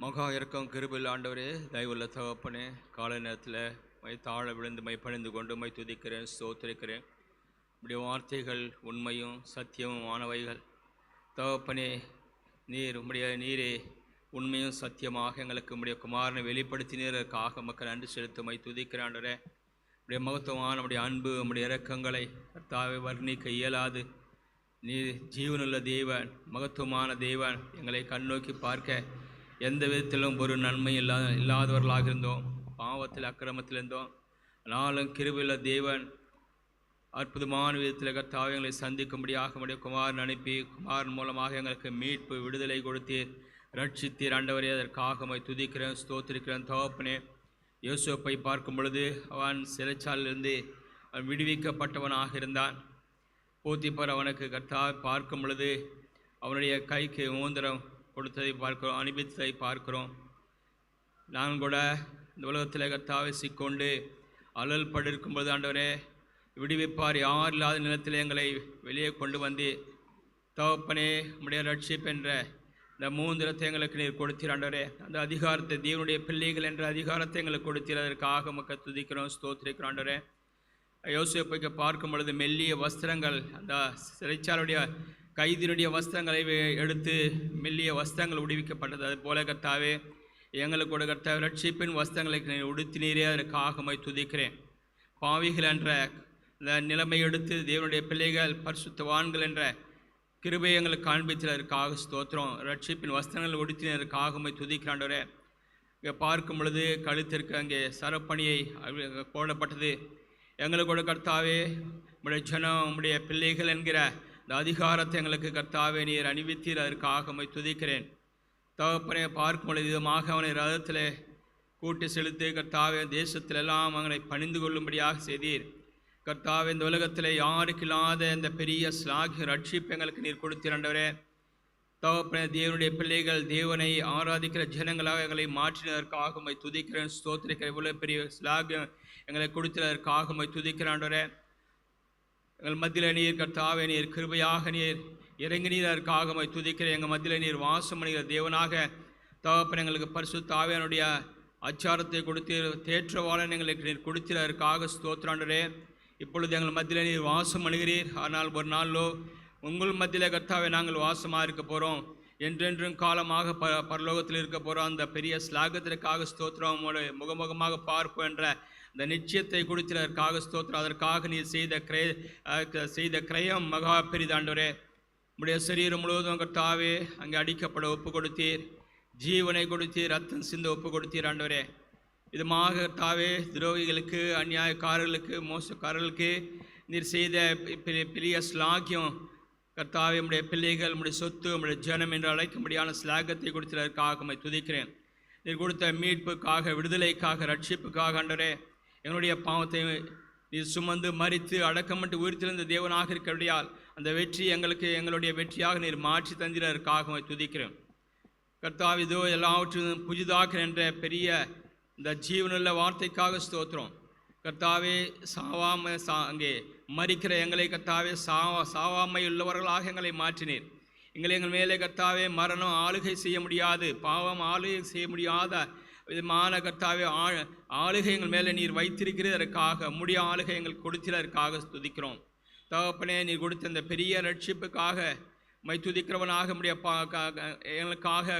மகா இறக்கம் கிருபையுள்ள ஆண்டவரே, தயவுள்ள தகப்பனே, காலை நேரத்தில் மை தாழ விழுந்து மை பணிந்து கொண்டு மை துதிக்கிறேன், ஸ்தோத்திரிக்கிறேன். இப்படி வார்த்தைகள் உண்மையும் சத்தியமும் ஆனவைகள். தகப்பனே, நீரே உண்மையும் சத்தியமாக எங்களுக்கு உம்முடைய குமாரனை வெளிப்படுத்தினதற்காக மக்கள் நன்றி செலுத்த மை துதிக்கிறேன் ஆண்டவரே. உடைய மகத்துவமான நம்முடைய அன்பு, நம்முடைய இரக்கங்களை கர்த்தாவே வர்ணிக்க இயலாது. நீர் ஜீவனுள்ள தேவன், மகத்துவமான தேவன். எங்களை கண்ணோக்கி பார்க்க எந்த விதத்திலும் ஒரு நன்மை இல்லாதவர்களாக இருந்தோம், பாவத்தில் அக்கிரமத்தில் இருந்தோம். ஆனாலும் கிருபையுள்ள தேவன் அற்புதமான விதத்தில் கர்த்தாவே எங்களை சந்திக்கும்படியாக நம்முடைய குமாரன் அனுப்பி, குமாரன் மூலமாக எங்களுக்கு மீட்பு விடுதலை கொடுத்தீர், ரட்சித்தீர் ஆண்டவரே. அதற்காக மை துதிக்கிறேன், ஸ்தோத்திரிக்கிறேன். தகப்பனே, யோசேப்பை பார்க்கும் பொழுது அவன் சிறைச்சாலையிலிருந்து அவன் விடுவிக்கப்பட்டவனாக இருந்தான். போத்திபார் அவனுக்கு கர்த்தாவை பார்க்கும் பொழுது அவனுடைய கைக்கு மோதிரம் கொடுத்ததை பார்க்கிறோம், அனுபவித்ததை பார்க்கிறோம். நாங்கள் கூட இந்த உலகத்தில் கர்த்தாவை சிக்கொண்டு அலல் படுக்கும் பொழுது ஆண்டவரே, விடுவிப்பார் யார் இல்லாத நிலத்தில் எங்களை வெளியே கொண்டு வந்து தகப்பனே உம்முடைய ரட்சிப்பு என்ற இந்த மூந்திரத்தை எங்களுக்கு நீர் கொடுத்தீர் ஆண்டவரே. அந்த அதிகாரத்தை, தேவனுடைய பிள்ளைகள் என்ற அதிகாரத்தை எங்களுக்கு கொடுத்தீர். அதற்காக மக்கள் துதிக்கிறோம், ஸ்தோத்திரிக்கிறோம் ஆண்டவரே. யோசேப்பை பார்க்கும் பொழுது மெல்லிய வஸ்திரங்கள், அந்த சிறைச்சாலையுடைய கைதினுடைய வஸ்திரங்களை எடுத்து மெல்லிய வஸ்திரங்கள் உடுவிக்கப்பட்டது. அது போல கர்த்தாவே எங்களுக்கு கூட கர்த்தாவே ரட்சிப்பின் வஸ்திரங்களை உடுத்தினீரே. அதற்காக மை துதிக்கிறேன். பாவிகள் என்ற இந்த நிலைமை எடுத்து தேவனுடைய பிள்ளைகள் பரிசுத்தவான்கள் என்ற கிருபையை எங்களுக்கு காண்பித்ததற்காக ஸ்தோத்திரம். ரட்சிப்பின் வஸ்திரங்கள் உடுத்தினதற்காக மை துதிக்கிறாண்டவரே. இங்கே பார்க்கும் பொழுது கழுத்திற்கு அங்கே சரப்பணியை போடப்பட்டது. எங்களுக்கு கூட கர்த்தாவே உம்முடைய ஜனம், உம்முடைய பிள்ளைகள் என்கிற இந்த அதிகாரத்தை எங்களுக்கு கர்த்தாவே நீர் அணிவித்தீர். அதற்காக மை துதிக்கிறேன். தகப்பனே, பார்க்கும் பொழுது விதமாக அவனை ரதத்தில் கூட்டி செலுத்தி கர்த்தாவே தேசத்தில் எல்லாம் அவனை பணிந்து கொள்ளும்படியாக செய்தீர். கர்த்தாவே, இந்த உலகத்தில் யாருக்கு இல்லாத இந்த பெரிய ஸ்லாகி ரட்சிப்பு எங்களுக்கு நீர் கொடுத்தீரண்டவரே. தகப்பனே, தேவனுடைய பிள்ளைகள் தேவனை ஆராதிக்கிற ஜனங்களாக எங்களை மாற்றினதற்காக மை துதிக்கிறேன், ஸ்தோத்திரிக்கிறேன். இவ்வளோ பெரிய ஸ்லாகம் எங்களை கொடுத்ததற்காக மை துதிக்கிறாண்டவரே. எங்கள் மத்தியில் நீர் கர்த்தாவே நீர் கிருபையாக நீர் இறங்கினதற்காக மை துதிக்கிறேன். எங்கள் மத்தியில் நீர் வாசம் பண்ணுகிற தேவனாக தகப்பன் எங்களுக்கு பரிசுத்த ஆவியானுடைய அச்சாரத்தை கொடுத்தீர், தேற்றவாளன் எங்களுக்கு நீர் கொடுத்ததற்காக ஸ்தோத்திராண்டரே. இப்பொழுது எங்கள் மத்தியில் நீர் வாசம் பண்ணுகிறீர். ஆனால் ஒரு நாளோ உங்கள் மத்தியில் கர்த்தாவே நாங்கள் வாசமாக இருக்க போகிறோம், என்றென்றும் காலமாக பரலோகத்தில் இருக்க போகிறோம். அந்த பெரிய ஸ்லாகத்திற்காக ஸ்தோத்திரம். முகமுகமாக பார்ப்போம் என்ற இந்த நிச்சயத்தை கொடுத்ததற்காக ஸ்தோத்திரம். அதற்காக நீர் செய்த கிரயம் மகா பெரிதாண்டவரே. உம்முடைய சரீரம் முழுவதும் கர்த்தாவே அங்கே அடிக்கப்பட ஒப்பு கொடுத்தீர், ஜீவனை கொடுத்தீர், ரத்தம் சிந்த ஒப்பு கொடுத்தீர் ஆண்டவரே. இதுமாக கர்த்தாவே துரோகிகளுக்கு, அநியாயக்காரர்களுக்கு, மோசக்காரர்களுக்கு நீர் செய்த பெரிய ஸ்லாகியம் கர்த்தாவே. உம்முடைய பிள்ளைகள், உம்முடைய சொத்து, உம்முடைய ஜனம் என்று அழைக்கும்படியான ஸ்லாகத்தை கொடுத்ததற்காக உம்மை துதிக்கிறேன். நீர் கொடுத்த மீட்புக்காக, விடுதலைக்காக, ரட்சிப்புக்காக ஆண்டவரே. எங்களுடைய பாவத்தை நீர் சுமந்து மரித்து அடக்கமட்டு உயிர்த்திருந்த தேவனாக இருக்கிறபடியால் அந்த வெற்றி எங்களுக்கு எங்களுடைய வெற்றியாக நீர் மாற்றி தந்திரதற்காக துதிக்கிறேன். கர்த்தாவே, இதோ எல்லாவற்றையும் புதிதாக என்ற பெரிய இந்த ஜீவனுள்ள வார்த்தைக்காக ஸ்தோத்திரம். கர்த்தாவே, அங்கே மரிக்கிற எங்களை கர்த்தாவே சாவாமை உள்ளவர்களாக எங்களை மாற்றினீர். எங்கள் மேலே கர்த்தாவே மரணம் ஆளுகை செய்ய முடியாது, பாவம் ஆளுகை செய்ய முடியாத விதமான கர்த்தாவே ஆளுகை எங்கள் மேலே நீர் வைத்திருக்கிறதற்காக, முடிய ஆளுகை எங்களுக்கு கொடுத்ததற்காக துதிக்கிறோம். தகப்பனே, நீர் கொடுத்த இந்த பெரிய ரட்சிப்புக்காக மை துதிக்கிறவனாக முடிய எங்களுக்காக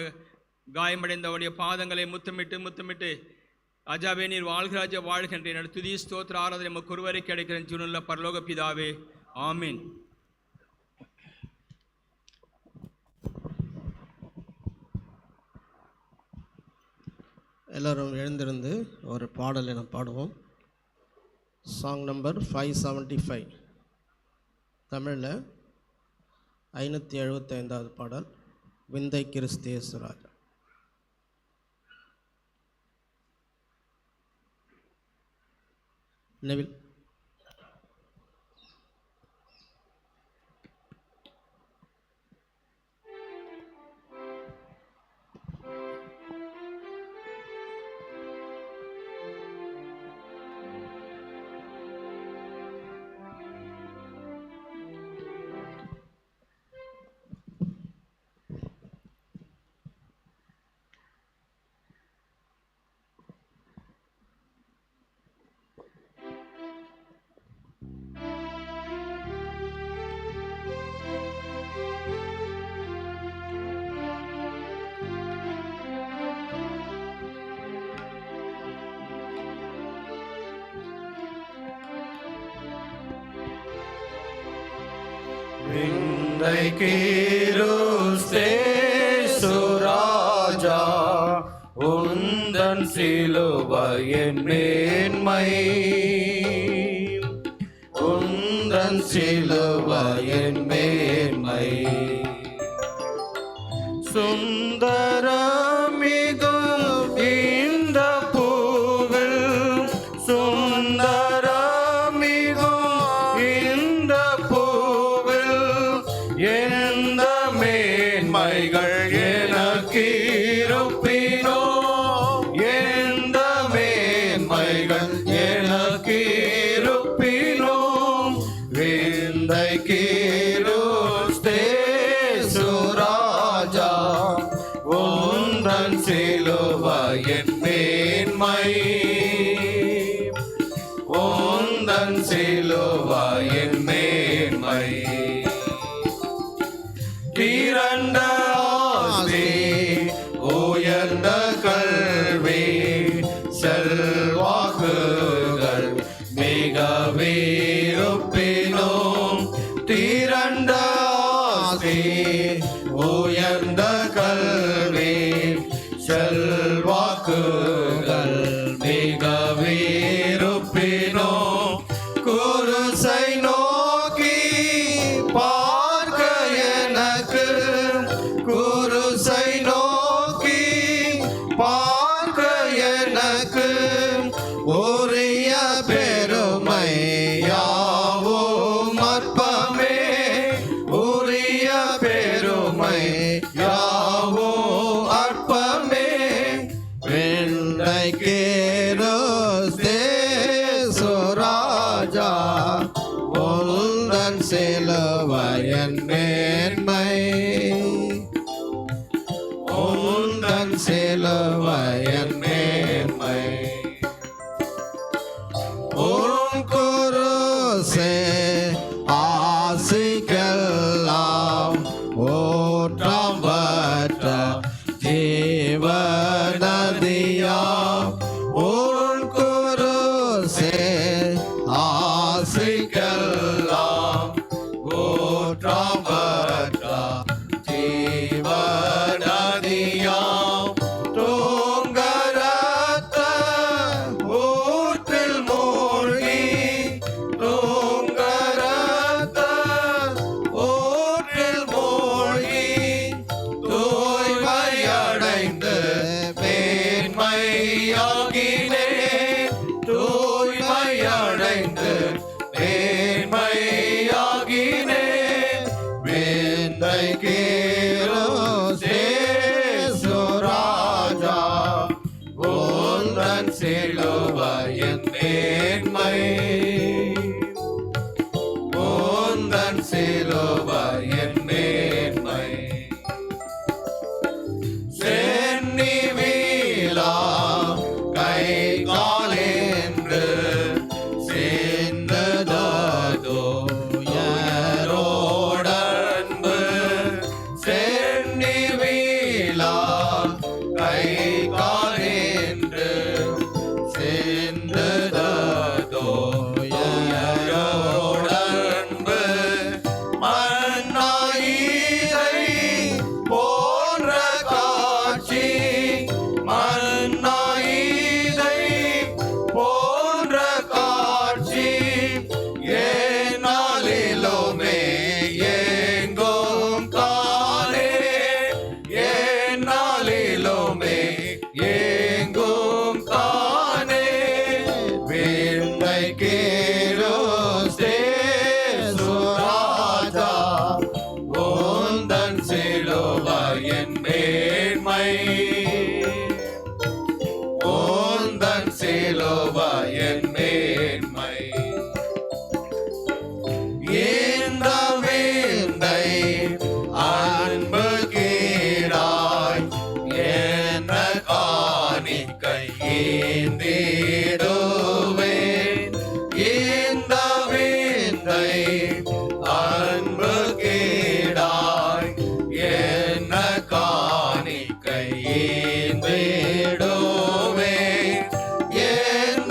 காயமடைந்தவனுடைய பாதங்களை முத்தமிட்டு ராஜாவே நீர் வாழ்கிறாஜா வாழ்கின்றேன். துதி ஸ்தோத்திர ஆராதனை நமக்கு ஒருவரை கிடைக்கிறேன். ஜீவனுள்ள பரலோக பிதாவே, ஆமீன். எல்லோரும் எழுந்திருந்து ஒரு பாடலை நாம் பாடுவோம். சாங் நம்பர் 575, தமிழில் 575வது பாடல், விந்தை கிறிஸ்தேசுராஜா. நெவில் ராஜா உந்தன் சிலுவையின் மேன்மை, உந்தன் சிலுவையின் மேன்மை. சுந்தரமிகும் இந்த பூவில், சுந்தரமிகும் இந்த பூவில் எந்த மேன்மைகள் எனக்கு இருப்பினோ, எந்த மேன்மைகள் எனக்கு இருப்பினோ, விந்தை ராஜா உந்தன் சிலுவையின் மேன்மை, உந்தன் சிலுவையின் மேன்மை. திரண்ட ஆசி, உயர்ந்த கல்வி, செல்வாக்குகள் மிக வீருப்பினோம். திரண்ட ஆசி, உயர்ந்த கல்வி, செல்வாக்குகள் மிக வீருப்பினோம். குருசை நோக்கி பார்க்க எனக்கு, குருசை நோக்கி பார்க்க எனக்கு உரிய பெருமை யாவும் அற்பமே, உரிய பெருமை யாவும் அற்பமே. வெண்டைக்கு ராஜா உந்தன் சிலுவையின் மேன்மை, உந்தன் சிலுவையின் மேன்மை. உன் குருசே ஆசிக்கெல்லாம் ஊற்றம் பெற்ற ஜீவ நதியாம். உன் குருசே ஆசிக்கெல்லாம் ஊற்றம் பெற்ற ஜீவ நதியாம். தூங்கரத்த ஊற்றில் மூழ்கி, தூங்கரத்த ஊற்றில் மூழ்கி தூய்மையடைந்து மேன்மையாகினேன், தூய்மையடைந்து மேன்மையாகினேன். வேந்தைக்கு ராஜா உந்தன் சிலுவையின் மேன்மை, உந்தன் சிலுவையின் மேன்மை. சென்னி வீலா கை காலென்று சேர்ந்ததோ யாரோடன்பு, சென்னி வீலா கை காலென்று சேர்ந்ததோ யாரோடன்பு. மன்னாயிதை போன்ற காட்சி, மன்னாயிதை போன்ற காட்சி ஏனாலிலுமே எங்கும் காணே, ஏனாலிலுமே எங்கும் காணே. வேந்தைக்கு ராஜா உந்தன் சிலுவையின் மேன்மை, உந்தன் சிலுவையின் மேன்மை. இந்த வேந்தை அன்பு கீழாய் என்ன காணிக்கை ஏந்திடுவேன். இந்த வேந்தை அன்பு கீழாய் என்ன காணிக்கை ஏந்திடுவேன். என்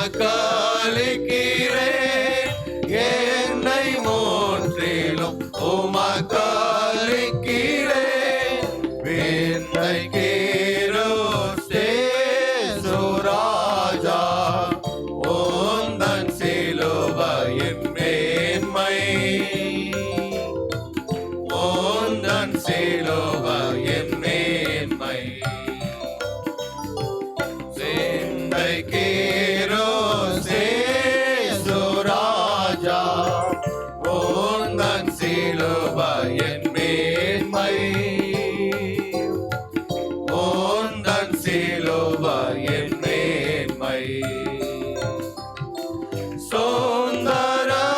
உமக்களிக்கிறேன், என்னை முற்றிலும் உமக்களிக்கிறேன். விண்ணைக்கேரோஸ்தே சுராஜா, உந்தன் சிலுவையின் மேன்மை, உந்தன் சிலுவையின் மேன்மை. விண்ணைக்கேரோஸ்தே சுராஜா, உந்தன் சிலுவையின் மேன்மை, உந்தன் சிலுவையின் மேன்மை. சுந்தரமிகோ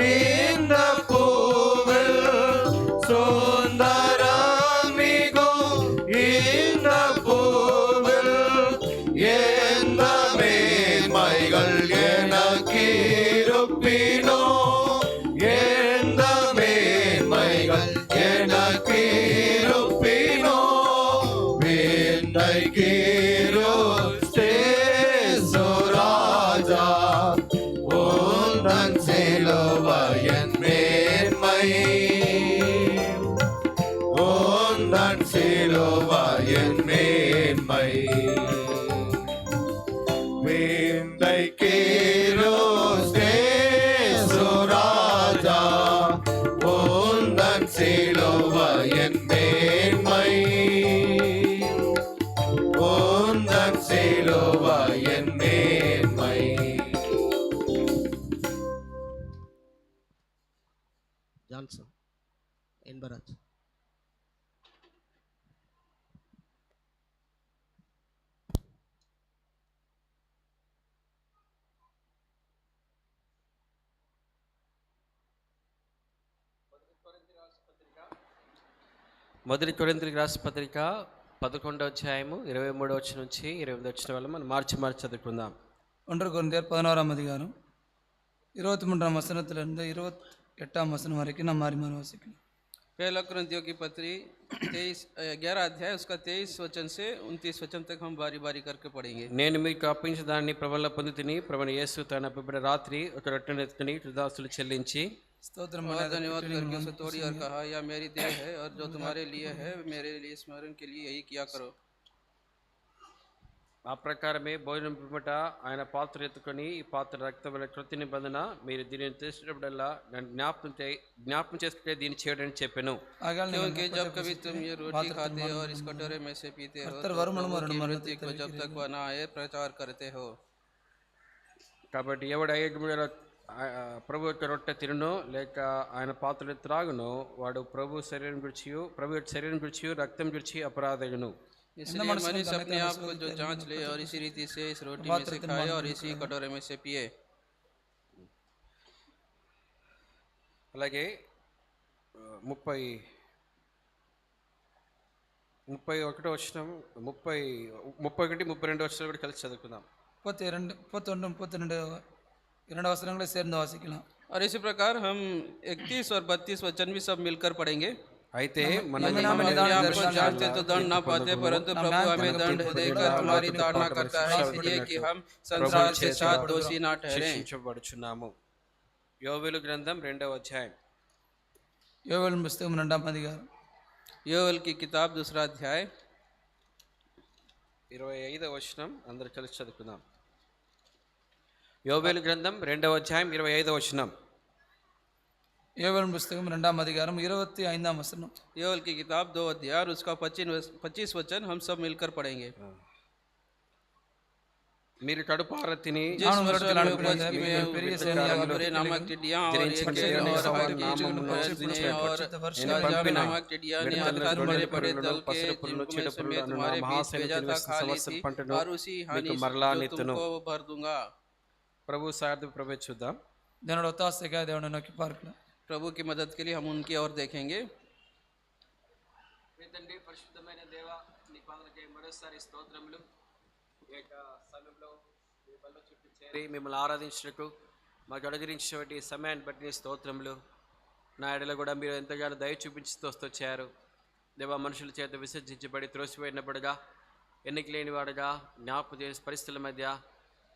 இந்த பூவில், சுந்தரமிகோ இந்த பூவில், எந்த மேன்மைகள் எனக்கிருப்பினோ, எந்த மேன்மைகள் எனக்கிருப்பினோ, விண்ணைக்கேரோஸ்தே சுராஜா, உந்தன் சிலுவையின் மேன்மை, உந்தன் சிலுவையின் மேன்மை. விண்ணைக்கேரோஸ்தே சுராஜா, உந்தன் சிலுவையின் மேன்மை, உந்தன் சிலுவையின் மேன்மை. ஜான்சன் என்பராஜ். మొదటి కొరింథీయులకు రాసిన పత్రిక 11వ అధ్యాయము 23వ వచనం నుంచి 28వ వచనం వల్ల మనం మార్చి చదువుకుందాం. 1 கொரிந்தியர் 11ஆம் அதிகாரம் 23ஆம் வசனத்திலிருந்து 28ஆம் வசனம் வரைக்கும் நான் மாறி வாசிக்கலாம். पहला कुरिन्थियों की पत्री 11 अध्याय उसका 23 वचन से 29 वचन तक हम बारी बारी करके पढ़ेंगे. నేను మీకు అప్పగించిన దాన్ని ప్రభువులో పొందితిని, ప్రభువైన యేసు తాను అప్పబడిన రాత్రి ఒక రొట్టెను ఎత్తుకుని కృతజ్ఞతలు చెల్లించి స్తోత్రం और धन्यवाद करके उसे तोड़ी और कहा, यह मेरी देह है और जो तुम्हारे लिए है, मेरे लिए स्मरण के लिए यही किया करो. ఆ ప్రకారమే భోజనం పిమ్మట ఆయన పాత్ర ఎత్తుకొని, ఈ పాత్ర రక్తం వల్ల కృత నిబంధన, మీరు దీనిని చేసినప్పుడల్లా నన్ను జ్ఞాపకం చేసుకుంటే దీన్ని చేయడానికి చెప్పాను. क्योंकि जब कभी तुम ये रोटी खाते हो और इस कटोरे में से पीते हो, तो प्रभु की मृत्यु को जब तक वह न आए प्रचार करते हो. కాబట్టి ఎవడు అయ్యేట ప్రభు యొక్క రొట్టె తినునో లేక ఆయన పాత్ర త్రాగునో వాడు ప్రభు శరీరం గురించి రక్తం గురించి అపరాధగును. इसलिए मनुष्य अपने आप को जो जांच ले और इसी रीति से इस रोटी में से खाए और इसी कटोरे में से पिए. అలాగే 31 వచనం 31 32 వచనాలు కూడా కలిసి చదువుకుందాం. 32 31 32 இரண்டு வசனங்களை சேர்ந்து வாசிக்கலாம். और इसी प्रकार हम 31 और 32 वचन भी सब मिलकर पढ़ेंगे. అయితే हम जानते तो दंड ना पाते, परंतु प्रभु हमें दंड देकर तुम्हारी ताड़ना करता है, इसलिए कि हम संसार के साथ दोषी ना ठहरें. శిక్షించబడుచున్నాము. యోవేలు గ్రంథం 2వ అధ్యాయం. யோவேல் புஸ்தகம் 2ஆம் அதிகாரம். योवेल की किताब 2रा अध्याय 25వ వచనం అందరూ కలిసి చదువుకుందాం. యోవేలు గ్రంథం 2వ అధ్యాయం 25వ వచనం. யோவேல் புஸ்தகம் 2ஆம் அதிகாரம் 25ஆம் வசனம். योवेल की किताब 2 अध्याय और उसका 25 वचन हम सब मिलकर पढ़ेंगे. మీరు కడుపార తిని जिस वर्ष में उपज की में பெரிய बुरे नामक टिड्डियां और एक और नामक टिड्डियां ने अर्थात बड़े बड़े दल के जिनको मैं समेत तुम्हारे बीच भेजा था खा ली थी, और उसी हानि जो तुमको भर दूंगा. ప్రభు సార్థ ప్రభు చూద్దాం. தேவனோட ஒத்தாசைக்காக தேவனை நோக்கி பார்க்கலாம். प्रभु की मदद के लिए हम उनकी ओर देखेंगे. తండ్రి పరిశుద్ధమైన దేవ, నీ పాదలకై మరోసారి స్తోత్రములు. ఏక సమయంలో మీ బల్ల చుట్టూ చేరి మిమ్మల్ని ఆరాధించుటకు మాకు అనుగ్రహించినటువంటి సమయాన్ని బట్టి నీ స్తోత్రములు. నా ఎడలో కూడా మీరు ఎంతగానో దయ చూపించి తోస్తొచ్చారు దేవా. మనుషుల చేత విసర్జించబడి త్రోసిపోయినప్పుడుగా, ఎన్నిక లేని వాడుగా, జ్ఞాపకం చేసే పరిస్థితుల మధ్య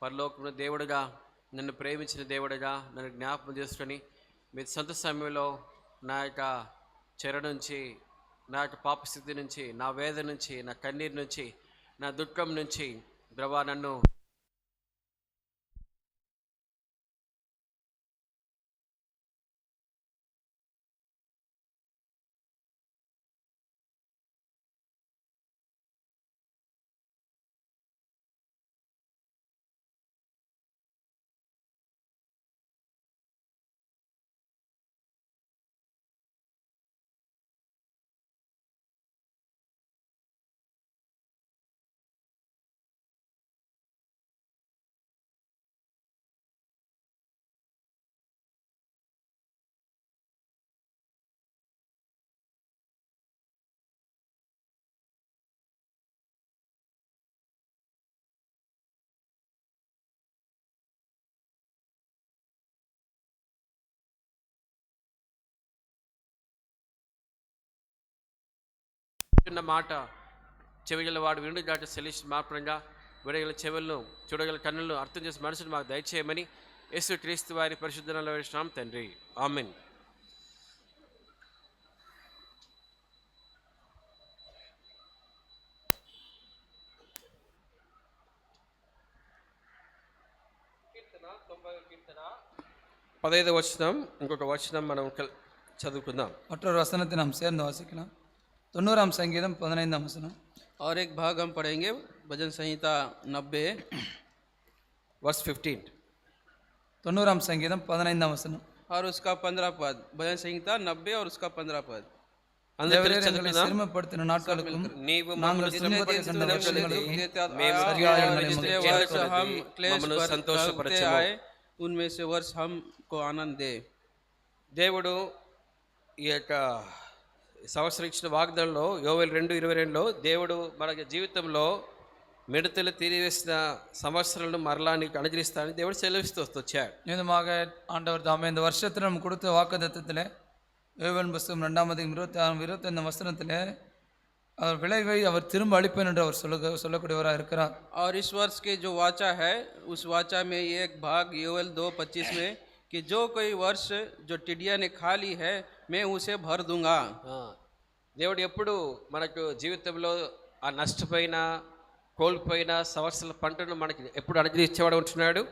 పరలోకమున దేవుడుగా నన్ను ప్రేమించిన దేవుడుగా నన్ను జ్ఞాపకం చేసుకొని మీ సొంత సమయంలో నా యొక్క చెర నుంచి, నా యొక్క పాపస్థితి నుంచి, నా వేదన నుంచి, నా కన్నీరు నుంచి, నా దుఃఖం నుంచి ప్రభా నన్ను చిన్న మాట చెవిగల వాడు విండు దాటి సెలిష్ మార్పంగా విడగల చెవులను చూడగల కన్నులను అర్థం చేసి మనసును మాకు దయచేయమని యేసు క్రీస్తు వారి పరిశుద్ధ నామమున తండ్రి ఆమేన్. కీర్తన 90వ కీర్తన 15వ వచనం, ఇంకొక వచనం మనం చదువుకుందాం. மற்றொரு வசனத்தை நாம் சேர்ந்து வாசிக்கலாம். 90ஆம் சங்கீதம் 15ஆம் வசனம். और एक भाग हम पढ़ेंगे भजन संहिता 90 वर्स 15. 90ஆம் சங்கீதம் 15ஆம் வசனம். और उसका 15 पद. भजन संहिता 90 और उसका 15 पद. தேவரீர் எங்களை சிறுமைப்படுத்தின நாட்களுக்கும் நாங்கள் துன்பத்தை கண்ட வருஷங்களுக்கும் जितने वर्ष हम क्लेश भोगते आए उनमें से वर्ष हमको आनंद दे. దేవుడు ఈ యొక్క సంవత్సరం ఇచ్చిన వాగ్దానంలో యోవేలు 2:22లో దేవుడు మన జీవితంలో మిడతలు తీరివేసిన సంవత్సరాలను మరలా నీకు అనుగ్రహిస్తానని దేవుడు సెలవిస్తూ వచ్చాడు. நிதமாக ஆண்டவர் தாமே இந்த வருஷத்தில் நம்ம கொடுத்த வாக்குத்தத்தத்தில் யோவேல் புஸ்தகம் 2ஆம் அதிகாரம் 25 வசனத்தில் அவர் விளைவை அவர் திரும்ப அளிப்பேன் என்று அவர் சொல்லக்கூடியவராக இருக்கிறார். और इस वर्ष के जो वाचा है उस वाचा में एक भाग योवेल 2:25 में कि जो कोई वर्ष जो टिड्डिया ने खा ली है मैं उसे भर दूंगा. దేవుడు ఎప్పుడు మనకు జీవితంలో ఆ నష్టపోయిన కోల్పోయిన సంవత్సరాల పంటను మనకి ఎప్పుడు అనుగ్రహించేవాడు ఉంటున్నాడు.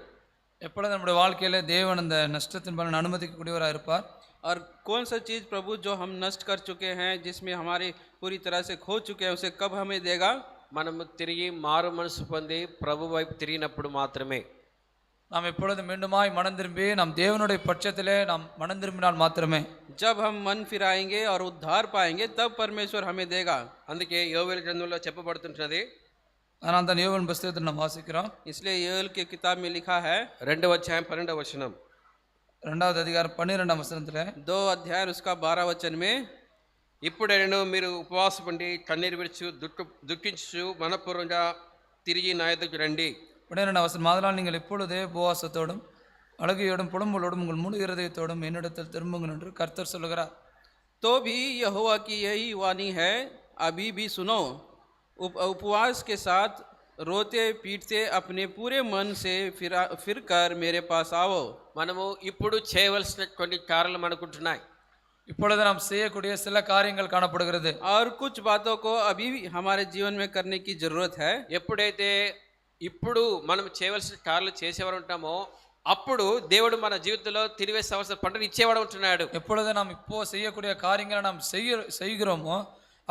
எப்பொழுது நம்முடைய வாழ்க்கையில தேவன் அந்த நஷ்டத்தின் பலன் அனுமதிக்கக்கூடியவராக இருப்பார். और कौन सा चीज़ प्रभु जो हम नष्ट कर चुके हैं, जिसमें हमारी पूरी तरह से खो चुके हैं, उसे कब हमें देगा? మనము తిరిగి మారు మనసు పొంది ప్రభు వైపు తిరిగినప్పుడు మాత్రమే. நாம் எப்பொழுது மீண்டுமாய் மனம் திரும்பி நாம் தேவனுடைய பட்சத்திலே நாம் மனம் திரும்பினால் மாத்திரமே. जब हम मन फिराएंगे और उद्धार पाएंगे तब परमेश्वर हमें देगा. అందుకే యోవేలు గ్రంథంలో చెప్పబడుతుంటది. அதனால் தான் யோவேல் புஸ்தகத்தில் நாம் வாசிக்கிறோம். इसलिए योवेल की किताब में लिखा है 2వ అధ్యాయం 12వ వచనం. 2வது அதிகாரம் 12ஆம் வசனத்தில் 2 अध्याय उसका 12 वचन में ఇప్పుడైనా మీరు ఉపవాసం ఉండి కన్నీరు విడిచి దుఃఖించు మనపూర్వకంగా తిరిగి నా యొద్దకు రండి. 12ஆம் வசனம். ஆதலால் நீங்கள் எப்பொழுதே உபவாசத்தோடும் அழுகையோடும் புலம்பலோடும் உங்கள் முழு இருதயத்தோடும் என்னிடத்தில் திரும்புங்கள் என்று கர்த்தர் சொல்லுகிறார். तो भी यहोवा की यही वाणी है, अभी भी सुनो, उपवास के साथ रोते पीटते अपने पूरे मन से फिर कर मेरे पास आओ. మనము ఇప్పుడు చేయవలసిన కొన్ని కార్యాలు మనకుంటున్నాయి. இப்பொழுது நாம் செய்யக்கூடிய சில காரியங்கள் காணப்படுகிறது. और कुछ बातों को अभी हमारे जीवन में करने की जरूरत है. ఎప్పుడైతే ఇప్పుడు మనం చేయవలసిన కార్యాలు చేసేవారు ఉంటామో అప్పుడు దేవుడు మన జీవితంలో తిరిగే సంవత్సరం పంటను ఇచ్చేవాడు ఉంటున్నాడు. எப்பொழுது நாம் இப்போ செய்யக்கூடிய காரியங்களை நாம் செய்கிறோமோ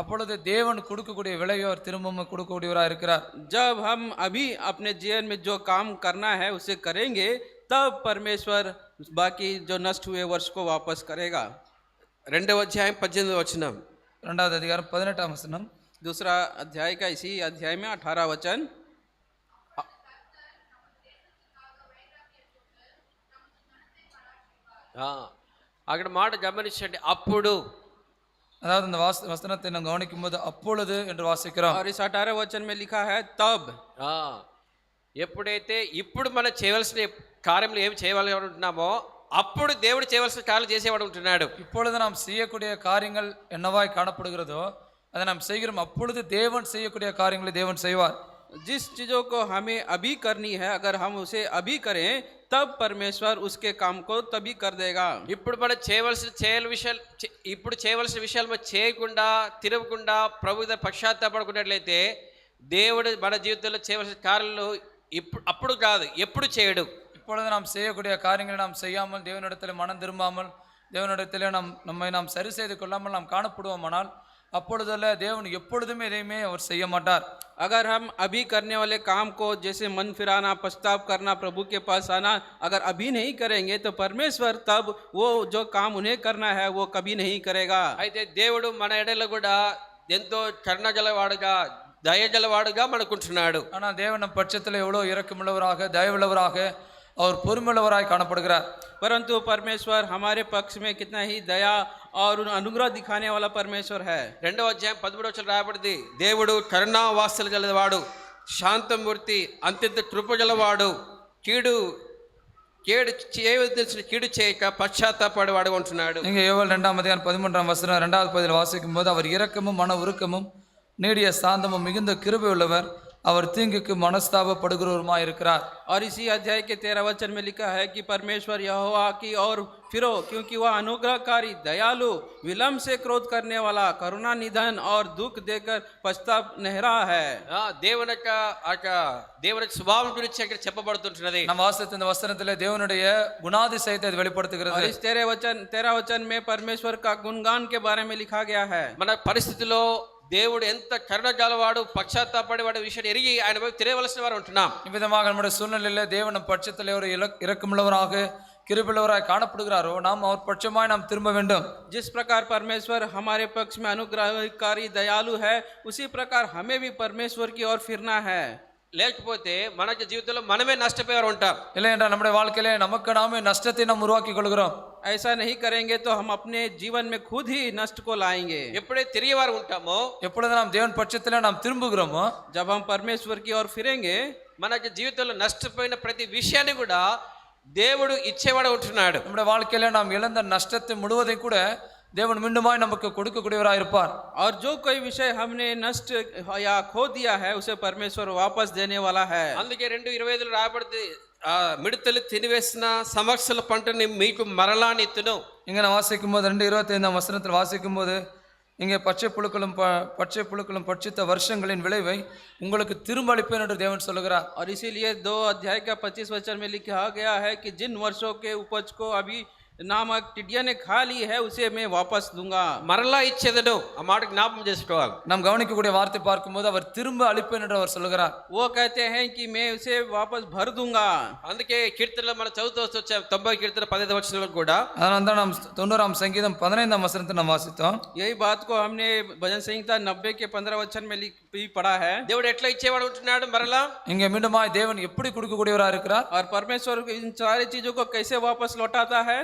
அப்பொழுது தேவன் கொடுக்கக்கூடிய விளைவை அவர் திரும்பவும் கொடுக்கக்கூடியவராக இருக்கிறார். जब हम अभी अपने जीवन में जो काम करना है उसे करेंगे तब परमेश्वर बाकी जो नष्ट हुए वर्ष को वापस करेगा. 2వ అధ్యాయం 18వ వచనం. 2வது அதிகாரம் 18ஆம் வசனம். दूसरा अध्याय का इसी अध्याय में 18 वचन. అక్కడ మాట గమనించండి, అప్పుడు. அதாவது இந்த வசனத்தை நாம் கவனிக்கும் போது அப்பொழுது என்று வாசிக்கிறோம். और इस 18 वचन में लिखा है तब. ఎప్పుడైతే ఇప్పుడు మనం చేయవలసిన కార్యములు ఏమి చేయాలి ఉంటున్నామో అప్పుడు దేవుడు చేయవలసిన కార్యాలు చేసేవాడు ఉంటున్నాడు. இப்பொழுது நாம் செய்யக்கூடிய காரியங்கள் என்னவாய் காணப்படுகிறதோ அதை நாம் செய்கிறோம். அப்பொழுது தேவன் செய்யக்கூடிய காரியங்களை தேவன் செய்வார். जिस चीज़ों को हमें अभी करनी है, अगर हम उसे अभी करें तब परमेश्वर उसके काम को तभी कर देगा। ఇప్పుడు మనం చేయవలసిన విషయాలు మనం చేయకుండా తిరగకుండా ప్రభు దగ్గర పశ్చాత్తాపడకున్నట్లయితే దేవుడు మన జీవితంలో చేయవలసిన కార్యాలు అప్పుడు కాదు ఎప్పుడు చేయడు. இப்பொழுது நாம் செய்யக்கூடிய காரியங்களை நாம் செய்யாமல் தேவனிடத்தில் மனம் திரும்பாமல் தேவனிடத்தில் நம்மை நாம் சரி செய்து கொள்ளாமல் நாம் காணப்படுவோமானால் அப்பொழுதுல தேவன் எப்பொழுதுமே எதையுமே அவர் செய்ய மாட்டார். अगर हम अभी करने वाले काम को जैसे मन फिराना, पछताव करना, प्रभु के पास आना, अगर अभी नहीं करेंगे तो परमेश्वर तब वो जो काम उन्हें करना है वो कभी नहीं करेगा. అయితే దేవుడు మన ఎడల కూడా ఎంతో కరుణ గలవాడుగా దయగలవాడుగా మనకుంటున్నాడు. ஆனால் தேவன் நம் பட்சத்தில் எவ்வளோ இரக்கமுள்ளவராக தயவுள்ளவராக அவர் பொறுமையுள்ளவராய் காணப்படுகிறார். परंतु परमेश्वर हमारे पक्ष में कितना ही दया और अनुग्रह दिखाने वाला परमेश्वर है. 2వ అధ్యాయం 13వ వచనం రాయబడింది, దేవుడు కరుణా వాత్సల్య గలవాడు, శాంతమూర్తి, అత్యంత కృప గలవాడు, కీడు చేయక పశ్చాత్తాపడేవాడు అంటున్నాడు. இங்கே யோவேல் 2ஆம் அதிகாரம் 13ஆம் வசனம் 2வது பகுதியில் வாசிக்கும் போது அவர் இரக்கமும் மன உருக்கமும் நீடிய சாந்தமும் மிகுந்த கிருபை உள்ளவர், அவர் தீங்குக்கு மனஸ்தாபப்படுகிறவருமாய் இருக்கிறார். और इसी अध्याय के 13 वचन में लिखा है कि परमेश्वर यहोवा की और फिरो, क्योंकि वह अनुग्रहकारी, दयालु, विलंब से क्रोध करने वाला, करुणा निधन और दुख देकर पश्चाताप नहीं रहा है. దేవుని స్వభావం గురించి అక్కడ చెప్పబడుతుంటున్నది. நாம் வாசித்த இந்த வசனத்திலே தேவனுடைய குணாதிசயத்தை அது और வெளிப்படுத்துகிறது. इस 13 वचन में परमेश्वर का गुणगान के बारे में लिखा गया है. మన పరిస్థితిలో దేవుడు ఎంత కరుణ గలవాడు, పశ్చాత్తాపడేవాడు విషయం ఎరిగి ఆయన వైపు తిరగవలసిన వారు ఉంటున్నాం. இவ்விதமாக நம்முடைய சூழ்நிலையில தேவன் நம் பட்சத்தில் ஒரு இரக்கமுள்ளவராக கிருபையுள்ளவராய் காணப்படுகிறாரோ நாம் அவர் பட்சமாய் நாம் திரும்ப வேண்டும். जिस प्रकार परमेश्वर हमारे पक्ष में अनुग्रहकारी दयालु है, उसी प्रकार हमें भी परमेश्वर की ओर फिरना है. లేకపోతే మనకి జీవితంలో మనమే నష్టపోయారు ఉంటాం. இல்லை என்றால் நம்முடைய வாழ்க்கையிலே நமக்கு நாமே நஷ்டத்தை நாம் உருவாக்கி கொள்கிறோம். ऐसा नहीं करेंगे तो हम अपने जीवन में खुद ही नष्ट को लाएंगे. ఎప్పుడైతే తిరిగేవారు ఉంటామో, எப்பொழுது நாம் தேவன் பட்சத்திலே நாம் திரும்புகிறோமோ, जब हम परमेश्वर की ओर फिरेंगे, మనకి జీవితంలో నష్టపోయిన ప్రతి విషయాన్ని కూడా దేవుడు ఇచ్చేవాడు ఉంటున్నాడు. நம்முடைய வாழ்க்கையில நாம் இழந்த நஷ்டத்தை முழுவதையும் கூட தேவன் மீண்டுமாய் நமக்கு கொடுக்கக்கூடியவராய் இருப்பார். और जो कोई विषय हमने नष्ट या खो दिया है उसे परमेश्वर वापस देने वाला है. అందుకే 2:25 రాయబడింది, మిడతలు తినివేసిన సంవత్సరాల పంటని మీకు మరలా నిత్తును. இங்கே நான் வாசிக்கும் போது 2:25ஆம் வசனத்தில் வாசிக்கும் போது இங்கே பச்சை புழுக்களும் பட்சித்த வருஷங்களின் விளைவை உங்களுக்கு திரும்ப அளிப்பேன் என்று தேவன் சொல்லுகிறார். और इसीलिए 2 अध्याय का 25 वचन में लिखा गया है कि जिन वर्षों के उपज को अभी नामक टिड्डिया ने खा ली है उसे मैं वापस दूंगा. మరలా ఇచ్చేదను, ఆ మాట జ్ఞాపకం చేసుకోవాలి. நாம் கவனிக்கக்கூடிய வார்த்தை பார்க்கும்போது அவர் திரும்ப அளிப்பேன் என்று அவர் சொல்லுகிறார். वो कहते हैं कि मैं उसे वापस भर दूंगा. అందుకే కీర్తనలో మనం చదువుతూ వచ్చాం, 90 కీర్తన 15వ వచనంలో కూడా அதனால தான் நாம் 90ஆம் சங்கீதம் 15ஆம் வசனத்தை நாம் வாசித்தோம். यही बात को हमने भजन संहिता 90 के 15 वचन में भी पढ़ा है. దేవుడు ఎట్లా ఇచ్చేవాడు ఉంటున్నాడు మరలా. இங்கே மீண்டுமாய் தேவன் எப்படி கொடுக்கக்கூடியவராக இருக்கிறார். और परमेश्वर इन सारी चीजों को कैसे वापस लौटाता है.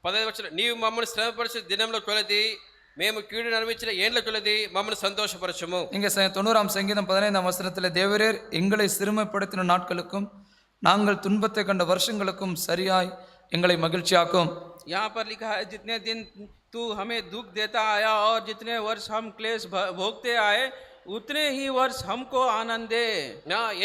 15వ వచనం, నీవు మమ్మల్ని శ్రమపరిచిన దినంలో కొలది, మేము కీడును అనుభవించిన ఏండ్ల కొలది మమ్మల్ని సంతోషపరచుము. இங்கே 90ஆம் சங்கீதம் 15ஆம் வசனத்தில் தேவரீர் எங்களை சிறுமைப்படுத்தின நாட்களுக்கும் நாங்கள் துன்பத்தை கண்ட வருஷங்களுக்கும் சரியாய் எங்களை மகிழ்ச்சியாக்கும். यहाँ पर लिखा है, जितने दिन तू हमें दुख देता आया और जितने वर्ष हम क्लेश भोगते आए उतने ही वर्ष हमको आनंद दे.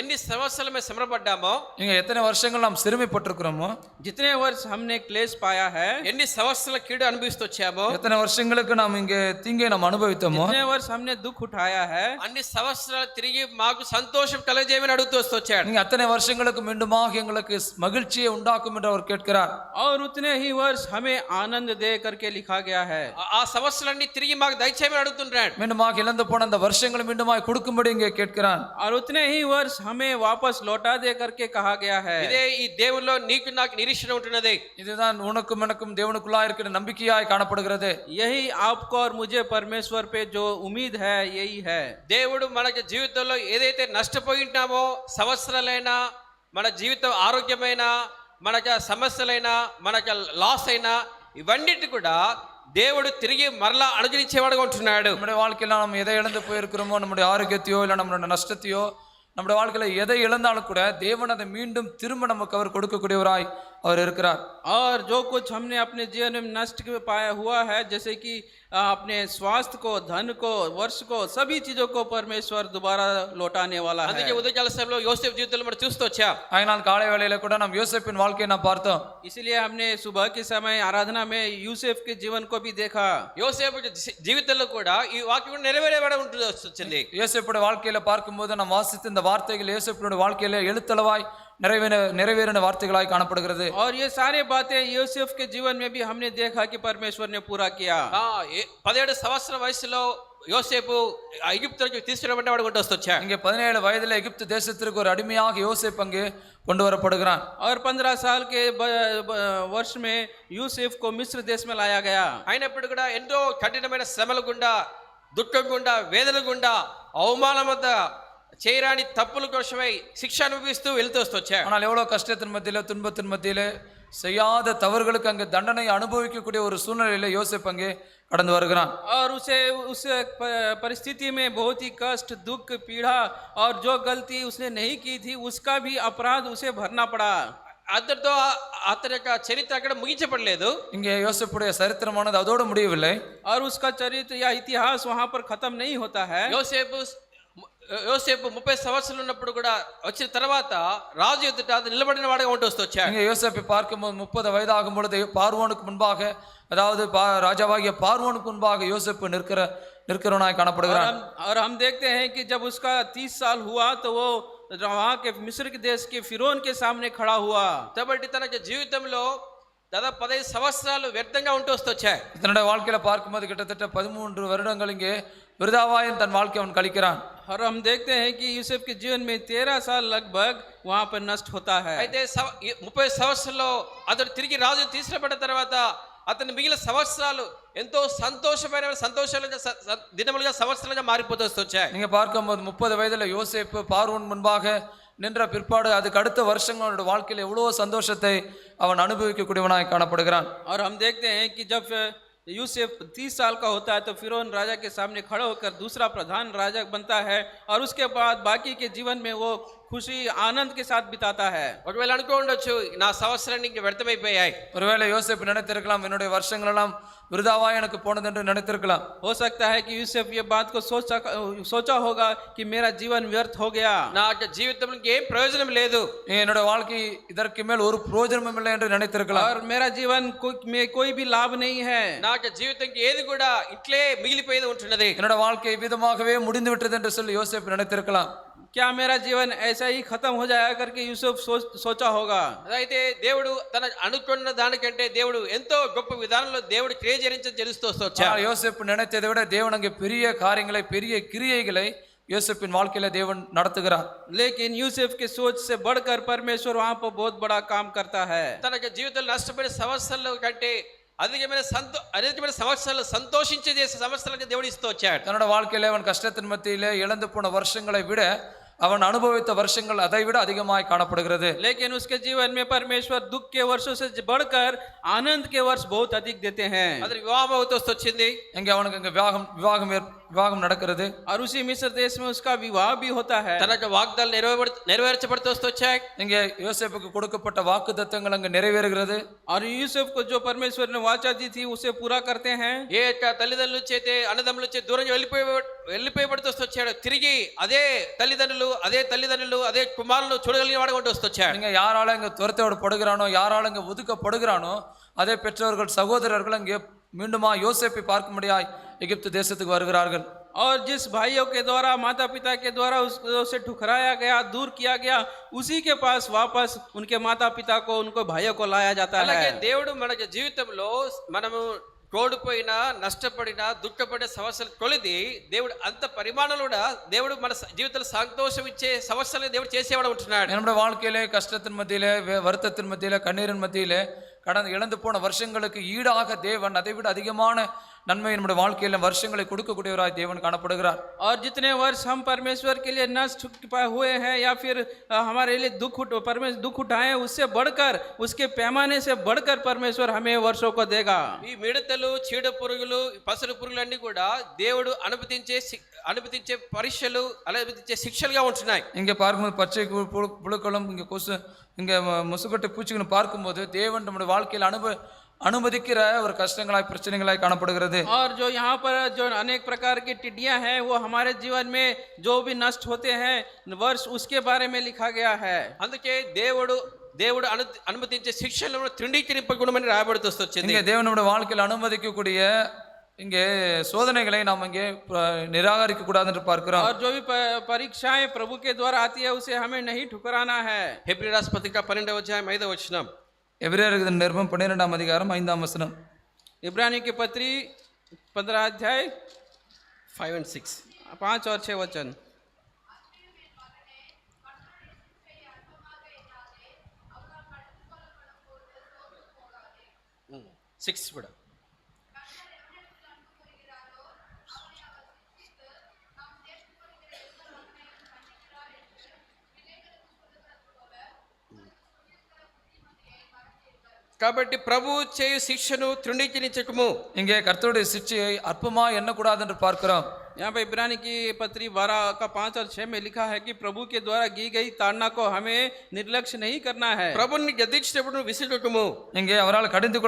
ఎన్ని సంవత్సరాలు మేము శ్రమపడ్డామో, இங்கே எத்தனை வருஷங்கள் நாம் சிறுமைப்பட்டிருக்கிறோமோ, जितने वर्ष हमने क्लेश पाया है, ఎన్ని సంవత్సరాల కీడు అనుభవిస్తూ వచ్చామో, எத்தனை வருஷங்களுக்கு நாம் இங்கே தீங்கை நாம் அனுபவித்தோமோ, जितने वर्ष हमने दुख उठाया है, అన్ని సంవత్సరాలు తిరిగి మాకు సంతోషం కలగజేయమని అడుగుతూ వచ్చాడు. இங்கே அத்தனை வருஷங்களுக்கு மீண்டுமாக எங்களுக்கு மகிழ்ச்சியை உண்டாக்கும் என்று அவர் கேட்கிறார். और उतने ही वर्ष हमें आनंद दे करके लिखा गया है. ఆ సంవత్సరాలన్నీ తిరిగి మాకు దయచేయమని అడుగుతున్నాడు. மீண்டுமாக இழந்து போன அந்த வருஷங்களை மீண்டுமாய் கொடுக்கும்படி இங்கே கேட்கிறான். और उतने ही वर्ष हमें वापस लौटा दे करके कहा गया है. ఇదే ఈ దేవుల్లో నీకు నాకు నిరీక్షణ ఉంటున్నది. இதுதான் உனக்கும் எனக்கும் தேவனுக்குள்ளாய் இருக்கிற நம்பிக்கையாய் காணப்படுகிறது. यही आपको और मुझे परमेश्वर पे जो उम्मीद है यही है. దేవుడు మనకి జీవితంలో ఏదైతే నష్టపోయి ఉంటామో, సంవత్సరాలైనా, మన జీవితం ఆరోగ్యమైన, మనకి సమస్యలైనా, మనకి లాస్ అయినా, ఇవన్నిటి కూడా దేవుడు తిరిగి మరలా అనుగ్రహించేవాడుగా ఉంటున్నాడు. நம்முடைய வாழ்க்கையில நாம் எதை இழந்து போயிருக்கிறோமோ, நம்முடைய ஆரோக்கியத்தையோ இல்லை நம்மளோட நஷ்டத்தையோ, நம்முடைய வாழ்க்கையில எதை இழந்தாலும் கூட தேவன் அதை மீண்டும் திரும்ப நமக்கு அவர் கொடுக்கக்கூடியவராய் அவர் இருக்கிறார். और जो कुछ हमने अपने जीवन में नष्ट पाया हुआ है, जैसे कि अपने स्वास्थ्य को, धन को, वर्ष को, सभी चीजों को परमेश्वर दोबारा लौटाने वाला है। అందుకే ఉదయకాల సమయంలో యోసేపు జీవితంలో మనం చూస్తూ వచ్చాం. அதனால் காலை வேளையில கூட நாம் யோசேப்பின் வாழ்க்கையை நாம் பார்த்தோம். इसलिए हमने सुबह के समय आराधना में यूसुफ के जीवन को भी देखा। యోసేపు జీవితంలో కూడా ఈ వాక్యం నెరవేరబడి ఉంటుంది వచ్చింది. யோசேப்புடைய வாழ்க்கையில பார்க்கும்போது நாம் வாசித்த இந்த வார்த்தைகள் யோசேப்புடைய வாழ்க்கையில எழுத்தளவாய் நிறைவேறின வார்த்தைகளாய் காணப்படுகிறது. और ये सारे बातें यूसुफ के जीवन में भी हमने देखा कि परमेश्वर ने पूरा किया। 17 సంవత్సరాల వయసులో యోసేపు ఐగుప్తుకి తీసుకురాబడ్డవాడు కొట్టు వచ్చాడు. இங்கே 17 வயதில் எகிப்து தேசத்திற்கு ஒரு அடிமையாக யோசேப்பு அங்கே கொண்டு வரப்படுகிறான். और 15 साल के वर्ष में यूसुफ को मिस्र देश में लाया गया। అయినప్పుడు కూడా ఎంతో కఠినమైన శ్రమల గుండా, దుఃఖం గుండా, వేదన గుండా, అవమానం వద్ద చేయరాని తప్పుల కోసమై శిక్ష అనుభవిస్తూ వెళ్తూ వచ్చాడు. ஆனால் எவ்வளவு கஷ்டத்தின் மத்தியில, துன்பத்தின் மத்தியில, செய்யாத தவறுகளுக்கு அங்கே தண்டனை அனுபவிக்கக்கூடிய ஒரு சூழ்நிலையில யோசேப்பு அங்கே கடந்து வருகிறான். और उस परिस्थिति में बहुत ही कष्ट, दुख, पीड़ा और जो गलती उसने नहीं की थी उसका भी अपराध उसे भरना पड़ा। అతడితో అతని యొక్క చరిత్ర అక్కడ ముగించబడలేదు. இங்கே யோசேப்புடைய சரித்திரமானது அதோடு முடியவில்லை. और उसका चरित्र या इतिहास वहां पर खत्म नहीं होता है। యోసేపు 30 సంవత్సరాలు ఉన్నప్పుడు కూడా వచ్చిన తర్వాత రాజు ఎదుట నిలబడిన వాడుగా ఉంటూ వచ్చాడు. இங்கே யோசேப்பை பார்க்கும்போது 30 வயதாகும் பொழுது பார்வோனுக்கு முன்பாக, அதாவது ராஜாவாகிய பார்வோனுக்கு முன்பாக யோசேப்பு நிற்கிறவனாய் காணப்படுகிறான். और हम देखते हैं कि जब उसका 30 साल हुआ तो वो वहां के मिस्र के देश के फिरौन के सामने खड़ा हुआ। కాబట్టి తన జీవితంలో దాదాపు 15 సంవత్సరాలు వ్యర్థంగా ఉంటూ వచ్చాయి. தன்னுடைய வாழ்க்கையில பார்க்கும்போது கிட்டத்தட்ட 13 வருடங்கள் இங்கே விருதாவாயின் தன் வாழ்க்கை அவன் கழிக்கிறான். और हम देखते हैं कि यूसुफ के जीवन में 13 साल लगभग वहां पर नष्ट होता है। అయితే 30 సంవత్సరాల్లో అతడు తిరిగి రాజు తీసుకురాబడ్డ తర్వాత అతని మిగిలిన సంవత్సరాలు ఎంతో సంతోషాలుగా దినములుగా సంవత్సరాలుగా మారిపోతూ వచ్చాయి. நீங்க பார்க்கும்போது 30 வயதுல யோசேப்பு பார்வோன் முன்பாக நின்ற பிற்பாடு அதுக்கு அடுத்த வருஷங்களோட வாழ்க்கையில எவ்வளவு சந்தோஷத்தை அவன் அனுபவிக்கக்கூடியவனாய் காணப்படுகிறான். और हम देखते हैं कि जब यूसुफ 30 साल का होता है तो फिरौन राजा के सामने खड़ा होकर दूसरा प्रधान राजा बनता है और उसके बाद बाकी के जीवन में वो खुशी आनंद के साथ बिताता है। ఒకవేళ అనుకోండొచ్చు నా సంవత్సరాలు ఇంక వ్యర్థమైపోయాయి. ஒருவேளை யோசேப்பு நினைத்திருக்கலாம், என்னுடைய வருஷங்கள் எல்லாம் விருதாவா எனக்கு போனது என்று நினைத்திருக்கலாம். हो सकता है कि यूसुफ ये बात को सोचा होगा कि मेरा जीवन व्यर्थ हो गया, నా జీవితంలో ఏం ప్రయోజనం లేదు, என்னுடைய வாழ்க்கை இதற்கு மேல் ஒரு பிரயோஜனமும் இல்லை என்று நினைத்திருக்கலாம். और मेरा जीवन में कोई भी लाभ नहीं है, నా జీవితం ఏది కూడా ఇట్లే మిగిలిపోయేది ఉంటున్నది, என்னோட வாழ்க்கை விதமாகவே முடிந்து விட்டது என்று சொல்லி யோசேப்பு நினைத்திருக்கலாம். क्या मेरा जीवन ऐसा ही खत्म हो जाएगा करके यूसुफ सोचा होगा। అయితే దేవుడు తన అనుకున్న దానికంటే దేవుడు ఎంతో గొప్ప విధానంలో దేవుడు క్రియ జరిగించని తెలుస్తూ వచ్చాడు. யோசேப்பு நினைத்ததை விட தேவன் அங்கே பெரிய காரியங்களை, பெரிய கிரியைகளை யோசேப்பின் வாழ்க்கையில தேவன் நடத்துகிறார். लेकिन यूसुफ के सोच से बढ़कर परमेश्वर वहां पर बहुत बड़ा काम करता है। తన జీవితంలో నష్టపోయిన సంవత్సరాల కంటే அதிகమైన సంవత్సరాలు సంతోషించే సంవత్సరాలకు దేవుడు ఇస్తూ వచ్చాడు. தன்னோட வாழ்க்கையில அவன் கஷ்டத்தின் மத்தியிலே இழந்து போன வருஷங்களை விட அவன் அனுபவித்த வருஷங்கள் அதை விட அதிகமாய் காணப்படுகிறது. लेकिन उसके जीवन में परमेश्वर दुख के वर्षों से बढ़कर आनंद के वर्ष बहुत अधिक देते हैं। అతనికి వివాహం అవుతూ వచ్చింది. இங்கே அவனுக்கு இங்கே விவாகம் நடக்கிறது. और उसी मिस्र देश में उसका विवाह भी होता है। తనకు వాగ్దానాలు నెరవేర్చబడుతూ వచ్చాయి. இங்கே யோசேப்புக்கு கொடுக்கப்பட்ட வாக்குத்தத்தங்கள் அங்கே நிறைவேறுகிறது. और यूसुफ को जो परमेश्वर ने वाचा दी थी उसे पूरा करते हैं। ఏ తల్లిదండ్రుల చేతే అన్నదమ్ముల చేతి దూరంగా వెళ్ళిపోయబడుతూ వచ్చాడు. తిరిగి అదే తల్లిదండ్రులు అదే కుమారులను చూడగలిగిన వాడు கொண்டு వచ్చాడు. நீங்க யாரால இங்க துரத்தப்படுகிறானோ, யாரால இங்க ஒதுக்கப்படுகிறானோ அதே பெற்றோர்கள், சகோதரர்கள் இங்கே மீண்டுமா யோசேப்பை பார்க்கும்படியாய் எகிப்து தேசத்துக்கு வருகிறார்கள். और जिस भाइयों के द्वारा, माता पिता के द्वारा उसे ठुकराया गया, दूर किया गया, उसी के पास वापस उनके माता पिता को, उनको भाइयों को लाया जाता है। అలాగే దేవుడు మన జీవితంలో మనము కోల్పోయినా, నష్టపడినా, దుఃఖపడిన సంవత్సరాలు కొలిది దేవుడు అంత పరిమాణంలో దేవుడు మన జీవితంలో సంతోషం ఇచ్చే సంవత్సరాలు దేవుడు చేసేవాడు ఉంటున్నాడు. நம்முடைய வாழ்க்கையிலே கஷ்டத்தின் மத்தியிலே, வருத்தத்தின் மத்தியிலே, கண்ணீரின் மத்தியிலே கடந்து இழந்து போன வருஷங்களுக்கு ஈடாக தேவன் அதை விட அதிகமான நன்மை நம்முடைய வாழ்க்கையில வருஷங்களை கொடுக்கக்கூடியவராய் தேவன் காணப்படுகிறார். और जितने वर्ष हम परमेश्वर के लिए नष्ट हुए हैं या फिर हमारे लिए परमेश्वर दुख उठाए, उससे बढ़कर, उसके पैमाने से बढ़कर परमेश्वर हमें वर्षों को देगा. ఈ మిడతలు చీడ పురుగులు పసరు పురుగులన్నీ కూడా దేవుడు అనుమతించే పరీక్షలు అనుమతించే శిక్షలుగా ఉంటున్నాయి. இங்கே பார்க்கும்போது பச்சை புழுக்களும் இங்கே கொசு இங்கே முசுக்கட்டை பூச்சிகளும் பார்க்கும்போது தேவன் நம்முடைய வாழ்க்கையில் அனுமதிக்கிற ஒரு கஷ்டங்களாய் பிரச்சனைகளாய் காணப்படுகிறது. और जो यहाँ पर जो अनेक प्रकार की टिड्डियां हैं वो हमारे जीवन में जो भी नष्ट होते हैं वर्ष उसके बारे में लिखा गया है. అందుకే దేవుడు అనుమతించే శిక్షలను తృణీకరింపకూడమని రాయబడుతూ వచ్చింది. இங்கே தேவன் நம்முடைய வாழ்க்கையில் அனுமதிக்கக்கூடிய இங்கே சோதனைகளை நாம் இங்கே நிராகரிக்க கூடாது என்று பார்க்கிறோம். और जो भी परीक्षाएं प्रभु के द्वारा आती है उसे हमें नहीं ठुकराना है. హెబ్రీ రాసిన పత్రిక 12వ అధ్యాయం 5వ వచనం. எபிரேயருக்கு நிருபம் 12ஆம் அதிகாரம் 5ஆம் வசனம். इब्रानी की पत्री 15 अध्याय 5 and 6. 5 और 6 वचन. 6 కూడా. కాబట్టి ప్రభు చేయు శిక్షను తృణీకరించకము. இங்கே கர்த்தருடைய சிட்சையை அற்பமா எண்ணக்கூடாது என்று பார்க்கிறோம். यहाँ पे इब्रानी की पत्री 12 का 5 और 6 में लिखा है कि प्रभु के द्वारा की गई ताड़ना को हमें निर्लक्ष्य नहीं करना है. ప్రభుని గద్దించినప్పుడు విసుగకము. இங்கே அவரால் கடிந்து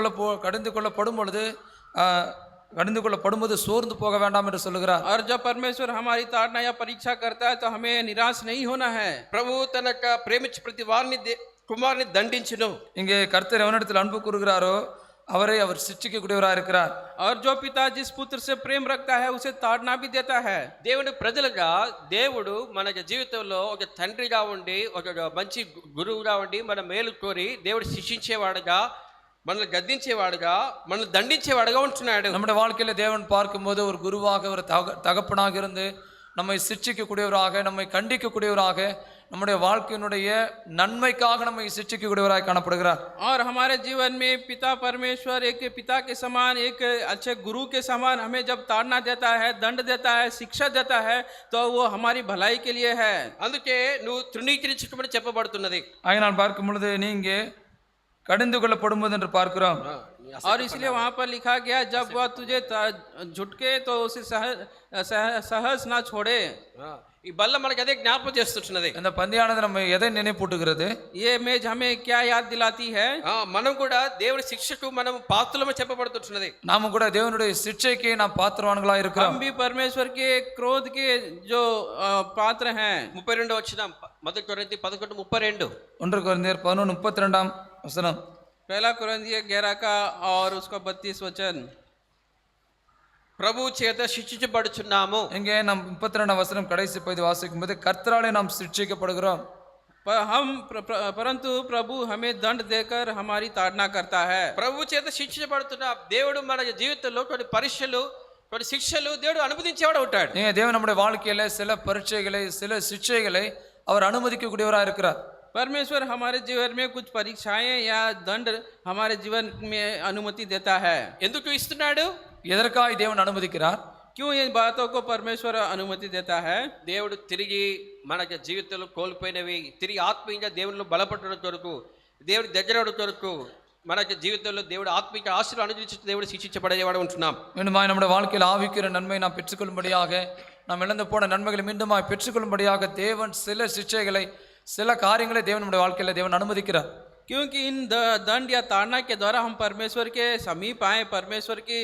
கொள்ளப்படும்போது சோர்ந்து போக வேண்டாம் என்று சொல்லுகிறார். और जब परमेश्वर हमारी ताड़ना या परीक्षा करता है तो हमें निराश नहीं होना है. ప్రభు తన ప్రేమించు ప్రతి వారిని కుమారుని దండించును. இங்கே கர்த்தர் எவனிடத்தில் அன்பு கூறுகிறாரோ அவரை அவர் சிட்சிக்கக்கூடியவராக இருக்கிறார். और जो पिता जिस पुत्र से प्रेम रखता है उसे ताड़ना भी देता है. దేవుని ప్రజలుగా దేవుడు మన జీవితంలో ఒక తండ్రిగా ఉండి ఒక మంచి గురువుగా ఉండి మన మేలు కోరి దేవుడు శిక్షించేవాడుగా మనల్ని గద్దించేవాడుగా మనల్ని దండించేవాడుగా ఉంటున్నాడు. நம்முடைய வாழ்க்கையில தேவன் பார்க்கும்போது ஒரு குருவாக ஒரு தகப்பனாக இருந்து நம்மை சிட்சிக்கக்கூடியவராக நம்மை கண்டிக்கக்கூடியவராக நம்முடைய வாழ்க்கையினுடைய நன்மைக்காக நம்மை சிட்சிக்கக்கூடியவராக காணப்படுகிறார். और हमारे जीवन में पिता परमेश्वर एक पिता के समान, एक अच्छे गुरु के समान हमें जब ताड़ना देता है, दंड देता है, शिक्षा देता है तो वो हमारी भलाई के लिए है. అందుకే నువ్వు తృణీకరించకమని చెప్పబడుతున్నది. ஆகையால் பார்க்கும் பொழுது நீங்க கடிந்து கொள்ளப்படும்போது என்று பார்க்கிறோம். और इसलिए वहाँ पर लिखा गया जब वह तुझे झुटके तो उसे सहज ना छोड़े. ఈ బల్ల మనకి అదే జ్ఞాపకం చేస్తున్నది. இந்த பந்தியானது நம்ம எதை நினைப்பூட்டுகிறது? ये मेज हमें क्या याद दिलाती है? మనం కూడా దేవుడి శిక్షకు మనం పాత్రలమని చెప్పబడుతున్నది. நாம கூட தேவனுடைய சிட்சைக்கு நாம் பாத்திரவான்களா இருக்கிறோம். हम भी परमेश्वर के क्रोध के जो पात्र हैं. 32వ వచనం, మొదటి కొరింథీ 11:32. 1 கொரிந்தியர் 11:32 வசனம். पहला कुरिन्थियों 11 का और उसका 32 वचन. ప్రభు చేత శిక్షించబడుచున్నాము. இங்கே நாம் 32 வசனம் கடைசி பகுதி வாசிக்கும்போது கர்த்தராலே நாம் சிட்சிக்கப்படுகிறோம். परंतु प्रभु हमें दंड देकर हमारी ताड़ना करता है. ప్రభు చేత శిక్షించబడుతున్న దేవుడు మన జీవితంలో కొన్ని పరీక్షలు కొన్ని శిక్షలు దేవుడు అనుమతించేవాడు ఉంటాడు. தேவன் நம்முடைய வாழ்க்கையில சில பரீட்சைகளை சில சிட்சைகளை அவர் அனுமதிக்கக்கூடியவராக இருக்கிறார். परमेश्वर हमारे जीवन में कुछ परीक्षाएं या दंड हमारे जीवन में अनुमति देता है. ఎందుకు ఇస్తున్నాడు? எதற்காக தேவன் அனுமதிக்கிறார்? क्यों इन बातों को परमेश्वर अनुमति देता है? దేవుడు తిరిగి మన జీవితంలో కోల్పోయినవి తిరిగి ఆత్మీయంగా దేవునిలో బలపడడం కొరకు, దేవుడి దగ్గర కొరకు, మన జీవితంలో దేవుడు ఆత్మీయ ఆశీర్వాదం అనుగ్రహించి దేవుడు శిక్షించబడేవాడు ఉంటున్నాం. மீண்டுமாய் நம்முடைய வாழ்க்கையில் ஆவிக்கிற நன்மை நாம் பெற்றுக்கொள்ளும்படியாக நாம் இழந்து போன நன்மைகளை மீண்டுமாய் பெற்றுக்கொள்ளும்படியாக தேவன் சில சிட்சைகளை சில காரியங்களை தேவன் நம்முடைய வாழ்க்கையில் தேவன் அனுமதிக்கிறார். क्योंकि इन दंड या ताड़ना के द्वारा हम परमेश्वर के समीप आए, परमेश्वर की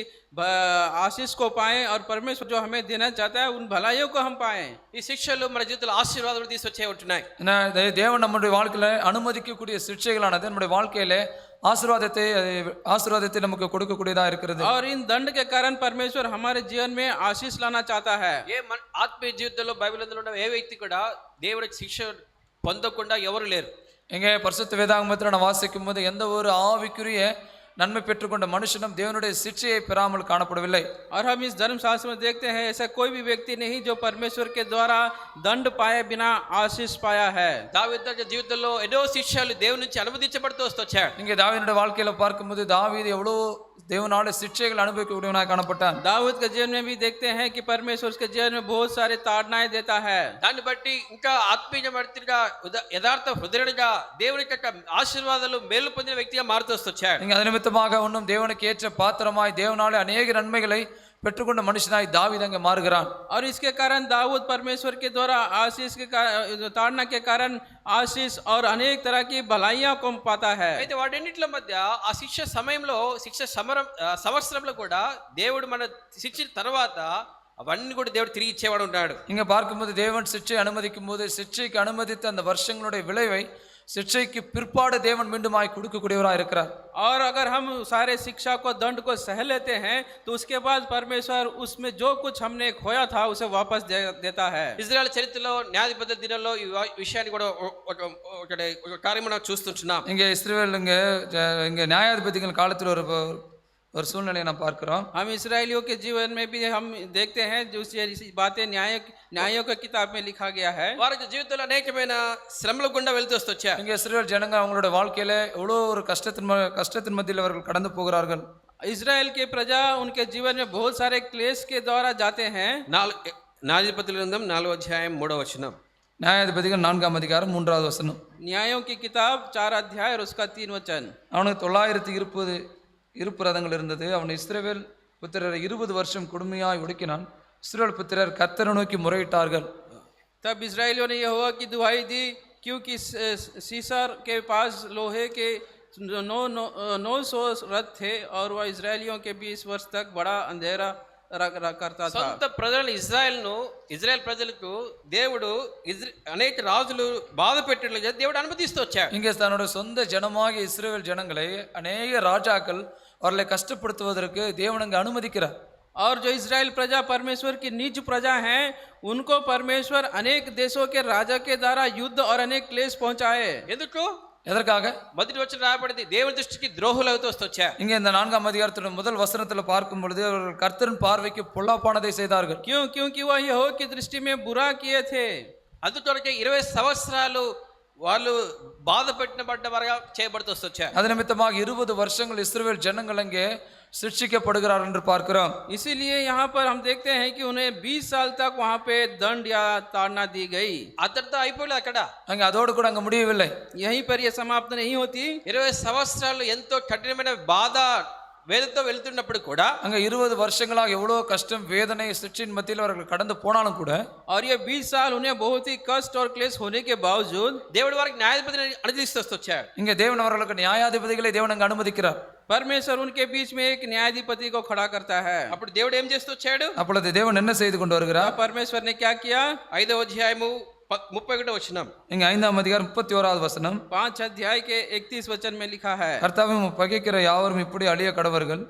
आशीष को पाएं और परमेश्वर जो हमें देना चाहता है उन भलाइयों को हम पाएं. ఈ శిక్షలు మన జీవితంలో ఆశీర్వాదాలు తీసుకొచ్చే ఉంటున్నాయి. தேவன் நம்முடைய வாழ்க்கையில் அனுமதிக்கக்கூடிய சிட்சைகளானது நம்முடைய வாழ்க்கையில ஆசீர்வாதத்தை நமக்கு கொடுக்கக்கூடியதா இருக்கிறது. और इन दंड के कारण परमेश्वर हमारे जीवन में आशीष लाना चाहता है. ఏ ఆత్మీయ జీవితంలో బైబిల్ అందులో ఉన్న ఏ వ్యక్తి కూడా దేవుడి శిక్ష పొందకుండా ఎవరు లేరు. இங்கே பரிசுத்த வேதாகமத்தில் நான் வாசிக்கும் போது எந்த ஒரு ஆவிக்குரிய நன்மை பெற்றுக்கொண்ட மனுஷனும் தேவனுடைய சிட்சையை பெறாமல் காணப்படவில்லை. और हम इस धर्मशास्त्र में देखते हैं ऐसा कोई भी व्यक्ति नहीं जो परमेश्वर के द्वारा दंड पाए बिना आशीष पाया है. దావీదు జీవితంలో ఎన్నో శిక్షలు దేవుని నుంచి అనుమతించబడుతూ వచ్చాడు. இங்கே தாவீதுடைய வாழ்க்கையில பார்க்கும்போது தாவீது எவ்வளவு தேவனாலே சிட்சைகள் அனுபவிக்கக்கூடியவனாய் காணப்பட்டான். दाऊद के जीवन में भी देखते हैं कि परमेश्वर उसके जीवन में बहुत सारे ताड़नाएं देता है. దాన్ని బట్టి ఇంకా ఆత్మీయమర్తిగా యథార్థ హృదయుడిగా దేవుని యొక్క ఆశీర్వాదాలు మేలు పొందిన వ్యక్తిగా మారుతూ వచ్చాడు. இங்க அது நிமித்தமாக இன்னும் தேவனுக்கு ஏற்ற பாத்திரமாய் தேவனாலே அநேக நன்மைகளை பெற்றுக்கொண்ட மனுஷனாய் தாவீது அங்கே மாறுகிறான். और इसके कारण दाऊद परमेश्वर के द्वारा आशीष के ताड़ना के कारण आशीष और अनेक तरह की भलाइयां को पाता है. అయితే వాటన్నిటిల మధ్య ఆ శిక్ష సమయంలో శిక్ష సంవత్సరంలో కూడా దేవుడు మన శిక్ష తర్వాత అవన్నీ కూడా దేవుడు తిరిగి ఇచ్చేవాడు ఉన్నాడు. இங்க பார்க்கும்போது தேவன் சிட்சை அனுமதிக்கும் போது சிட்சைக்கு அனுமதித்த அந்த வருஷங்களுடைய விளைவை சிட்சைக்கு பிற்பாடு தேவன் மீண்டுமாய் கொடுக்கக்கூடியவராக இருக்கிறார். और अगर हम सारे शिक्षा को दंड को सह लेते हैं तो उसके बाद परमेश्वर उसमें जो कुछ हमने खोया था उसे वापस देता है. ఇజ్రాయెల్ చరిత్రలో న్యాయాధిపతుల దినాల్లో ఈ విషయాన్ని కూడా ఒక కార్యం మనం చూస్తుంటున్నాం. இங்கே இஸ்ரவேல் இங்கே நியாயாதிபதிகள் காலத்தில் ஒரு சூழ்நிலையை நாம் பார்க்கிறோம். हम इस्राएलियों के जीवन में भी हम देखते हैं जो बातें न्यायों की किताब में लिखा गया है. వారి జీవితంలో అనేకమైన శ్రమల గుండా వెళ్తూ వచ్చారు. இங்கே இஸ்ரவேல் ஜனங்க அவங்களோட வாழ்க்கையில எவ்வளோ ஒரு கஷ்டத்தின் மத்தியில் அவர்கள் கடந்து போகிறார்கள். इस्राएल के प्रजा उनके जीवन में बहुत सारे क्लेश के द्वारा जाते हैं. న్యాయాధిపతుల గ్రంథం 4వ అధ్యాయం 3వ వచనం. நியாயாதிபதிகள் 4ஆம் அதிகாரம் 3வது வசனம். न्यायों की किताब 4 अध्याय और उसका 3 वचन. அவனுக்கு 920 இருப்பு ரதங்கள் இருந்தது. அவன் இஸ்ரவேல் புத்திரரை 20 வருஷம் கொடுமையாய் ஒடுக்கினான். இஸ்ரவேல் புத்திரர் கர்த்தரை நோக்கி முறையிட்டார்கள். तब इस्राएलियों ने यहोवा की दुहाई दी क्योंकि सीसर के पास लोहे के 900 रथ थे और वह इस्राएलियों के 20 वर्ष तक बड़ा अंधेरा करता था. సొంత ప్రజలు ఇజ్రాయెల్ ప్రజలకు దేవుడు అనేక రాజులు బాధ పెట్టినట్లుగా దేవుడు అనుమతిస్తూ వచ్చాడు. இங்கே தன்னோட சொந்த ஜனமாகிய இஸ்ரவேல் ஜனங்களை அநேக ராஜாக்கள் அவர்களை கஷ்டப்படுத்துவதற்கு தேவன் அங்கு அனுமதிக்கிறார். और जो इस्राएल प्रजा परमेश्वर की निज प्रजा हैं उनको परमेश्वर अनेक देशों के राजा के द्वारा युद्ध और अनेक क्लेश पहुंचाए. ఎందుకు? எதற்காக? మొదటి వచనం రాయబడింది దేవుని దృష్టికి ద్రోహులు అవుతూ వచ్చారు. இங்கே இந்த 4ஆம் அதிகாரத்தோட முதல் வசனத்துல பார்க்கும் பொழுது அவர்கள் கர்த்தரின் பார்வைக்கு பொல்லாப்பானதை செய்தார்கள். क्योंकि वह यहोवा की दृष्टि में बुरा किए थे. అందుకొరకే 20 సంవత్సరాలు వాళ్ళు బాధ పెట్టబడ్డవారుగా చేయబడుతూ వచ్చారు. அது நிமித்தமாக 20 வருஷங்கள் இஸ்ரவேல் ஜனங்கள் அங்கே शिक्षिக்கப்படுகிறார் என்று பார்க்கிறோம். इसीलिए यहाँ पर हम देखते हैं कि उन्हें 20 साल तक वहाँ पे दंड या ताड़ना दी गई. అతడితో అయిపోలే అక్కడ. அங்கே அதோடு கூட அங்கே முடியவில்லை. यहीं पर यह समाप्त नहीं होती. 20 సంవత్సరాలు ఎంతో కఠినమైన బాధ వేదనతో వెళ్తున్నప్పుడు కూడా அங்கே 20 வருஷங்களாக எவ்வளோ கஷ்டம் வேதனை சிட்சின் மத்தியில் அவர்கள் கடந்து போனாலும் கூட और ये 20 साल उन्हें बहुत ही कष्ट और क्लेश होने के बावजूद దేవుడు వారికి న్యాయాధిపతిని అనుమతిస్తూ వచ్చాడు. இங்கே தேவன் அவர்களுக்கு நியாயாதிபதிகளை தேவன் அங்கே அனுமதிக்கிறார். परमेश्वर उनके बीच में एक न्यायाधिपति को खड़ा करता है. అప్పుడు దేవుడు ఏం చేస్తూ వచ్చాడు? அப்பொழுது தேவன் என்ன செய்து கொண்டு வருகிறார்? परमेश्वर ने क्या किया? 5వ అధ్యాయము 31వ వచనం. இங்கே 5ஆம் அதிகாரம் 31வது வசனம். 5 अध्याय के 31 वचन में लिखा है. கர்த்தாவும் பகைக்கிற யாவரும் இப்படி அழிய கடவர்கள்,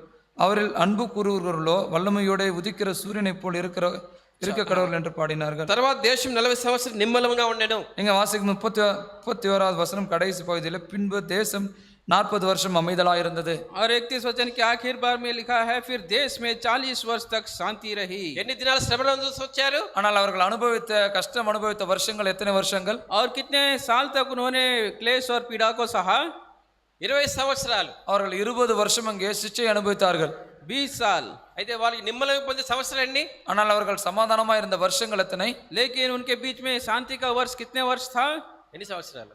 அவரில் அன்பு கூறுகிறவர்களோ வல்லமையோட உதிக்கிற சூரியனைப் போல் இருக்க கடவுள் என்று பாடினார்கள். తర్వాత దేశం 40 సంవత్సరాలు నిమ్మలంగా ఉండెను. இங்கே வாசிக்கும் 31வது வசனம் கடைசி பகுதியில் பின்பு தேசம் 40 வருஷம் அமைதலாக இருந்தது. और 31 वचन के आखिर बार में लिखा है फिर देश में 40 वर्ष तक शांति रही. ఎన్ని దినాలు శ్రమలు అనుభవిస్తూ వచ్చారు? ஆனால் அவர்கள் கஷ்டம் அனுபவித்த வருஷங்கள் எத்தனை வருஷங்கள்? और कितने साल तक उन्होंने क्लेश और पीड़ा को सहा? 20 సంవత్సరాలు. அவர்கள் 20 வருஷம் அங்கே சிட்சை அனுபவித்தார்கள். 20 साल. అయితే వాళ్ళకి నిమ్మలం పొందే సంవత్సరాలు ఎన్ని? ஆனால் அவர்கள் சமாதானமா இருந்த வருஷங்கள் எத்தனை? लेकिन उनके बीच में शांति का वर्ष कितने वर्ष था? ఎన్ని సంవత్సరాలు?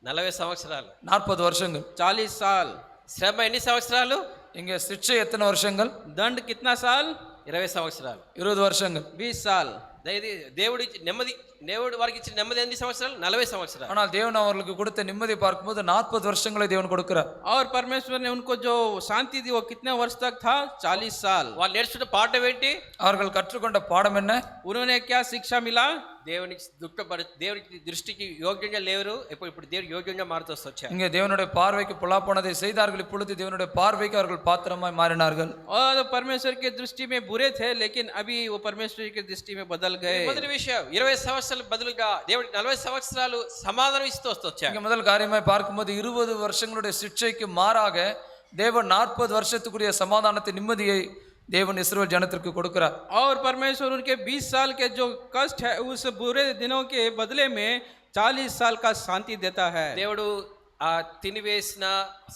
40 సంవత్సరాలు. 40 வருஷங்கள். 40 साल. శ్రమ ఎన్ని సంవత్సరాలు? இங்கே சிட்சை எத்தனை வருஷங்கள்? दंड कितना साल? 20 సంవత్సరాలు. 20 வருஷங்கள். 20 साल. దేవుడు వారికి ఇచ్చిన నెమ్మది ఎన్ని సంవత్సరాలు? 40 సంవత్సరాలు. ஆனால் தேவன் அவர்களுக்கு கொடுத்த நிம்மதி பார்க்கும்போது 40 வருஷங்களை தேவன் கொடுக்கிறார். और परमेश्वर ने उनको जो शांति दी वो कितने वर्ष तक था? 40 साल. వాళ్ళు నేర్చుకున్న పాఠం ఏంటి? அவர்கள் கற்றுக்கொண்ட பாடம் என்ன? उन्होंने क्या शिक्षा मिला? దేవునికి దృష్టికి యోగ్యంగా లేరు, ఇప్పుడు దేవుడు యోగ్యంగా మారుతూ వచ్చారు. இங்கே தேவனுடைய பார்வைக்கு பொல்லாப்பானதை செய்தார்கள், இப்பொழுது தேவனுடைய பார்வைக்கு அவர்கள் பாத்திரமாய் மாறினார்கள். और परमेश्वर के दृष्टि में बुरे थे लेकिन अभी वो परमेश्वर की दृष्टि में बदल गए. మొదటి విషయం 20 సంవత్సరాలు బదులుగా దేవుడు 40 సంవత్సరాలు సమాధానం ఇస్తూ వచ్చారు. இங்கே முதல் காரியமாய் பார்க்கும்போது 20 வருஷங்களுடைய சிட்சைக்கு மாறாக தேவன் 40 வருஷத்துக்குரிய சமாதானத்தை நிம்மதியை தேவன் இஸ்ரவேல் ஜனத்திற்கு கொடுக்கிறார். और परमेश्वर उनके 20 साल के जो कष्ट है उस बुरे दिनों के बदले में 40 साल का शांति देता है. దేవుడు ఆ తినివేసిన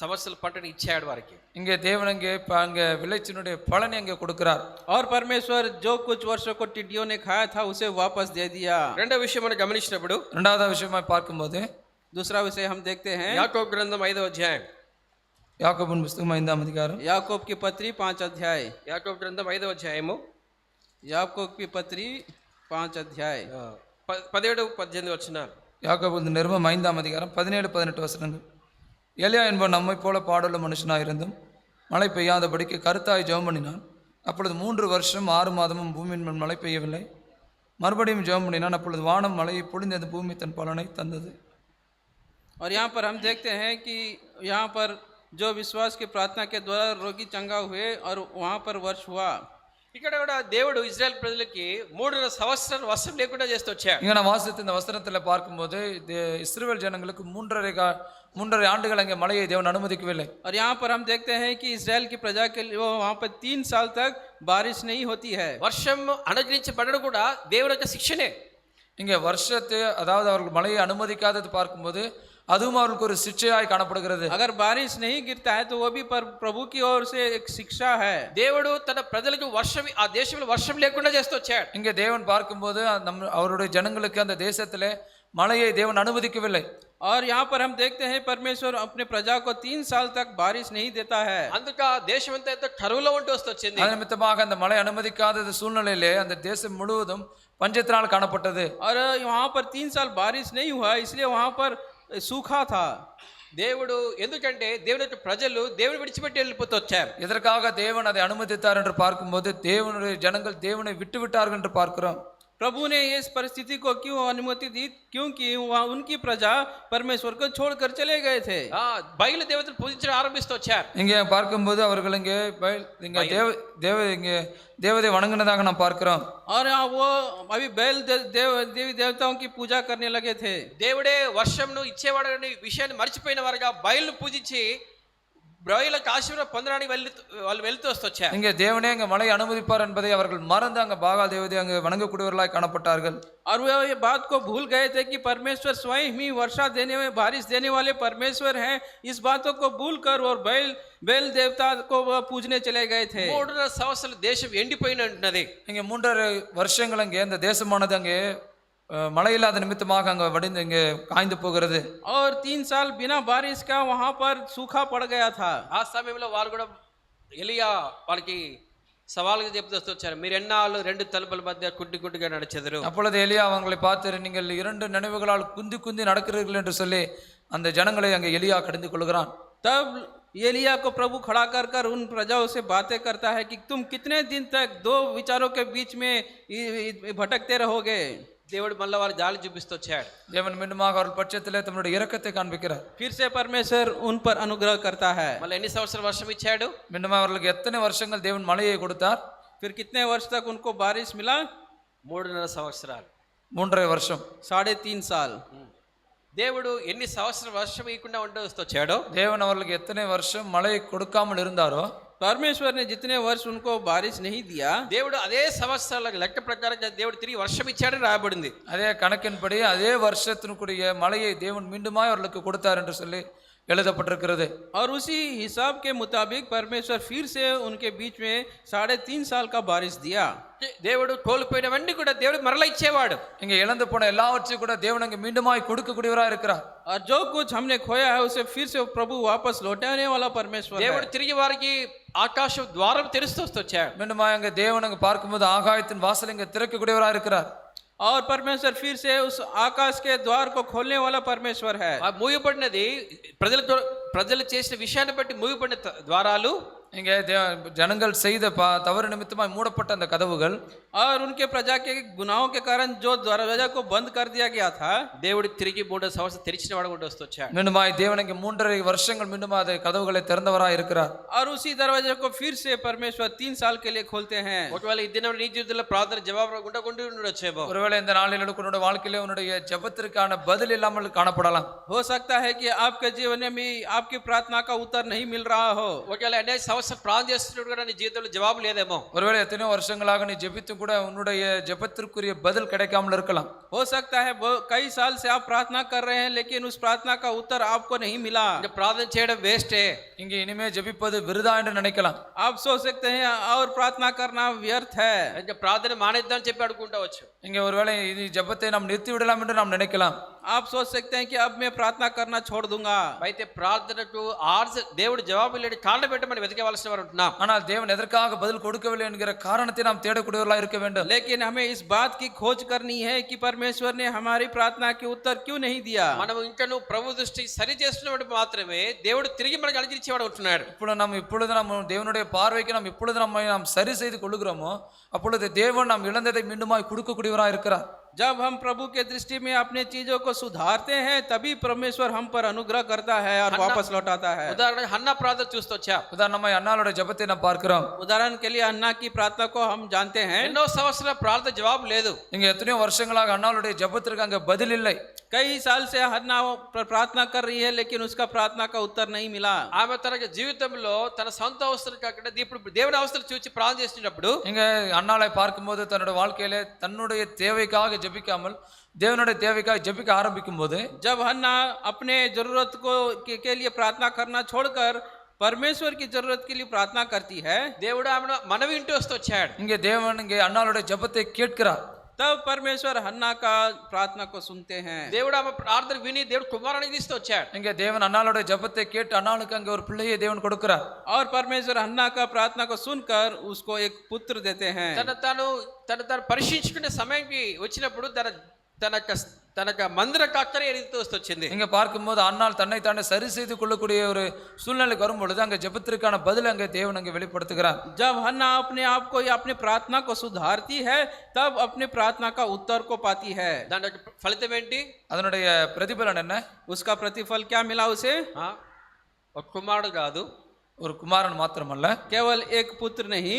సంవత్సరాల పంటను ఇచ్చాడు వారికి. இங்கே தேவன் அங்கே விளைச்சலுடைய பலனை அங்கே கொடுக்கிறார். और परमेश्वर जो कुछ वर्षों को टिड्डियों ने खाया था उसे वापस दे दिया. రెండో విషయం మనం గమనించినప్పుడు இரண்டாவது விஷயமா பார்க்கும்போது दूसरा विषय हम देखते हैं యాకోబు గ్రంథం 5వ అధ్యాయం. யாக்கோபின் புஸ்தகம் 5ஆம் அதிகாரம் याकूब की पत्री 5 अध्याय. యాకోబు గ్రంథం 5వ అధ్యాయము याकूब की पत्री 5 अध्याय 17-18 వచనాలు. யாக்கோபு நிருபம் 5ஆம் அதிகாரம் 17-18 வசனங்கள். எலியா என்பவன் நம்மை போல பாடுள்ள மனுஷனாயிருந்தும் மழை பெய்யாதபடிக்கு கருத்தாய் ஜெபம் பண்ணினான். அப்பொழுது 3 வருஷம் 6 மாதமும் பூமியின் மேல் மழை பெய்யவில்லை. மறுபடியும் ஜெபம் பண்ணினான். அப்பொழுது வானம் மழையை பொழிந்தது, பூமி தன் பலனை தந்தது. और यहाँ पर हम देखते हैं कि यहाँ पर जो विश्वास की प्रार्थना के द्वारा रोगी चंगा हुए और वहाँ पर वर्ष हुआ. ఇక్కడ కూడా దేవుడు ఇజ్రాయెల్ ప్రజలకి 3.5 సంవత్సరాలు వర్షం లేకుండా చేస్తూ వచ్చాడు. இங்கே நான் வாசித்த இந்த வசனத்தில் பார்க்கும்போது இஸ்ரவேல் ஜனங்களுக்கு 3.5 ஆண்டுகள் அங்கே மழையை தேவன் அனுமதிக்கவில்லை. और यहाँ पर हम देखते हैं कि इजराइल की प्रजा के लिए वहाँ पर 3 साल तक बारिश नहीं होती है. వర్షం అనుగ్రహించబడడం కూడా దేవుని యొక్క శిక్షనే. இங்கே வருஷத்தை அதாவது அவர்கள் மழையை அனுமதிக்காதது பார்க்கும்போது அதுவும் அவர்களுக்கு ஒரு சிக்ஷையாய் காணப்படுகிறது. अगर बारिश नहीं गिरता है तो वो भी प्रभु की ओर से एक शिक्षा है. దేవుడు తన ప్రజలకు వర్షం ఆ దేశంలో వర్షం లేకుండా చేస్తూ వచ్చాడు. இங்கே தேவன் பார்க்கும்போது அவருடைய ஜனங்களுக்கு அந்த தேசத்திலே மழையை தேவன் அனுமதிக்கவில்லை. और यहाँ पर हम देखते हैं परमेश्वर अपने प्रजा को 3 साल तक बारिश नहीं देता है. అందుక దేశం అంతా ఎంతో కరువులో ఉంటూ వస్తొచ్చింది. அதன் நிமித்தமாக அந்த மழை அனுமதிக்காத சூழ்நிலையிலே அந்த தேசம் முழுவதும் பஞ்சத்தினால் காணப்பட்டது. और वहाँ पर 3 साल बारिश नहीं हुआ, इसलिए वहाँ पर सूखा था. దేవుడు ఎందుకంటే దేవుని యొక్క ప్రజలు దేవుని విడిచిపెట్టి వెళ్ళిపోతూ వచ్చారు. எதற்காக தேவன் அதை அனுமதித்தார் என்று பார்க்கும்போது தேவனுடைய ஜனங்கள் தேவனை விட்டு விட்டார்கள் என்று பார்க்கிறோம். प्रभु ने इस परिस्थिति को क्यों अनुमति दी? क्योंकि वहाँ उनकी प्रजा परमेश्वर को छोड़कर चले गए थे. బయలు దేవతలు పూజించడం ఆరంభిస్తూ వచ్చారు. இங்கே பார்க்கும்போது அவர்கள் இங்கே தேவதை வணங்கினதாக நாம் பார்க்கிறோம். और वो अभी बैल देवी देवताओं की पूजा करने लगे थे. దేవుడే వర్షంను ఇచ్చేవాడు అనే విషయాన్ని మర్చిపోయిన వారుగా బయలును పూజించి బయలుకు ఆశీర్వాదం పొందడానికి వాళ్ళు వెళ్తూ వస్తొచ్చారు. இங்கே தேவனே அங்கே மழை அனுமதிப்பார் என்பதை அவர்கள் மறந்து அங்கே பாகால் தேவதை அங்கே வணங்கக்கூடியவர்களாய் காணப்பட்டார்கள். और वो ये बात को भूल गए थे कि परमेश्वर स्वयं ही वर्षा देने में बारिश देने वाले परमेश्वर हैं. इस बातों को भूल कर और बैल देवता को पूजने चले गए थे. 3.5 సంవత్సరాలు దేశం ఎండిపోయినది. இங்கே 3.5 வருஷங்கள் அங்கே இந்த தேசமானது அங்கே மழை இல்லாத நிமித்தமாக அங்கே வடிந்து இங்கே காய்ந்து போகிறது. और 3 साल बिना बारिश का वहाँ पर सूखा पड़ गया था. ఆ సమయంలో వారు కూడా ఎలియా వాళ్ళకి సవాలుగా చెప్తూ వచ్చారు, మీరు ఎన్నాళ్ళు 2 తలుపుల మధ్య కుడ్డిగా నడిచెదరు. அப்பொழுது எலியா அவங்களை பார்த்து நீங்கள் 2 நினைவுகளால் குந்தி நடக்கிறீர்கள் என்று சொல்லி அந்த ஜனங்களை அங்கே எலியா கடிந்து கொள்கிறான். तब एलिया को प्रभु खड़ा कर उन प्रजाओं से बातें करता है कि तुम कितने दिन तक 2 विचारों के बीच में भटकते रहोगे. దేవుడు మళ్ళీ వారు జాలి చూపిస్తూ వచ్చాడు. தேவன் மீண்டுமாக அவர்கள் பட்சத்திலே தம்முடைய இரக்கத்தை காண்பிக்கிறார். फिर से परमेश्वर उन पर अनुग्रह करता है. మళ్ళీ ఎన్ని సంవత్సరాలు వర్షం ఇచ్చాడు? மீண்டும் அவர்களுக்கு எத்தனை வருஷங்கள் தேவன் மழையை கொடுத்தார்? फिर कितने वर्ष तक उनको बारिश मिला? 3.5 సంవత్సరాలు, 3.5 வருஷம், 3.5 साल. దేవుడు ఎన్ని సంవత్సరాలు వర్షం ఇవ్వకుండా ఉంటూ వచ్చాడో, தேவன் அவர்களுக்கு எத்தனை வருஷம் மழை கொடுக்காமல் இருந்தாரோ परमेश्वर ने जितने वर्ष उनको बारिश नहीं दिया, దేవుడు అదే సంవత్సరాల లెక్క ప్రకారంగా దేవుడు తిరిగి వర్షం ఇచ్చాడని రాయబడింది. அதே கணக்கின்படி அதே வருஷத்தினுடைய மழையை தேவன் மீண்டுமாய் அவர்களுக்கு கொடுத்தார் என்று சொல்லி எழுதப்பட்டிருக்கிறது. और उसी हिसाब के मुताबिक परमेश्वर फिर से उनके बीच में 3.5 साल का बारिश दिया. దేవుడు కోల్పోయినవన్నీ కూడా దేవుడు మరలా ఇచ్చేవాడు. இங்கே இழந்து போன எல்லாவற்றையும் கூட தேவன் அங்கே மீண்டுமாய் கொடுக்கக்கூடியவராக இருக்கிறார். और जो कुछ हमने खोया है उसे फिर से प्रभु वापस लौटाने वाला परमेश्वर దేవుడు है. తిరిగి వారికి ఆకాశం ద్వారం తెరుస్తూ వచ్చాడు. மீண்டுமாய் அங்கே தேவன் அங்கே பார்க்கும்போது ஆகாயத்தின் வாசல் இங்கே திறக்கக்கூடியவராக இருக்கிறார். और परमेश्वर फिर से उस आकाश के द्वार को खोलने वाला परमेश्वर है. ఆ మూయబడినది ప్రజలు చేసిన విషయాన్ని బట్టి మూయబడిన ద్వారాలు, இங்கே ஜனங்கள் செய்த தவறு நிமித்தமாய் மூடப்பட்ட அந்த கதவுகள், और उनके प्रजा के गुनाहों के कारण जो दरवाजा को बंद कर दिया गया था, దేవుడు తిరిగి 3 సంవత్సరాలు తెరిచిన వాడు కూడా వచ్చాడు. மீண்டுமாய் தேவன் இங்கே 3.5 வருஷங்கள் மீண்டும் அதை கதவுகளை திறந்தவராக இருக்கிறார். और उसी दरवाजे को फिर से परमेश्वर 3 साल के लिए खोलते हैं. ఒకవేళ ఈ దినం నీ జీవితంలో ప్రార్థన జవాబు ఉండొచ్చేమో. ஒருவேளை இந்த நாளில் உன்னுடைய வாழ்க்கையிலே உன்னுடைய ஜெபத்திற்கான பதில் இல்லாமல் காணப்படலாம். हो सकता है कि आपके जीवन में आपकी प्रार्थना का उत्तर नहीं मिल रहा हो. ఒకవేళ అనేక సంవత్సరాలు ప్రార్థన చేస్తున్నప్పుడు కూడా నీ జీవితంలో జవాబు లేదేమో. ஒருவேளை எத்தனையோ வருஷங்களாக நீ ஜெபித்தும் கூட உன்னுடைய ஜெபத்திற்குரிய பதில் கிடைக்காமல் இருக்கலாம். हो सकता है कई साल से आप प्रार्थना कर रहे हैं लेकिन उस प्रार्थना का उत्तर आपको नहीं मिला. ఇంకా ప్రార్థన చేయడం వేస్టే. இங்கே இனிமே ஜெபிப்பது விருதா என்று நினைக்கலாம். आप सोच सकते हैं और प्रार्थना करना व्यर्थ है. ఇంకా ప్రార్థన మానేద్దాం చెప్పి అనుకుంటావచ్చు. இங்கே ஒருவேளை இது ஜெபத்தை நாம் நிறுத்தி விடலாம் என்று நாம் நினைக்கலாம். आप सोच सकते हैं कि अब मैं प्रार्थना करना छोड़ दूंगा. అయితే ప్రార్థనకు దేవుడు జవాబు లేని కారణం ఏంటో మనం వెతకవలసిన వారు ఉంటున్నాం. ஆனால் தேவன் எதற்காக பதில் கொடுக்கவில்லை என்கிற காரணத்தை நாம் தேடக்கூடியவர்களாக இருக்க வேண்டும். लेकिन हमें इस बात की खोज करनी है कि परमेश्वर ने हमारी प्रार्थना के उत्तर क्यों नहीं दिया. మనం ఇంకా నువ్వు ప్రభు దృష్టి సరి చేస్తున్నప్పుడు మాత్రమే దేవుడు తిరిగి మనకు అనుగ్రహించేవాడు ఉంటున్నాడు. இப்பொழுது நாம் தேவனுடைய பார்வைக்கு நாம் இப்பொழுது நாம் சரி செய்து கொள்ளுகிறோமோ அப்பொழுது தேவன் நாம் இழந்ததை மீண்டுமாய் கொடுக்கக்கூடியவராக இருக்கிறார். जब हम प्रभु के दृष्टि में अपने चीजों को सुधारते हैं तभी परमेश्वर हम पर अनुग्रह करता है और वापस लौटाता है. ఉదాహరణ హన్నా ప్రార్థన చూస్తొచ్చా. உதாரணமாய் அன்னாளுடைய ஜெபத்தை நாம் பார்க்கிறோம். उदाहरण के लिए अन्ना की प्रार्थना को हम जानते हैं. ఎన్నో సంవత్సరాల ప్రార్థన జవాబు లేదు. இங்க எத்தனையோ வருஷங்களாக அன்னாளுடைய ஜெபத்திற்கு அங்க பதில் இல்லை. कई साल से हन्ना प्रार्थना कर रही है लेकिन उसका प्रार्थना का उत्तर नहीं मिला. ఆమె తన జీవితంలో తన సొంత అవసరం కాకుండా ఇప్పుడు దేవుని అవసరం చూసి ప్రార్థన చేసినప్పుడు இங்க அன்னாளை பார்க்கும்போது தன்னுடைய வாழ்க்கையில தன்னுடைய தேவைக்காக ஜெபிக்காமல் தேவனுடைய தேவைக்காக ஜெபிக்க ஆரம்பிக்கும் போது जब हन्ना अपने जरूरत को के लिए प्रार्थना करना छोड़कर परमेश्वर की जरूरत के लिए प्रार्थना करती है. దేవుడు ఆమెను మనవి ఇంటి వస్తూ వచ్చాడు. இங்கே தேவன் இங்கே அன்னாளுடைய ஜெபத்தை கேட்கிறார். तब परमेश्वर हन्ना का प्रार्थना को सुनते हैं. దేవుడు ఆమె ప్రార్థన విని దేవుడు కుమారుని తీస్తూ వచ్చాడు. இங்கே தேவன் அன்னாளுடைய ஜெபத்தை கேட்டு அன்னாளுக்கு அங்கே ஒரு பிள்ளையை தேவன் கொடுக்கிறார். और परमेश्वर हन्ना का प्रार्थना को सुनकर उसको एक पुत्र देते हैं. తను పరీక్షించుకునే సమయంకి వచ్చినప్పుడు తన మందిర అక్కరే ఎదుగుతూ వచ్చింది. இங்க பார்க்கும்போது அன்னாள் தன்னை தானே சரி செய்து கொள்ளக்கூடிய ஒரு சூழ்நிலைக்கு வரும்பொழுது அங்கே ஜெபத்திற்கான பதில் அங்கே தேவன் அங்கே வெளிப்படுத்துகிறார். जब हन्ना अपने आप को या अपने प्रार्थना को सुधारती है तब अपने प्रार्थना का उत्तर को पाती है. దాని ఫలితం ఏంటి? அதனுடைய பிரதிபலன் என்ன? उसका प्रतिफल क्या मिला उसे? ఒక కుమారుడు కాదు, ஒரு குமாரன் மாத்திரமல்ல, केवल एक पुत्र नहीं,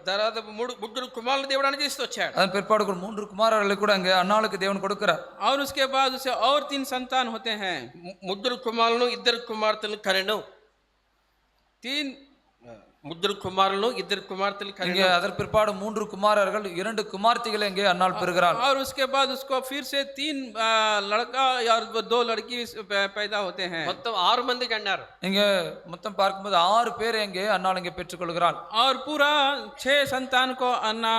తర్వాత ముగ్గురు కుమారులు దేవుడు అనుగ్రహిస్తూ వచ్చాడు. அதன் பிற்பாடு ஒரு 3 குமாரர்களை கூட அங்கே அன்னாளுக்கு தேவன் கொடுக்கிறார். और उसके बाद उसे और 3 संतान होते हैं. ముగ్గురు కుమారులను 2 కుమార్తెలను కనెను. 3 ముగ్గురు కుమారులను 2 కుమార్తెలు இங்கே కనెను. அதன் பிற்பாடு 3 குமாரர்கள் 2 குமார்த்திகளை இங்கே அன்னாள் பெறுகிறாள். और उसके बाद उसको फिर से 3 लड़का और 2 लड़की पैदा होते हैं. మొత్తం 6 మంది కన్నారు. இங்கே மொத்தம் பார்க்கும்போது 6 பேர் இங்கே அன்னாள் இங்கே பெற்றுக்கொள்கிறாள். और पूरा 6 संतान को अन्ना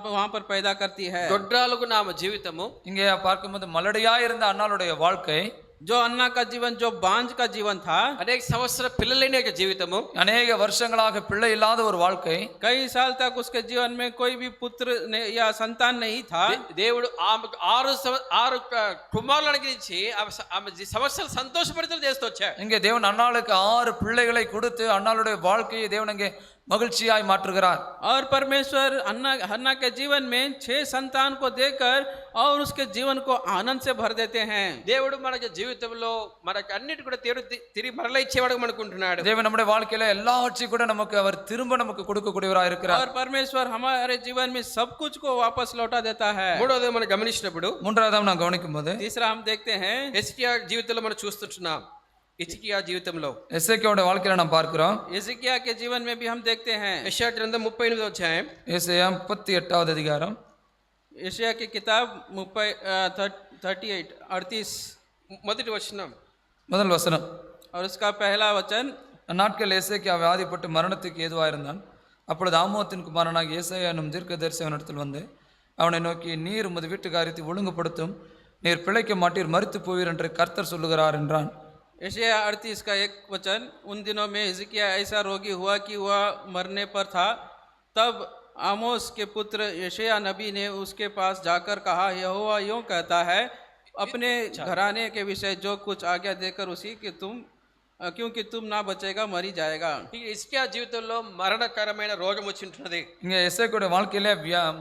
वहां पर पैदा करती है. గొడ్రాలకు నామ జీవితము. இங்கே பார்க்கும்போது மலடியா இருந்த அன்னாளுடைய வாழ்க்கை, जो अन्ना का जीवन जो बांझ का जीवन था, అనేక సంవత్సరాల పిల్లలైన జీవితము, அநேக வருஷங்களாக பிள்ளை இல்லாத ஒரு வாழ்க்கை, कई साल तक उसके जीवन में कोई भी पुत्र या संतान नहीं था. దేవుడు ఆమెకు 6 కుమారులను అనుగ్రహించి ఆమె సంవత్సరాలు సంతోషపరితలు చేస్తూ వచ్చాడు. இங்கே தேவன் அன்னாளுக்கு 6 பிள்ளைகளை கொடுத்து அன்னாளுடைய வாழ்க்கையை தேவன் அங்கே மகிழ்ச்சியாய் மாற்றுகிறார். और परमेश्वर हन्ना के जीवन में 6 संतान को देकर और उसके जीवन को आनंद से भर देते हैं. దేవుడు మనకి జీవితంలో మనకి అన్నిటి కూడా తిరిగి మరలా ఇచ్చేవాడు అనుకుంటున్నాడు. தேவன் நம்முடைய வாழ்க்கையில எல்லாவற்றையும் கூட நமக்கு அவர் திரும்ப நமக்கு கொடுக்கக்கூடியவராக இருக்கிறார். और परमेश्वर हमारे जीवन में सब कुछ को वापस लौटा देता है. మూడోది మనం గమనించినప్పుడు, மூன்றாவதாக நாம் கவனிக்கும் போது तीसरा हम देखते हैं హెజ్కియా జీవితంలో మనం చూస్తుంటున్నాం. హిజ్కియా జీవితంలో எசேக்கியாவுடைய வாழ்க்கையில நாம் பார்க்கிறோம். हिजकिय्याह के जीवन में भी हम देखते हैं. యెషయా గ్రంథం 38వ అధ్యాయం, ஏசாயா 38வது அதிகாரம் यशायाह की किताब 38 మొదటి వచనం. முதல் வசனம். और उसका पहला वचन, அந்நாட்கள் ஏசேக்கியா வியாதிப்பட்டு மரணத்துக்கு ஏதுவாயிருந்தான். அப்பொழுது ஆமோத்தின் குமாரனாக ஏசாயா என்னும் தீர்க்கதரிசி அவனிடத்தில் வந்து அவனை நோக்கி, நீர் உமது வீட்டு காரியத்தை ஒழுங்குபடுத்தும், நீர் பிழைக்க மாட்டீர், மரித்து போவீர் என்று கர்த்தர் சொல்லுகிறார் என்றான். यशायाह 38 का एक वचन, उन दिनों में हिजकिय्याह ऐसा रोगी हुआ कि वह मरने पर था. तब आमोस के पुत्र यशायाह नबी ने उसके पास जाकर कहा, यहोवा यूं कहता है, अपने घराने के विषय जो कुछ आज्ञा देकर उसी के क्योंकि तुम ना बचेगा, मरी जाएगा. హిజ్కియా జీవితంలో మరణకరమైన రోగం వచ్చి ఉంటున్నది. இங்கே எசேக்கியாவுடைய வாழ்க்கையில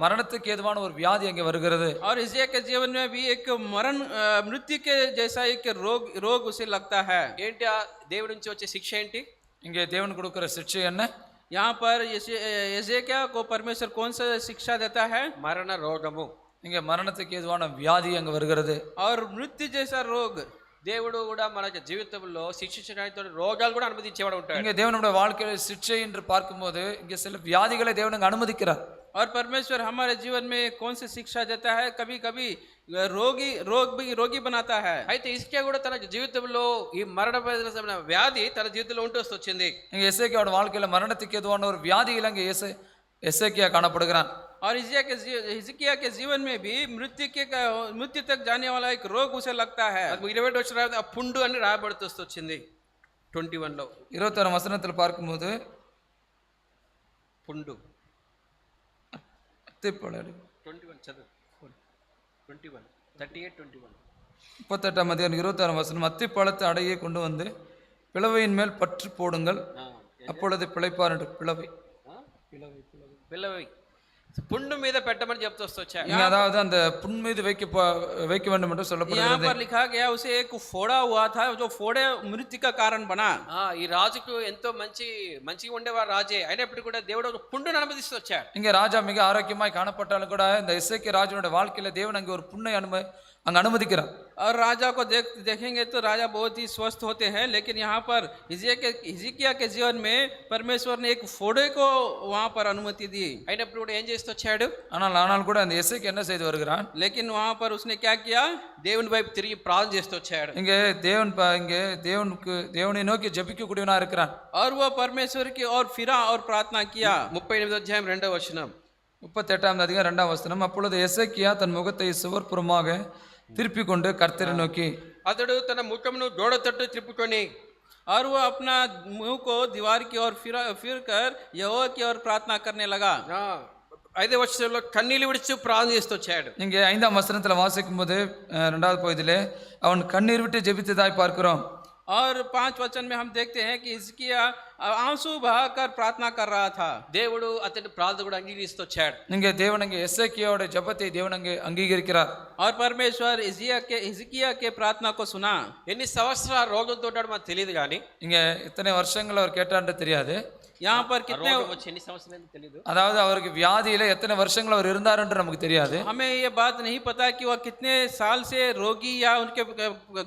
மரணத்துக்கு ஏதுவான ஒரு வியாதி அங்கே வருகிறது. और हिजकिय्याह के जीवन में भी एक मृत्यु के जैसा एक रोग उसे लगता है. ఏంటి ఆ దేవుడి నుంచి వచ్చే శిక్ష ఏంటి? இங்கே தேவன் கொடுக்கிற சிக்ஷை என்ன? यहाँ पर हिजकिय्याह को परमेश्वर कौन सा शिक्षा देता है? మరణ రోగము. இங்கே மரணத்துக்கு ஏதுவான வியாதி அங்கே வருகிறது. और मृत्यु जैसा रोग. దేవుడు కూడా మన జీవితంలో శిక్షించడానికి రోగాలు కూడా అనుమతించేవాడు ఉంటాడు. இங்கே தேவனுடைய வாழ்க்கையில சிக்ஷை என்று பார்க்கும்போது இங்கே சில வியாதிகளை தேவன் அங்கே அனுமதிக்கிறார். और परमेश्वर हमारे जीवन में कौन सी शिक्षा देता है? कभी कभी रोगी बनाता है. అయితే ఇస్కియా కూడా తన జీవితంలో ఈ మరణ వ్యాధి తన జీవితంలో ఉంటూ వచ్చింది. இங்கே எசேக்கியாவோட வாழ்க்கையில மரணத்துக்கு ஏதுவான ஒரு வியாதியில் அங்கே எசேக்கியா காணப்படுகிறான். और हिजकिया के जीवन में भी मृत्यु तक जाने वाला एक रोग उसे लगता है. 27 వచ్చిన పుండు అని రాయబడుతూ వచ్చింది 21 లో. 26 வசனத்தில் பார்க்கும்போது పుండు 21 చదువు 21 38 21 38ஆம் அதிகாரம் 26ஆம் வசனம், அத்திப்பழத்தை அடையே கொண்டு வந்து பிளவையின் மேல் பற்று போடுங்கள், அப்பொழுது பிழைப்பார் என்று. பிளவை పిల్లవి పుండు మీద పెట్టమని చెప్తూ వచ్చాడు. அதாவது அந்த புண் மீது வைக்க வேண்டும் என்று यहाँ சொல்லப்படுகிறது. पर लिखा गया उसे एक फोड़ा हुआ था, जो फोड़े मृत्यु का कारण बना. ఈ రాజుకు ఎంతో మంచిగా ఉండేవారు రాజే, అయినప్పటికీ కూడా దేవుడు ఒక పుండును అనుమతిస్తూ వచ్చాడు. இங்கே ராஜா மிக ஆரோக்கியமாய் காணப்பட்டாலும் கூட இந்த எசேக்கியா ராஜனுடைய வாழ்க்கையில தேவன் அங்கே ஒரு புண்ணை அங்கே அனுமதிக்கிறார். और राजा को देखेंगे तो राजा बहुत ही स्वस्थ होते हैं, लेकिन यहाँ पर हिजकिया के जीवन में परमेश्वर ने एक फोड़े को वहाँ पर अनुमति दी. అయినప్పుడు కూడా ఏం చేస్తూ వచ్చాడు? ஆனால் கூட அந்த எசேக்கியா என்ன செய்து வருகிறான்? लेकिन वहाँ पर उसने क्या किया? దేవుని వైపు తిరిగి ప్రార్థన చేస్తూ వచ్చాడు. இங்கே தேவனை நோக்கி ஜெபிக்கக்கூடியவனா இருக்கிறான். और वो परमेश्वर की ओर फिरा और प्रार्थना किया. 38వ అధ్యాయం 2వ వచనం. 38ஆம் அதிகாரம் 2ஆம் வசனம், அப்பொழுது எசேக்கியா தன் முகத்தை சுவர்புறமாக திருப்பி கொண்டு கர்த்தரை நோக்கி, అతడు తన ముఖమును గోడ తట్టు త్రిప్పుకొని, और वो अपना मुंह को दीवार की ओर फिर कर यहोवा की ओर प्रार्थना करने लगा. 5వ వచనంలో కన్నీళ్లు విడిచి ప్రార్థన చేస్తూ వచ్చాడు. இங்கே 5ஆம் வசனத்தில் வாசிக்கும் போது 2வது பகுதியிலே அவன் கண்ணீர் விட்டு ஜெபித்ததாய் பார்க்கிறோம். और 5 वचन में हम देखते हैं कि हिजकिया आंसू बहाकर प्रार्थना कर रहा था. దేవుడు అతని ప్రార్థన కూడా అంగీకరిస్తూ వచ్చాడు. இங்கே தேவன் அங்கே எசேக்கியாவோட ஜெபத்தை தேவன் அங்கே அங்கீகரிக்கிறார். और परमेश्वर हिजकिया के प्रार्थना को सुना. ఎన్ని సంవత్సరాల రోగంతో ఉన్నాడో మనకు తెలియదు, కానీ இங்கே இத்தனை வருஷங்கள் அவர் கேட்டான்னு தெரியாது. यहाँ पर कितने ఎన్ని సంవత్సరాలు తెలియదు. அதாவது அவருக்கு வியாதியில எத்தனை வருஷங்கள் அவர் இருந்தார் என்று நமக்கு தெரியாது. हमें ये बात नहीं पता कि वह कितने साल से रोगी या उनके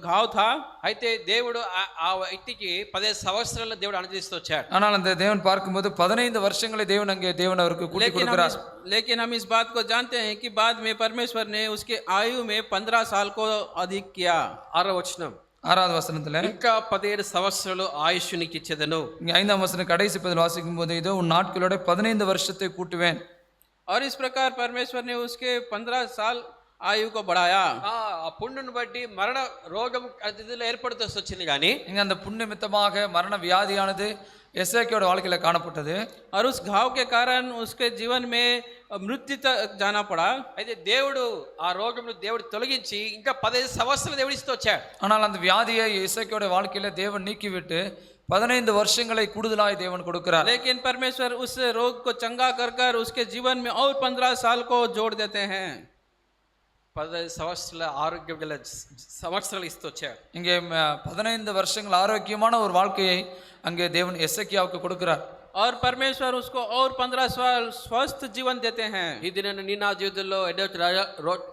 घाव था. అయితే దేవుడు ఆ వ్యక్తికి 15 సంవత్సరాల దేవుడు అనుమతిస్తూ వచ్చాడు. ஆனால் அந்த தேவன் பார்க்கும்போது 15 வருஷங்களை தேவன் அவருக்கு கூட்டி கொடுக்கிறார். लेकिन हम इस बात को जानते हैं कि बाद में परमेश्वर ने उसके आयु में 15 साल को अधिक किया. 6వ వచనం, 6வது வசனத்துல ఇంకా 17 సంవత్సరాలు ఆయుష్ నీకు ఇచ్చేదను. இங்க 5ஆம் வசனம் கடைசி பகுதியில் வாசிக்கும் போது, இதோ உன் நாட்களோட 15 வருஷத்தை கூட்டுவேன். और इस प्रकार परमेश्वर ने उसके 15 साल आयु को बढ़ाया. ఆ పుండును బట్టి మరణ రోగం అతిథిలో ఏర్పడుతూ వచ్చింది, కానీ இங்க அந்த புண்ணியமித்தமாக மரண வியாதியானது எசேக்கியாவோட வாழ்க்கையில காணப்பட்டது. और उस घाव के कारण उसके जीवन में मृत्यु तक जाना पड़ा. అయితే దేవుడు ఆ రోగమును దేవుడు తొలగించి ఇంకా 15 సంవత్సరాలు దేవుడు ఇస్తూ వచ్చాడు. ஆனால் அந்த வியாதியை எசேக்கியாவோட வாழ்க்கையில தேவன் நீக்கிவிட்டு 15 வருஷங்களை கூடுதலாய் தேவன் கொடுக்கிறார். लेकिन परमेश्वर उस रोग को चंगा कर उसके जीवन में और 15 साल को जोड़ देते हैं. 15 సంవత్సరాల ఆరోగ్యం గల సంవత్సరాలు ఇస్తూ వచ్చాడు. இங்கே 15 வருஷங்கள் ஆரோக்கியமான ஒரு வாழ்க்கையை அங்கே தேவன் எசேக்கியாவுக்கு கொடுக்கிறார். और परमेश्वर उसको और 15 साल स्वस्थ जीवन देते हैं. ఈ దినాన నీ నా జీవితంలో ఎన్నో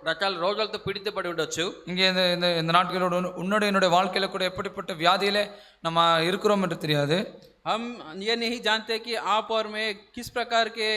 రకాల రోగాలతో పీడితపడి ఉండొచ్చు. இங்கே இந்த நாட்களோடு என்னுடைய வாழ்க்கையில கூட எப்படிப்பட்ட வியாதியிலே நம்ம இருக்கிறோம் என்று தெரியாது. हम ये नहीं जानते कि आप और मैं किस प्रकार के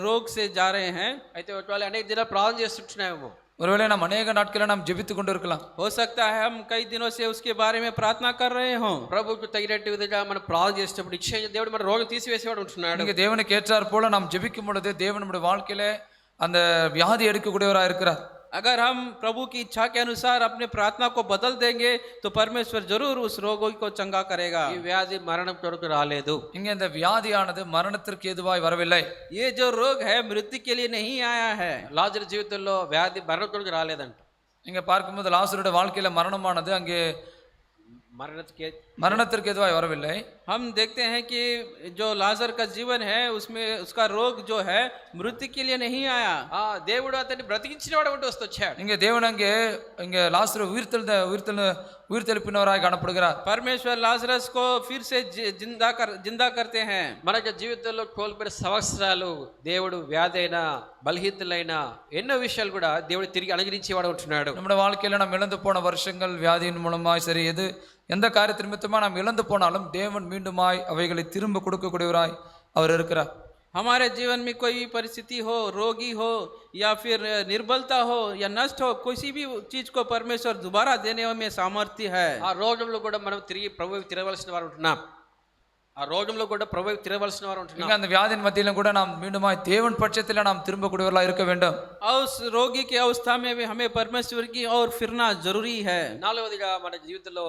रोग से जा रहे हैं. అయితే ఒకవేళ అనేక దినాలు ప్రార్థన చేస్తుంటున్నామేమో, ஒருவேளை நாம் அநேக நாட்களை நாம் ஜெபித்து கொண்டு இருக்கலாம். हो सकता है हम कई दिनों से उसके बारे में प्रार्थना कर रहे हों. ప్రభువుకు తగినట్టు విధంగా మనం ప్రార్థన చేసేటప్పుడు నిశ్చయంగా దేవుడు మన రోగం తీసివేసేవాడు ఉంటున్నాడు. இங்கே தேவனுக்கு ஏற்றார் போல நாம் ஜெபிக்கும் பொழுது தேவன் நம்முடைய வாழ்க்கையில அந்த வியாதி எடுக்கக்கூடியவராக இருக்கிறார். अगर हम प्रभु की इच्छा के अनुसार अपने प्रार्थना को बदल देंगे तो परमेश्वर जरूर उस रोग को चंगा करेगा. ఈ వ్యాధి మరణం కొరకు రాలేదు. இங்கே இந்த வியாதியானது மரணத்திற்கு ஏதுவாய் வரவில்லை. ये जो रोग है मृत्यु के लिए नहीं आया है. లాజరు జీవితంలో వ్యాధి మరణం కొరకు రాలేదంట. இங்கே பார்க்கும்போது லாசருடைய வாழ்க்கையில மரணமானது அங்கே மரணத்திற்கு எதுவாய் வரவில்லை. हम देखते हैं कि जो लाजर का जीवन है उसमें उसका रोग जो है मृत्यु के लिए नहीं आया. దేవుడు అతన్ని బ్రతికించినవాడు అంటూ వచ్చాడు. இங்கே தேவன் இங்கே லாசரு உயிர்த்தெழுப்பினவராய் காணப்படுகிறார். परमेश्वर लाजरस को फिर से जिंदा करते हैं. మన జీవితంలో కోల్పోయిన సంవత్సరాలు దేవుడు వ్యాధి అయినా బలహీనతలైన ఎన్నో విషయాలు కూడా దేవుడు తిరిగి అనుగ్రహించేవాడు ఉంటున్నాడు. நம்முடைய வாழ்க்கையில் நாம் இழந்து போன வருஷங்கள் வியாதியின் மூலமாய் சரி எந்த காரியத்தின் நிமித்தமாக நாம் இழந்து போனாலும் தேவன் மீண்டுமாய் அவைகளை திரும்ப கொடுக்கக்கூடியவராய் அவர் இருக்கிறார். हमारे जीवन में कोई भी परिस्थिति हो, रोगी हो या फिर निर्बलता हो या नष्ट हो, किसी भी चीज को परमेश्वर दोबारा देने में सामर्थ्य है. ఆ రోగంలో కూడా మనం తిరిగి ప్రభువుకి తిరగవలసిన వారు ఉంటున్నాం. ఆ రోగంలో కూడా ప్రభువుకి తిరగవలసిన వారు ఉంటున్నాం. அந்த வியாதியின் மத்தியிலும் கூட நாம் மீண்டுமாய் தேவன் பட்சத்தில் நாம் திரும்பக்கூடியவர்களாக இருக்க வேண்டும். और उस रोगी की अवस्था में भी हमें परमेश्वर की और फिरना जरूरी है. నాలుగవదిగా మన జీవితంలో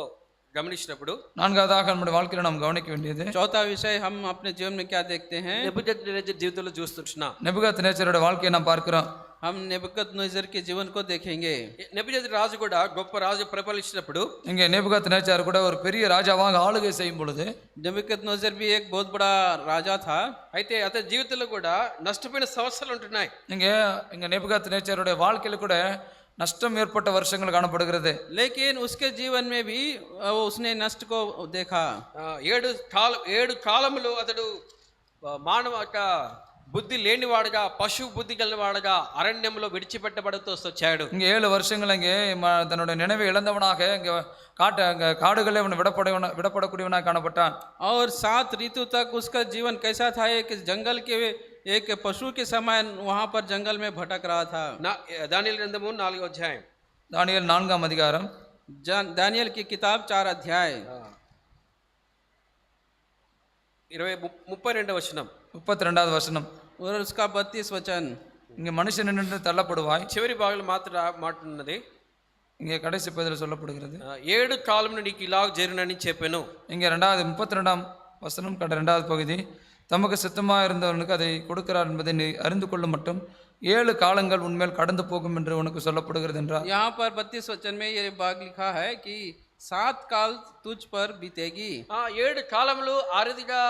గమనించినప్పుడు நான்காவதாக நம்முடைய வாழ்க்கையில் நாம் கவனிக்க வேண்டியது चौथा विषय हम अपने जीवन में क्या देखते हैं? నెబుకద్నెజర్ జీవితంలో చూస్తుంటున్నాం. నెబుకద్నెజరుடைய வாழ்க்கையை நாம் பார்க்கிறோம். हम नेबुकदनेस्सर के जीवन को देखेंगे. నెబుకద్నెజర్ రాజు కూడా గొప్ప రాజు పరిపాలించినప్పుడు இங்கே நேபுகாத்நேச்சார் கூட ஒரு பெரிய ராஜாவாக ஆளுகை செய்யும் பொழுது नेबुकदनेस्सर भी एक बहुत बड़ा राजा था. అయితే అతని జీవితంలో కూడా నష్టపోయిన సంవత్సరాలు ఉంటున్నాయి. இங்கே நேபுகாத்நேச்சாருடைய வாழ்க்கையில் கூட நஷ்டம் ஏற்பட்ட வருஷங்கள் காணப்படுகிறது. लेकिन उसके जीवन में भी उसने नष्ट को देखा. 7 కాలములు అతడు మానవ బుద్ధి లేనివాడుగా పశు బుద్ధి కలిగినవాడుగా అరణ్యంలో విడిచిపెట్టబడుతూ వచ్చాడు. இங்கே 7 வருஷங்கள் இங்கே தன்னுடைய நினைவை இழந்தவனாக இங்கே காடுகளே அவன் விடப்படக்கூடியவனாக காணப்பட்டான். और 7 ऋतु तक उसका जीवन कैसा था? एक जंगल के एक पशु के समान वहां पर जंगल में भटक रहा था. దానియేలు గ్రంథము 4వ అధ్యాయం. தானியேல் 4ஆம் அதிகாரம். दानियल की किताब 4 अध्याय 32వ వచనం. 32வது వచనం. और उसका 32 वचन. இங்கே மனுஷன் நின்று தள்ளப்படுவாய். చివరి భాగంలో మాట ఉన్నది. இங்கே கடைசி பகுதியில் சொல்லப்படுகிறது 7 కాలములు నీకు ఇలా జరిగినని చెప్పాను. இங்கே 32ஆம் வசனம் 2வது பகுதி. தமக்கு சித்தமாக இருந்தவனுக்கு அதை கொடுக்கிறார் என்பதை நீ அறிந்து கொள்ளும் மட்டும் 7 காலங்கள் உன்மேல் கடந்து போகும் என்று உனக்கு சொல்லப்படுகிறது என்றார். यहाँ पर 32 वचन में ये भाग लिखा है कि 7 काल तुझ पर बीतेगी. 7 కాలములు ఆరిదిగా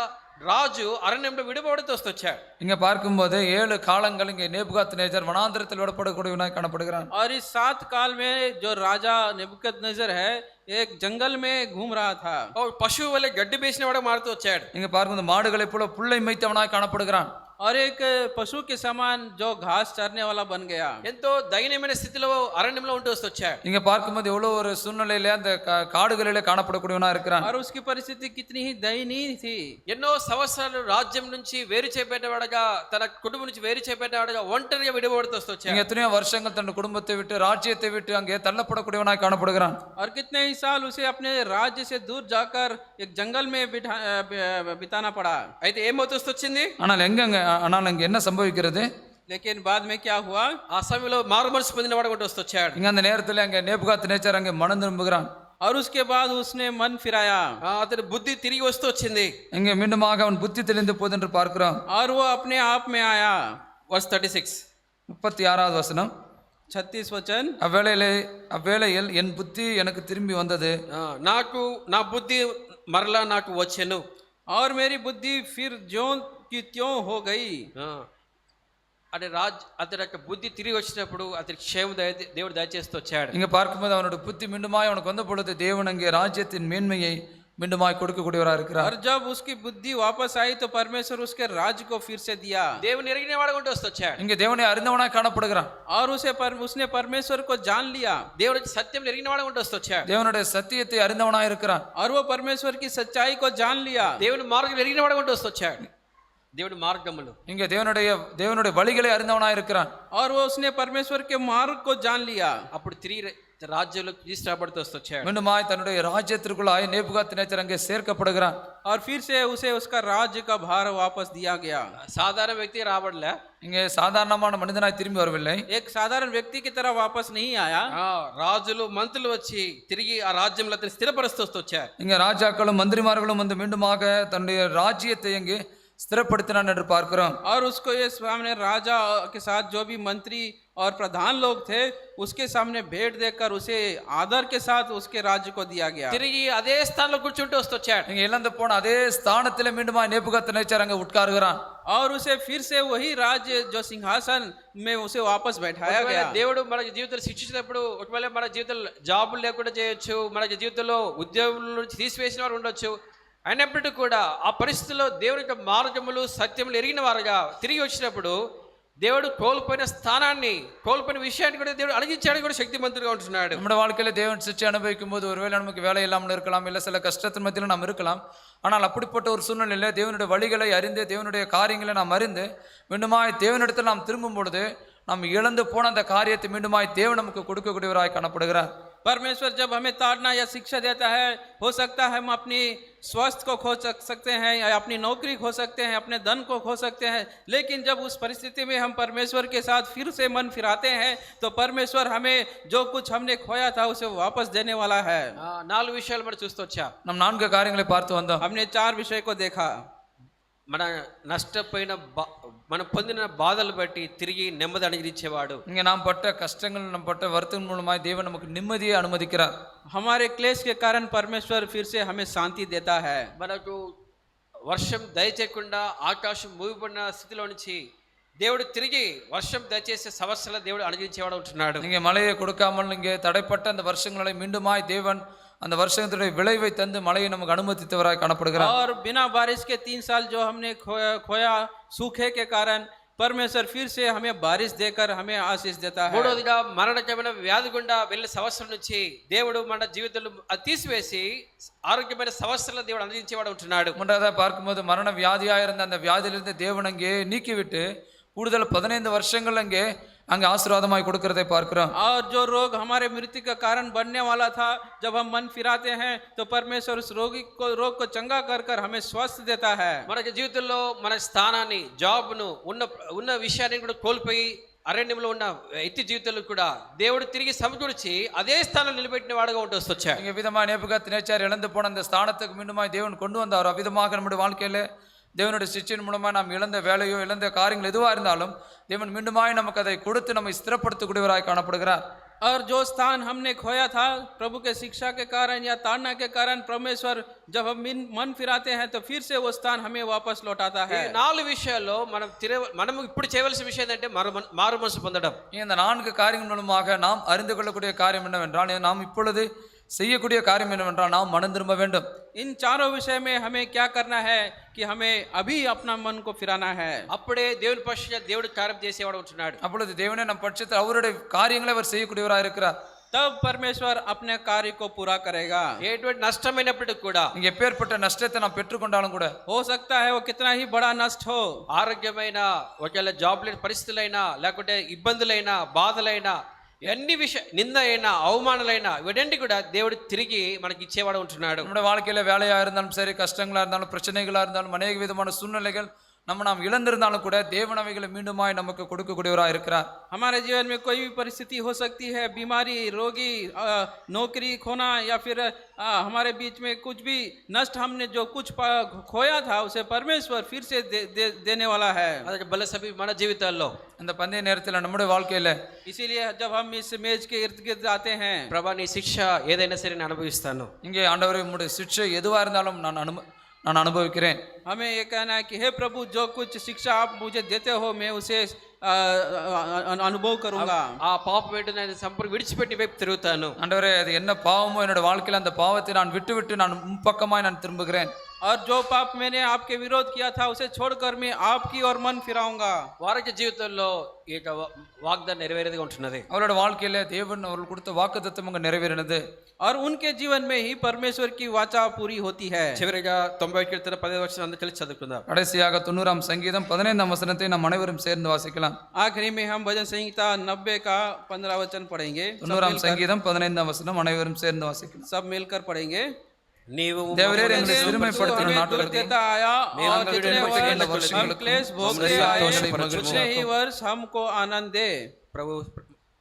రాజు అరణ్యంలో విడిపోవడంతో వచ్చాడు. இங்கே பார்க்கும்போது 7 காலங்கள் இங்கே நேபுகாத்நேச்சர் வனாந்திரத்தில் விடப்படக்கூடியவனாய் காணப்படுகிறான். और इस 7 काल में जो राजा नेबुकदनेस्सर है एक जंगल में घूम रहा था. పశువు వలె గడ్డి వేసిన వాడు మారుతూ వచ్చాడు. இங்கே பார்க்கும்போது மாடுகளைப் போல புல்லை மேய்த்தவனாய் காணப்படுகிறான். और एक पशु के समान जो घास चरने वाला बन गया. ఎంతో దయనీయమైన స్థితిలో అరణ్యంలో ఉంటూ వచ్చాడు. இங்கே பார்க்கும்போது எவ்வளோ ஒரு சூழ்நிலையில அந்த காடுகளிலே காணப்படக்கூடியவனா இருக்கிறான். और उसकी परिस्थिति कितनी ही दयनीय थी. ఎన్నో సంవత్సరాలు రాజ్యం నుంచి వేరు చేయబడ్డవాడుగా తన కుటుంబం నుంచి వేరు చేయబడ్డవాడుగా ఒంటరిగా విడిపోవడంతో వచ్చాడు. இங்கே எத்தனையோ வருஷங்கள் தன் குடும்பத்தை விட்டு ராஜ்யத்தை விட்டு அங்கே தள்ளப்படக்கூடியவனாய் காணப்படுகிறான். और कितने ही साल उसे अपने राज्य से दूर जाकर एक जंगल में बिताना पड़ा. అయితే ఏమవుతూ వచ్చింది? ஆனால் அங்கே என்ன சம்பவிக்கிறது? लेकिन बाद में क्या हुआ? ఆ సమయంలో మారు మనసు పొందినవాడు కూడా వచ్చాడు. இங்கே அந்த நேரத்தில் அங்கே நேபுகாத்நேச்சர் அங்கே மனம் திரும்புகிறான். और उसके बाद उसने मन फिराया. అతని బుద్ధి తిరిగి వస్తూ వచ్చింది. இங்கே மீண்டுமாக அவன் புத்தி தெளிந்து போது என்று பார்க்கிறோம். और वो अपने आप में आया. verse 36 36வது வசனம். 36 वचन. அவ்வேளையில் என் புத்தி எனக்கு திரும்பி வந்தது. నాకు నా బుద్ధి మరలా నాకు వచ్చెను. और मेरी बुद्धि फिर ज्यों की त्यों हो गई. అంటే అతని యొక్క బుద్ధి తిరిగి వచ్చినప్పుడు అతని క్షేమం దేవుడు దయచేస్తూ వచ్చాడు. இங்கே பார்க்கும்போது அவனுடைய புத்தி மீண்டுமாய் அவனுக்கு வந்த பொழுது தேவன் அங்கே ராஜ்யத்தின் மேன்மையை மீண்டுமாய் கொடுக்கக்கூடியவராக இருக்கிறார். और जब उसकी बुद्धि वापस आई तो परमेश्वर उसके राज्य को फिर से दिया. దేవుని ఎరిగిన వాడు ఉంటూ వచ్చాడు. இங்கே தேவனை அறிந்தவனாய் காணப்படுகிறான். और उसने परमेश्वर को जान लिया. దేవుడి సత్యం ఎరిగిన వాడు ఉంటూ వచ్చాడు. தேவனுடைய சத்தியத்தை அறிந்தவனாய் இருக்கிறான். और वो परमेश्वर की सच्चाई को जान लिया. దేవుని మార్గం ఎరిగిన వాడు ఉంటూ వచ్చాడు. దేవుడి మార్గములు இங்கே தேவனுடைய வழிகளை அறிந்தவனாய் இருக்கிறான். और वो उसने परमेश्वर के मार्ग को जान लिया. అప్పుడు తిరిగి రాజ్యంలో తీసుకురాబడుతూ వచ్చాడు. மீண்டுமாய் தன்னுடைய ராஜ்யத்திற்குள்ளாய் நேபுகாத்நேச்சர் அங்கே சேர்க்கப்படுகிறான். और फिर से उसे उसका राज्य का भार वापस दिया गया. సాధారణ వ్యక్తి రాబడలే. இங்கே சாதாரணமான மனிதனாய் திரும்பி வரவில்லை. एक साधारण व्यक्ति की तरह वापस नहीं आया. రాజులు మంత్రులు వచ్చి తిరిగి ఆ రాజ్యంలో అతను స్థిరపరుస్తూ వచ్చారు. இங்கே ராஜாக்களும் மந்திரிமார்களும் வந்து மீண்டுமாக தன்னுடைய ராஜ்யத்தை அங்கே ஸ்திரப்படுத்தினான் என்று பார்க்கிறோம். और उसको ये सामने राजा के साथ जो भी मंत्री और प्रधान लोग थे उसके सामने भेंट देकर उसे आदर के साथ उसके राज्य को दिया गया. తిరిగి అదే స్థానంలో కూర్చుంటూ వచ్చాడు. இங்கே இழந்து போன அதே ஸ்தானத்திலே மீண்டுமாய் நேபுகாத்நேச்சர் அங்கே உட்காருகிறான். और उसे फिर से वही राज्य जो सिंहासन में उसे वापस बैठाया गया. దేవుడు మన జీవితంలో శిక్షించినప్పుడు ఒకవేళ మన జీవితంలో జాబులు లేకుండా చేయొచ్చు, మన జీవితంలో ఉద్యోగుల నుంచి తీసివేసిన వారు ఉండొచ్చు. అయినప్పటికీ కూడా ఆ పరిస్థితుల్లో దేవుని యొక్క మార్గములు సత్యములు ఎరిగిన వారుగా తిరిగి వచ్చినప్పుడు దేవుడు కోల్పోయిన స్థానాన్ని, కోల్పోయిన విషయాన్ని కూడా దేవుడు అణిగించడానికి కూడా శక్తిమంతుడిగా ఉంటున్నాడు. நம்முடைய வாழ்க்கையில தேவன் சிற்றை அனுபவிக்கும் போது ஒருவேளை நமக்கு வேலை இல்லாமல் இருக்கலாம், இல்லை சில கஷ்டத்தின் மத்தியில் நாம் இருக்கலாம். ஆனால் அப்படிப்பட்ட ஒரு சூழ்நிலையில் தேவனுடைய வழிகளை அறிந்து, தேவனுடைய காரியங்களை நாம் அறிந்து மீண்டுமாய் தேவனிடத்தில் நாம் திரும்பும் பொழுது நாம் இழந்து போன அந்த காரியத்தை மீண்டுமாய் தேவன் நமக்கு கொடுக்கக்கூடியவராய் காணப்படுகிறார். परमेश्वर जब हमें ताड़ना या शिक्षा देता है, हो सकता है हम अपनी स्वास्थ्य को खो सकते हैं, या अपनी नौकरी खो सकते हैं, अपने धन को खो सकते हैं, लेकिन जब उस परिस्थिति में हम परमेश्वर के साथ फिर से मन फिराते हैं तो परमेश्वर हमें जो कुछ हमने खोया था उसे वापस देने वाला है. 4 విషయాలు మనం చూస్తూ వచ్చాం. நாம் 4 காரியங்களை பார்த்து வந்தோம். हमने 4 विषय को देखा. మన నష్టపోయిన మనం పొందిన బాధలు బట్టి తిరిగి నెమ్మది అనుగ్రహించేవాడు. இங்கே நாம் பட்ட கஷ்டங்கள், நாம் பட்ட வருத்தம் மூலமாய் தேவன் நமக்கு நிம்மதியை அனுமதிக்கிறார். हमारे क्लेश के कारण परमेश्वर फिर से हमें शांति देता है. మనకు వర్షం దయచేయకుండా ఆకాశం మూగిపడిన స్థితిలో నుంచి దేవుడు తిరిగి వర్షం దయచేసే సంవత్సరాల దేవుడు అనుగ్రహించేవాడు ఉంటున్నాడు. இங்கே மழையை கொடுக்காமல் இங்கே தடைப்பட்ட அந்த வருஷங்களை மீண்டுமாய் தேவன் அந்த வருஷத்துடைய விளைவை தந்து மழையை நமக்கு அனுமதித்தவராய் காணப்படுகிறார். और बिना बारिश के 3 साल जो हमने खोया सूखे के कारण परमेश्वर फिर से हमें बारिश देकर हमें आशीष देता है. మూడోదిగా మరణకరమైన వ్యాధి గుండా వెళ్ళిన సంవత్సరం నుంచి దేవుడు మన జీవితంలో అది తీసివేసి ఆరోగ్యమైన సంవత్సరాల దేవుడు అనుగ్రహించేవాడు ఉంటున్నాడు. மூன்றாவதாக பார்க்கும்போது மரண வியாதியாக இருந்த அந்த வியாதியிலிருந்து தேவன் அங்கே நீக்கிவிட்டு கூடுதல் 15 வருஷங்கள் அங்கே ஆசீர்வாதமாய் கொடுக்கிறதை பார்க்கிறோம். और जो रोग हमारे मृत्यु का कारण बनने वाला था, जब हम मन फिराते हैं तो परमेश्वर उस रोग को चंगा कर हमें स्वास्थ्य देता है. మన జీవితంలో మన స్థానాన్ని, జాబ్ను, ఉన్న విషయాన్ని కూడా కోల్పోయి అరణ్యంలో ఉన్న వ్యక్తి జీవితంలో కూడా దేవుడు తిరిగి సమకూర్చి అదే స్థానంలో నిలబెట్టిన వాడుగా ఉంటూ వచ్చాడు. இங்கே விதமாக நேபுகாத்நேச்சார் இழந்து போன அந்த ஸ்தானத்துக்கு மீண்டுமாய் தேவன் கொண்டு வந்தார். அவ்விதமாக நம்முடைய வாழ்க்கையில் தேவனுடைய சிக்ஷையின் மூலமாக நாம் இழந்த வேலையோ இழந்த காரியங்கள் எதுவாக இருந்தாலும் தேவன் மீண்டுமாய் நமக்கு அதை கொடுத்து நம்மை ஸ்திரப்படுத்தக்கூடியவராய் காணப்படுகிறார். और जो स्थान हमने खोया था प्रभु के शिक्षा के कारण या ताड़ना के कारण परमेश्वर जब हम मन फिराते हैं तो फिर से वो स्थान हमें वापस लौटाता है. 4 విషయాల్లో మనం ఇప్పుడు చేయవలసిన విషయం ఏంటంటే మారు మనసు పొందడం. இந்த 4 காரியங்கள் மூலமாக நாம் அறிந்து கொள்ளக்கூடிய காரியம் என்னவென்றால், நாம் இப்பொழுது செய்யக்கூடிய காரியம் என்னவென்றால் நாம் மனம் திரும்ப வேண்டும். इन चारों विषय में हमें क्या करना है कि हमें अभी अपना मन को फिराना है. అప్పుడే దేవుని పక్షంగా దేవుడు కార్యం చేసేవాడు ఉంటున్నాడు. அப்பொழுது தேவனே நம் பட்சத்தில் அவருடைய காரியங்களை அவர் செய்யக்கூடியவராக இருக்கிறார். तब परमेश्वर अपने कार्य को पूरा करेगा. ఎటువంటి నష్టమైనప్పటికీ కూడా, நீங்க எப்பேற்பட்ட నష్టத்தை நாம் పెట్టుకొண்டாலும் కూడా, हो सकता है वो कितना ही बड़ा नष्ट हो, ఆరోగ్యమైన ఒకవేళ జాబ్ లేని పరిస్థితులైనా, లేకుంటే ఇబ్బందులైనా, బాధలైనా, ఎన్ని నింద అయినా, అవమానాలైనా, వీటన్నిటి కూడా దేవుడు తిరిగి మనకి ఇచ్చేవాడు ఉంటున్నాడు. நம்முடைய வாழ்க்கையில வேலையா இருந்தாலும் சரி, கஷ்டங்களா இருந்தாலும், பிரச்சனைகளா இருந்தாலும், அநேக விதமான சூழ்நிலைகள் நாம் இழந்திருந்தாலும் கூட தேவன் அவைகளை மீண்டுமாய் நமக்கு கொடுக்கக்கூடியவராக இருக்கிறார். हमारे जीवन में कोई भी परिस्थिति हो सकती है, बीमारी, रोगी, नौकरी खोना, या फिर हमारे बीच में कुछ भी नष्ट हमने जो कुछ खोया था उसे परमेश्वर फिर से देने वाला है. అదే బలసభి మన జీవితాల్లో அந்த பந்தய நேரத்தில் நம்முடைய வாழ்க்கையில, इसीलिए जब हम इस मेज के इर्द गिर्द आते हैं, ప్రభా నీ శిక్ష ఏదైనా సరే నేను అనుభవిస్తాను, இங்கே ஆண்டவரே உம்முடைய சிக்ஷை எதுவா இருந்தாலும் நான் அனுபவிக்கிறேன். हमें ये कहना है कि हे प्रभु, जो कुछ शिक्षा आप मुझे देते हो मैं उसे अनुभव करूंगा. ఆ పాపం ఏంటో నేను సంపూర్ణ విడిచిపెట్టి వైపు తిరుగుతాను. ஆண்டவரே, அது என்ன பாவமோ என்னோட வாழ்க்கையில் அந்த பாவத்தை நான் விட்டு நான் முன்பக்கமாய் நான் திரும்புகிறேன். और जो पाप मैंने आपके विरोध किया था उसे छोड़कर मैं आपकी ओर मन फिराऊंगा. వారికి జీవితంలో ఈ వాగ్దానం నెరవేరేదిగా ఉంటున్నది. அவரோட வாழ்க்கையில தேவன் அவர்கள் கொடுத்த வாக்குத்தத்தம் அங்கே நிறைவேறினது. और उनके जीवन में ही परमेश्वर की वाचा पूरी होती है. చివరిగా 90 కీర్తన 10వ వచనం అందరూ కలిసి చదువుకుందాం. கடைசியாக 90ஆம் சங்கீதம் 15ஆம் வசனத்தை நாம் அனைவரும் சேர்ந்து வாசிக்கலாம். आखिरी में हम भजन संहिता 90 का 15 वचन पढ़ेंगे. 90ஆம் சங்கீதம் 15ஆம் வசனம் அனைவரும் சேர்ந்து வாசிக்கலாம். सब मिलकर पढ़ेंगे. నీవు தேவரே, எங்களை சிறுமைப்படுத்தின நாட்களுக்கு देता आया और जितने वर्ष हम क्लेश भोगते आए उतने ही वर्ष हमको आनंद दे. ప్రభు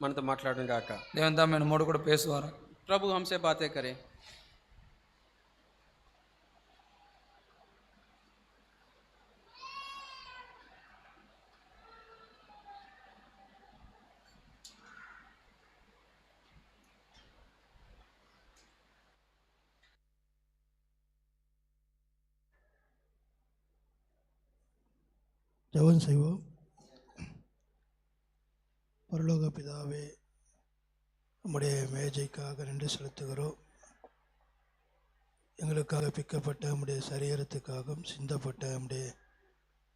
మనతో మాట్లాడడం గాక. தேவன் தான் நம்மோடு கூட பேசுவார். प्रभु हमसे बातें करें. ஜெபம் செய்வோம். பரலோக பிதாவே, நம்முடைய மேஜைக்காக நன்றி செலுத்துகிறோம். எங்களுக்காக பிக்கப்பட்ட நம்முடைய சரீரத்துக்காகவும் சிந்தப்பட்ட நம்முடைய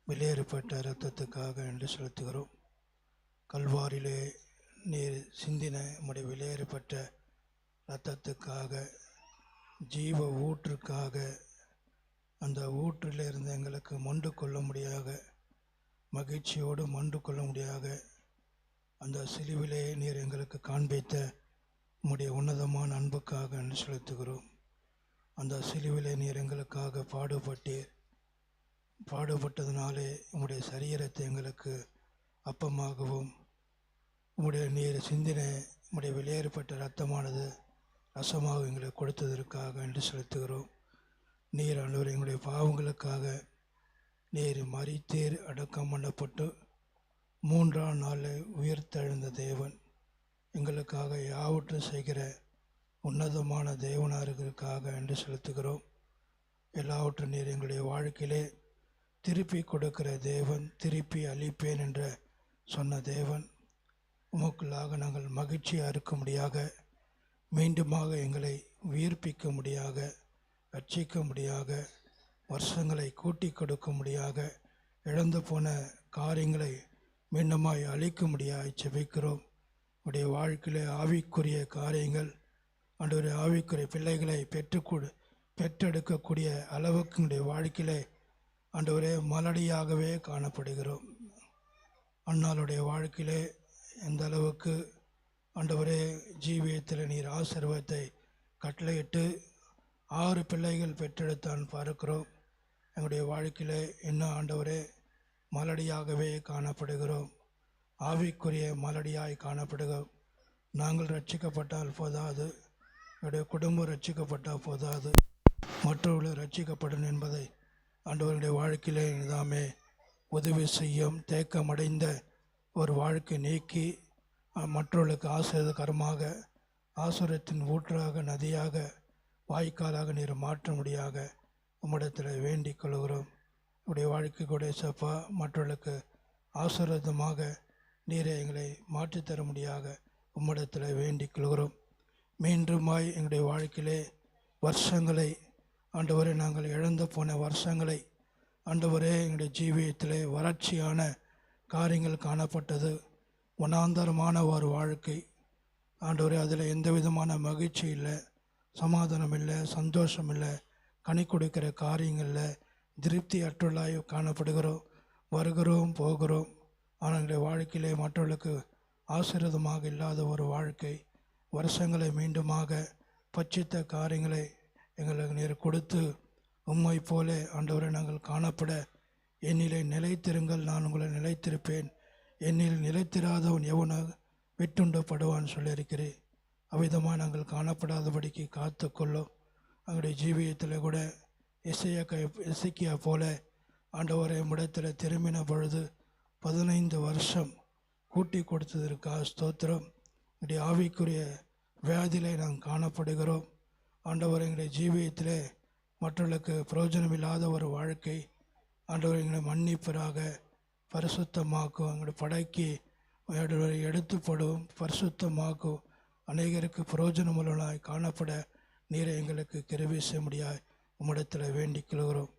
வெளியேறப்பட்ட இரத்தத்துக்காக நன்றி செலுத்துகிறோம். கல்வாரிலே நீர் சிந்தின உம்முடைய விலையேறப்பட்ட இரத்தத்துக்காக, ஜீவ ஊற்றுக்காக, அந்த ஊற்றிலிருந்து எங்களுக்கு மொண்டு கொள்ள முடியாத மகிழ்ச்சியோடு மொண்டு கொள்ள முடியாத அந்த சிலுவிலே நீர் எங்களுக்கு காண்பித்த உம்முடைய உன்னதமான அன்புக்காக நன்றி செலுத்துகிறோம். அந்த சிலுவிலே நீர் எங்களுக்காக பாடுபட்டீர். பாடுபட்டதினாலே உம்முடைய சரீரத்தை எங்களுக்கு அப்பமாகவும், உம்முடைய நீர் சிந்தின உம்முடைய வெளியேறப்பட்ட இரத்தமானது ரசமாக எங்களுக்கு கொடுத்ததற்காக நன்றி செலுத்துகிறோம். நீர் ஆண்டவர் எங்களுடைய பாவங்களுக்காக நீர் மரித்தீர், அடக்கம் பண்ணப்பட்டு 3ஆம் நாளில் உயிர்த்தெழுந்த தேவன், எங்களுக்காக யாவற்றையும் செய்கிற உன்னதமான தேவனாருக்காக நன்றி செலுத்துகிறோம். எல்லாவற்றும் நீர் எங்களுடைய வாழ்க்கையிலே திருப்பி கொடுக்கிற தேவன், திருப்பி அளிப்பேன் என்ற சொன்ன தேவன், உமக்குள்ளாக நாங்கள் மகிழ்ச்சியாக இருக்கும்படியாக, மீண்டுமாக எங்களை உயிர்ப்பிக்க முடியாக, ரட்சிக்க முடியாக, வருஷங்களை கூட்டி கொடுக்கும்படியாக, இழந்து போன காரியங்களை மீண்டுமாய் அழிக்கும்படியாய் செபிக்கிறோம். உடைய வாழ்க்கையிலே ஆவிக்குரிய காரியங்கள், ஆண்டவரே, ஆவிக்குரிய பிள்ளைகளை பெற்றெடுக்கக்கூடிய அளவுக்கு உடைய வாழ்க்கையிலே ஆண்டவரே மலடியாகவே காணப்படுகிறோம். அன்னாளுடைய வாழ்க்கையிலே எந்த அளவுக்கு ஆண்டவரே ஜீவியத்தில் நீர் ஆசீர்வாதத்தை கட்டளையிட்டு 6 பிள்ளைகள் பெற்றெடுத்தான் பார்க்கிறோம். எங்களுடைய வாழ்க்கையில் இன்னும் ஆண்டவரே மலடியாகவே காணப்படுகிறோம். ஆவிக்குரிய மலடியாய் காணப்படுகிறோம். நாங்கள் ரட்சிக்கப்பட்டால் போதாது, என்னுடைய குடும்பம் ரட்சிக்கப்பட்டால் போதாது, மற்றவர்கள் ரட்சிக்கப்படும் என்பதை ஆண்டவருடைய வாழ்க்கையிலே நிதாமே உதவி செய்யும். தேக்கமடைந்த ஒரு வாழ்க்கை நீக்கி மற்றவர்களுக்கு ஆசீர்வாதகரமாக, ஆசீர்வாதத்தின் ஊற்றாக, நதியாக, வாய்க்காலாக நீர் மாற்றும்படியாக உம்மிடத்தில் வேண்டிக் கொள்கிறோம். உடைய வாழ்க்கை கூட சப்பா மற்றவர்களுக்கு ஆசீர்வாதமாக நீரை எங்களை மாற்றித்தர முடியாக உம்மிடத்தில் வேண்டிக் கொள்கிறோம். மீண்டுமாய் எங்களுடைய வாழ்க்கையிலே வருஷங்களை ஆண்டவரே, நாங்கள் இழந்து போன வருஷங்களை ஆண்டவரே, எங்களுடைய ஜீவியத்திலே வறட்சியான காரியங்கள் காணப்பட்டது. வனாந்தரமான ஒரு வாழ்க்கை ஆண்டவரே, அதில் எந்த விதமான மகிழ்ச்சி இல்லை, சமாதானம் இல்லை, சந்தோஷம் இல்லை, கனி கொடுக்கிற காரியங்களில் திருப்தி அற்றுள்ளாய் காணப்படுகிறோம். வருகிறோம், போகிறோம். ஆனால் எங்களுடைய வாழ்க்கையிலே மற்றவர்களுக்கு ஆசீர்வாதமாக இல்லாத ஒரு வாழ்க்கை. வருஷங்களை மீண்டுமாக பட்சித்த காரியங்களை எங்களுக்கு நீர் கொடுத்து உம்மை போல ஆண்டவரை நாங்கள் காணப்பட என்னிலே நிலைத்திருங்கள், நான் உங்களை நிலைத்திருப்பேன், என்னில் நிலைத்திராதவன் எவனோ விட்டுண்டப்படுவான்னு சொல்லியிருக்கிறேன். அவ்விதமாக நாங்கள் காணப்படாதபடிக்கு காத்து கொள்ளும். எங்களுடைய ஜீவியத்தில் கூட எசேக்கியா போல ஆண்டவரை முடத்தில் திரும்பின பொழுது 15 வருஷம் கூட்டி கொடுத்ததற்காக ஸ்தோத்திரம். எங்களுடைய ஆவிக்குரிய வியாதியிலே நாங்கள் காணப்படுகிறோம். ஆண்டவர் எங்களுடைய ஜீவியத்திலே மற்றவர்களுக்கு பிரயோஜனமில்லாத ஒரு வாழ்க்கை ஆண்டவர் எங்களை மன்னிப்பராக பரிசுத்தமாக்கும், எங்களுடைய படைக்கு எடுத்துப்படும், பரிசுத்தமாக்கும், அநேகருக்கு பிரயோஜனமுள்ளவர்களாய் காணப்பட நீரை எங்களுக்கு கிருபை செய்ய முடியாது உம்மிடத்தில் வேண்டிக் கொள்கிறோம்.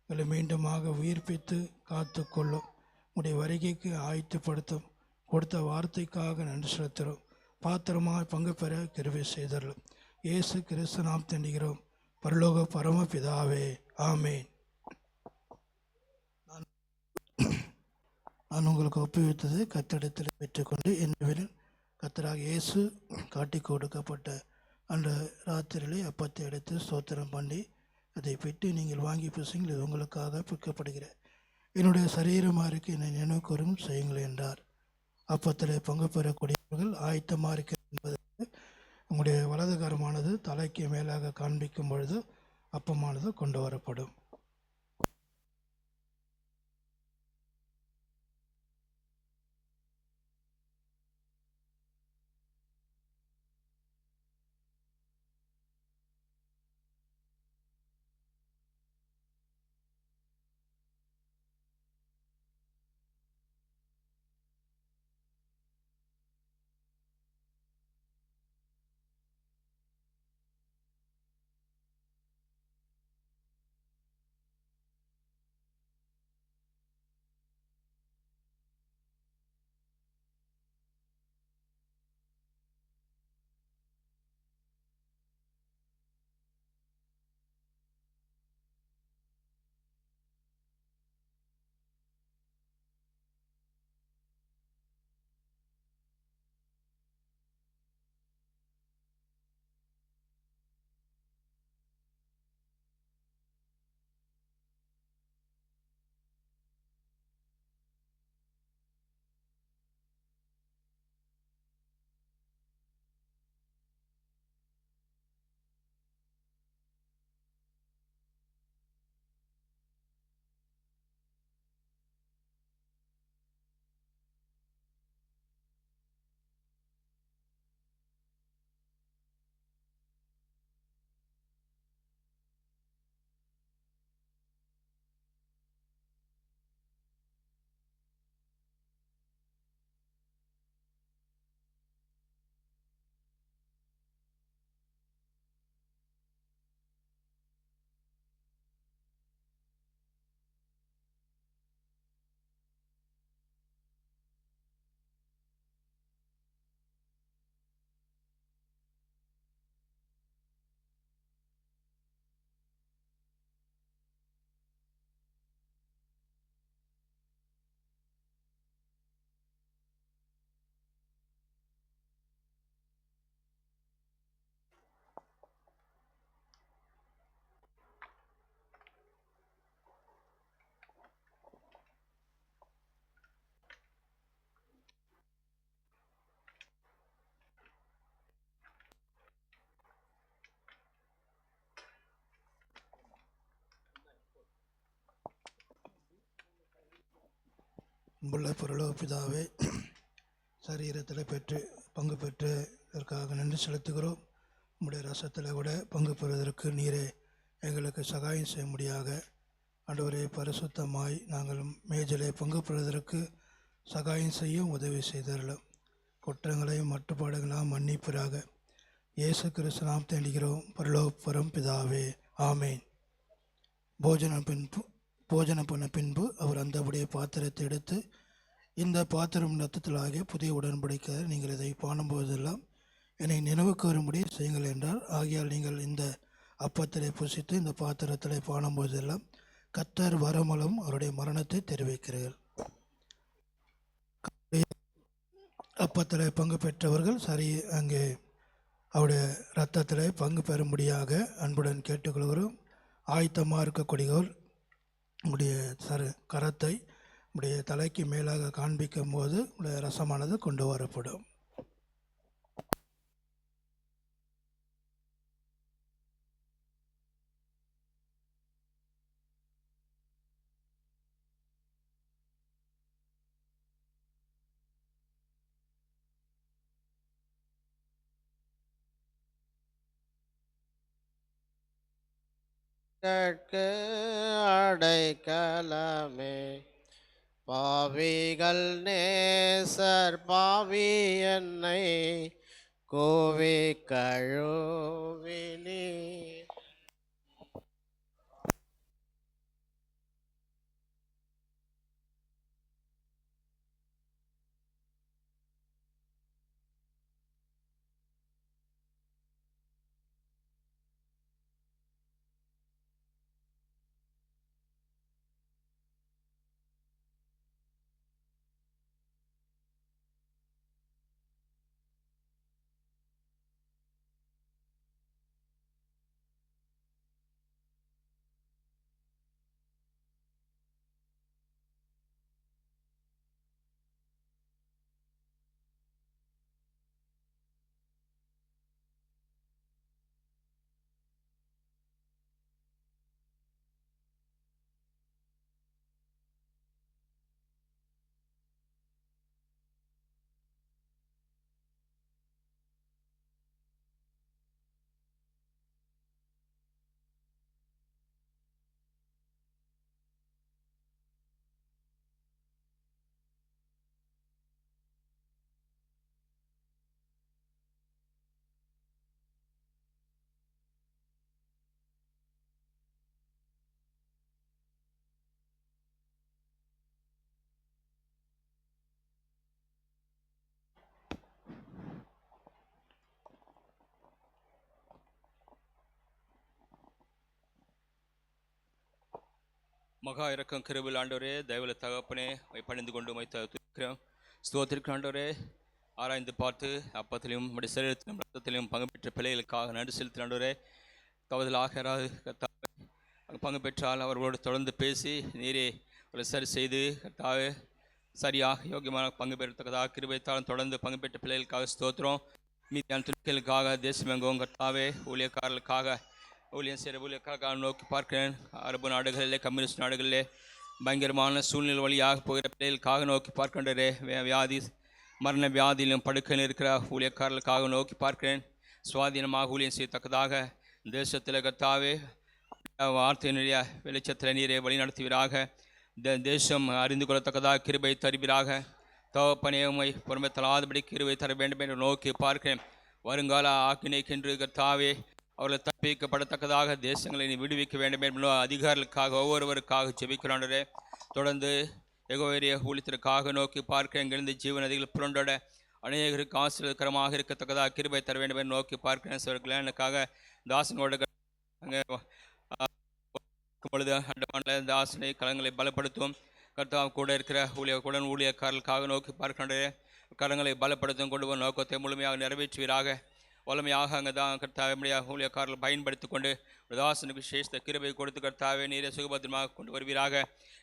எங்களை மீண்டுமாக உயிர்ப்பித்து காத்து கொள்ளும். உடைய வருகைக்கு ஆயத்தப்படுத்தும். கொடுத்த வார்த்தைக்காக நன்றி செலுத்துகிறோம். பாத்திரமாக பங்கு பெற கிருபை செய்தரலும். இயேசு கிறிஸ்து நாம் தண்டிக்கிறோம். பரலோக பரமபிதாவே, ஆமேன். நான் உங்களுக்கு ஒப்புவித்தது கத்தடத்தில் பெற்றுக்கொண்டு என்னவெனில் கத்தராக இயேசு காட்டி கொடுக்கப்பட்ட அந்த ராத்திரியிலே அப்பத்தை எடுத்து ஸ்தோத்திரம் பண்ணி அதை பெற்று நீங்கள் வாங்கி புசிங்கள், இது உங்களுக்காக பிற்கப்படுகிற என்னுடைய சரீரமாக இருக்க என்னை நினைவுக்கூறும் செய்யுங்கள் என்றார். அப்பத்தில் பங்கு பெறக்கூடியவர்கள் ஆயத்தமாக இருக்க என்பதற்கு உங்களுடைய வலதுகரமானது தலைக்கு மேலாக காண்பிக்கும் பொழுது அப்பமானது கொண்டு வரப்படும். அன்புள்ள பரலோக பிதாவே, சரீரத்தில் பங்கு பெற்றதற்காக நன்றி செலுத்துகிறோம். உம்முடைய ரசத்தில் கூட பங்கு பெறுவதற்கு நீரே எங்களுக்கு சகாயம் செய்ய முடியாக. ஆண்டவரே, பரிசுத்தமாய் நாங்கள் மேஜிலே பங்கு பெறுவதற்கு சகாயம் செய்யும் உதவி செய்தரலாம். குற்றங்களையும் மட்டுப்பாடுகளாம் மன்னிப்பராக. இயேசு கிறிஸ்து நாம் தேடுகிறோம் பரலோக பிதாவே, ஆமேன். போஜனம் பண்ண பின்பு அவர் அந்தபடியே பாத்திரத்தை எடுத்து, இந்த பாத்திரம் ரத்தத்திலாகிய புதிய உடன்படிக்கை, நீங்கள் இதை பாடும்போதெல்லாம் என்னை நினைவுக்கு வரும்படி செய்யுங்கள் என்றார். ஆகையால் நீங்கள் இந்த அப்பத்திலே புசித்து இந்த பாத்திரத்திலே பாடும்போதெல்லாம் கர்த்தர் வரமலும் அவருடைய மரணத்தை தெரிவிக்கிறீர்கள். அப்பத்தில் பங்கு பெற்றவர்கள் சரி அங்கே அவருடைய இரத்தத்தில் பங்கு பெறும்படியாக அன்புடன் கேட்டுக்கொள்கிறோம். ஆயத்தமாக இருக்கக்கூடியவர் உடைய கரத்தை உடைய தலைக்கு மேலாக காண்பிக்கும் போது உடைய ரசமானது கொண்டு வரப்படும். அடைக்கலமே, பாவிகள் நேசர் பாவி என்னை கோவி கழுவினி. மகா இறக்கம் கிருபையுள்ள ஆண்டவரே, தயவுள்ள தகப்பனே, பணிந்து கொண்டு துதிக்கிறோம், ஸ்தோத்திரிக்கிறோம் ஆண்டவரே. ஆராய்ந்து பார்த்து அப்பத்திலையும் நம்முடைய சரீரத்திலும் ரத்தத்திலும் பங்கு பெற்ற பிள்ளைகளுக்காக நன்றி செலுத்தின ஆண்டவரே. தவறுதலாக யாராவது பங்கு பெற்றால் அவர்களோடு தொடர்ந்து பேசி நீரே ஒரு சரி செய்து கர்த்தாவே சரியாக யோகியமான பங்கு பெறத்தக்கதாக கிருபைத்தாலும் தொடர்ந்து பங்கு பெற்ற பிள்ளைகளுக்காக ஸ்தோத்திரம். மீதியான துணிகளுக்காக தேசமெங்கும் கர்த்தாவே ஊழியக்காரர்களுக்காக ஊழியம் செய்கிற ஊழியக்காக நோக்கி பார்க்கிறேன். அரபு நாடுகளிலே கம்யூனிஸ்ட் நாடுகளிலே பயங்கரமான சூழ்நிலை வழியாக போகிற பிள்ளைகளுக்காக நோக்கி பார்க்கின்றே. வியாதி மரண வியாதியிலும் படுக்கையில் இருக்கிற ஊழியக்காரர்களுக்காக நோக்கி பார்க்கிறேன். சுவாதீனமாக ஊழியம் செய்யத்தக்கதாக தேசத்தில் கர்த்தாவே வார்த்தையினுடைய வெளிச்சத்தில் நீரை வழி நடத்துவீராக. தேசம் அறிந்து கொள்ளத்தக்கதாக கிருபை தருவீராக. தகப்பனே, உம்மை புறம்பத்தலாதபடி கிருபை தர வேண்டும் என்று நோக்கி பார்க்கிறேன். வருங்கால ஆக்கினைக்கென்று கர்த்தாவே அவர்களை தப்பிக்கப்படத்தக்கதாக தேசங்களை நீ விடுவிக்க வேண்டும் என்பது அதிகாரிகளுக்காக ஒவ்வொருவருக்காக ஜெபிக்கிறாண்டரே. தொடர்ந்து எகோவேரிய ஊழியத்திற்காக நோக்கி பார்க்க எங்கிருந்து ஜீவ நதிகள் புரண்டோட அநேகருக்கு ஆசீர்வாதகரமாக இருக்கத்தக்கதாக கிருபை தர வேண்டும் என்று நோக்கி பார்க்கிறேன். எனக்காக தாசனோட அங்கே பொழுது அண்டமான தாசனை கலங்களை பலப்படுத்தும். கர்த்தாവ് கூட இருக்கிற ஊழியக்காரர்களுக்காக நோக்கி பார்க்கின்றே. கரங்களை பலப்படுத்தும் கொண்டு போய் நோக்கத்தை முழுமையாக நிறைவேற்றுவீராக. வளமையாக அங்கே தான் கர்த்தாவே ஊழியக்காரர்கள் பயன்படுத்தி கொண்டு தாசனுக்கு விசேஷ கிருபை கொடுத்து கர்த்தாவே நீரை சுகபத்திரமாக கொண்டு வருவீராக.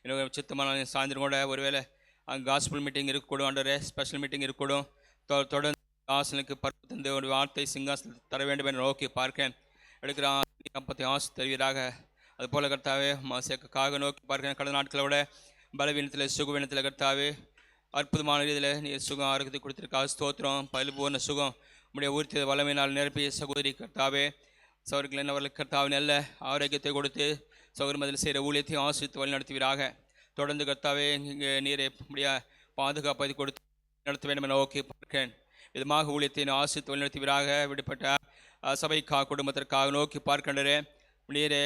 எனக்கு சித்தமான சாயந்தரம் கூட ஒருவேளை அங்கே காஸ்பிள் மீட்டிங் இருக்கக்கூடும், அண்டரே ஸ்பெஷல் மீட்டிங் இருக்கக்கூடும். தொடர்ந்து தாசனுக்கு பருவத்தின் ஒரு வார்த்தை சிங்காசனத்தில் தர வேண்டும் என்று நோக்கி பார்க்கிறேன். எடுக்கிற அப்பத்தை ஆசை தருவீராக. அதுபோல் கர்த்தாவே மாசேக்காக நோக்கி பார்க்கிறேன். கடந்த நாட்களோட பலவீனத்தில் சுகவீனத்தில் கர்த்தாவே அற்புதமான இதில் நீர் சுகம் ஆரோக்கியத்தை கொடுத்திருக்காக ஸ்தோத்திரம். பரிபூர்ண சுகம் உடைய ஊர்த்தி வல்லமையினால் நிரப்பிய சகோதரி கர்த்தாவே சகோதரிகள் அவர்களுக்கு கர்த்தாவின் நல்ல ஆரோக்கியத்தை கொடுத்து சகோதரி மதில் செய்கிற ஊழியத்தையும் ஆசிரித்து வழி நடத்துவீராக. தொடர்ந்து கர்த்தாவே இங்கே நீரை உடைய பாதுகாப்பதை கொடுத்து நடத்த வேண்டும் என நோக்கி பார்க்கிறேன். விதமாக ஊழியத்தை ஆசிரித்து வழி நடத்துவீராக. விடுபட்ட சபைக்காக குடும்பத்திற்காக நோக்கி பார்க்கின்றே நீரே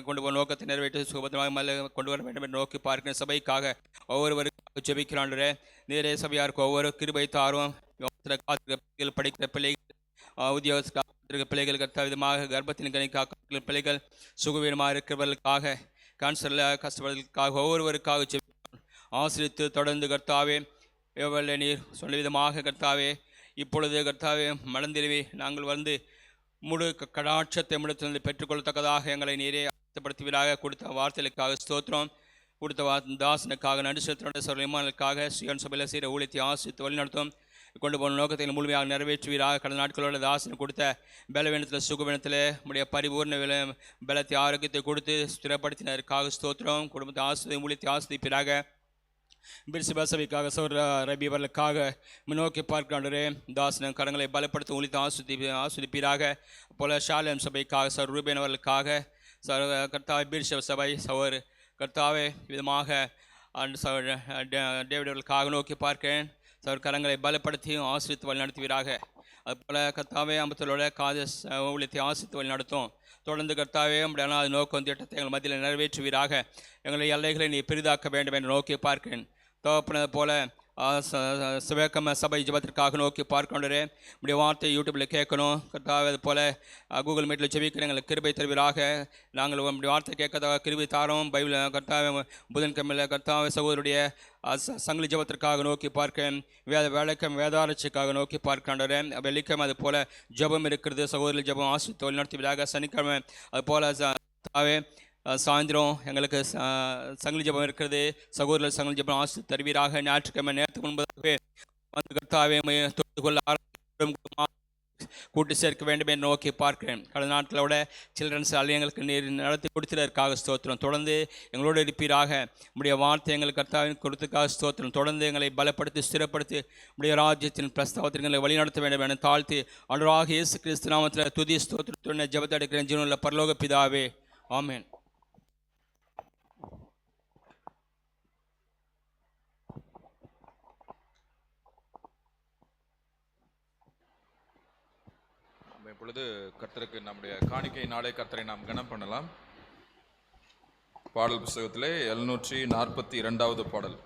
கொண்டு போன நோக்கத்தை நிறைவேற்றி சுகபத்திரமாக கொண்டு வர வேண்டும் என்று நோக்கி பார்க்கிற சபைக்காக ஒவ்வொருவருக்காக ஜெபிக்கிறாண்டே. நீரே சபையாருக்கு ஒவ்வொரு கிருபை தாரும். படிக்கிற பிள்ளைகள் உத்தியோக பிள்ளைகள் கர்த்தா விதமாக கர்ப்பத்தின் கணிக்காக பிள்ளைகள் சுகவீனமாக இருக்கிறவர்களுக்காக கேன்சரில் கஷ்டப்படுவதற்காக ஒவ்வொருவருக்காக ஜெபிக்கிறோம். ஆசிரித்து தொடர்ந்து கர்த்தாவே எவ்வளவு நீர் சொல்ல விதமாக கர்த்தாவே இப்பொழுது கர்த்தாவே மலர்ந்திருவி நாங்கள் வந்து முழு கடாட்சத்தை முடித்து பெற்றுக்கொள்ளத்தக்கதாக எங்களை நீரே ஆயத்தப்படுத்துவீராக. கொடுத்த வார்த்தைகளுக்காக ஸ்தோத்திரம். கொடுத்த தாசனுக்காக நன்றி செலுத்தினோட ஸ்ரீயன் சபையில் செய்கிற ஊழியத்தை ஆசிரித்து வழிநடத்தும் கொண்டு போன நோக்கத்தை முழுமையாக நிறைவேற்றுவீராக. கடந்த நாட்களோட தாசனை கொடுத்த பலவீனத்தில் சுகவீனத்தில் உடைய பரிபூர்ண பலத்தை ஆரோக்கியத்தை கொடுத்து ஸ்திரப்படுத்தினருக்காக ஸ்தோத்திரம். குடும்பத்தை ஆசிரியை ஊழியத்தை ஆசிரிப்பீராக. பிரிசிபாசபிக்காக சோர் ரபிவர்களுக்காக முன்னோக்கி பார்க்கின்றே தாசன கரங்களை பலப்படுத்த ஊழித்து ஆஸ்வதிப்பீராக. போல ஷாலம் சபைக்காக சர் ரூபேன் அவர்களுக்காக சர் கர்த்தாவை பீர்ஷவ சபை சவர் கர்த்தாவே விதமாக டேவிட் அவர்களுக்காக நோக்கி பார்க்கிறேன். சர் கரங்களை பலப்படுத்தியும் ஆசிரித்து வழி நடத்துவீராக. அதுபோல் கர்த்தாவே அம்பத்தலோட காது ஊழியத்தை ஆசிரித்து வழி நடத்தும். தொடர்ந்து கர்த்தாவே நம்முடைய நோக்கம் திட்டத்தை எங்கள் மத்தியில் நிறைவேற்றுவீராக. எங்களை எல்லைகளை நீ பெரிதாக்க வேண்டும் என்று நோக்கி பார்க்கிறேன். தோப்பினது போல சிவக்கம சபை ஜபத்திற்காக நோக்கி பார்க்கின்றே இப்படி வார்த்தை யூடியூப்பில் கேட்கணும் கர்த்தாவே. அது போல் கூகுள் மீட்டில் ஜெபிக்கிற எங்களுக்கு கிருபை தருவீராக. நாங்கள் இப்படி வார்த்தை கேட்கறதாக கிருபை தாரோம். பைபிள் கர்த்தாவே புதன்கிழமையில் கர்த்தாவே சகோதருடைய சங்கிலி ஜபத்திற்காக நோக்கி பார்க்கிறேன். வேலைக்கம் வேதாராய்ச்சிக்காக நோக்கி பார்க்கின்றே. வெள்ளிக்கிழமை அது போல் ஜபம் இருக்கிறது. சகோதரி ஜபம் ஆசிரியர் தொழில் நடத்துவீராக. சனிக்கிழமை அது போல் தாவே சாயந்தரம் எங்களுக்கு சங்கிலி ஜபம் இருக்கிறது. சகோதரர் சங்கிலி ஜபம் ஆசி தருவீராக. ஞாயிற்றுக்கிழமை நேரத்துக்கு முன்பதாகவே வந்து கர்த்தாவே தொட்டு கொள்ள கூட்டி சேர்க்க வேண்டும் என்று நோக்கி பார்க்கிறேன். கடந்த நாட்களோட சில்ட்ரன்ஸ் எங்களுக்கு நீர் நடத்தி கொடுத்ததற்காக ஸ்தோத்திரம். தொடர்ந்து எங்களோடு இருப்பீராக. நம்முடைய வார்த்தை எங்களுக்கு கர்த்தாவின் கொடுத்ததுக்காக ஸ்தோத்திரம். தொடர்ந்து எங்களை பலப்படுத்தி ஸ்திரப்படுத்தி நம்முடைய ராஜ்யத்தின் பிரஸ்தாவத்திற்கு எங்களை வழிநடத்த வேண்டும் என தாழ்த்தி ஆண்டவராக இயேசு கிறிஸ்து நாமத்தில் துதி ஸ்தோத்திரத்துடன் ஜெபத்தை எடுக்கிறேன் ஜீவனுள்ள பரலோக பிதாவே, ஆமென். இப்பொழுது கர்த்தருக்கு நம்முடைய காணிக்கை நாளை கர்த்தரை நாம் கனம் பண்ணலாம். பாடல் புஸ்தகத்திலே 742வது பாடல்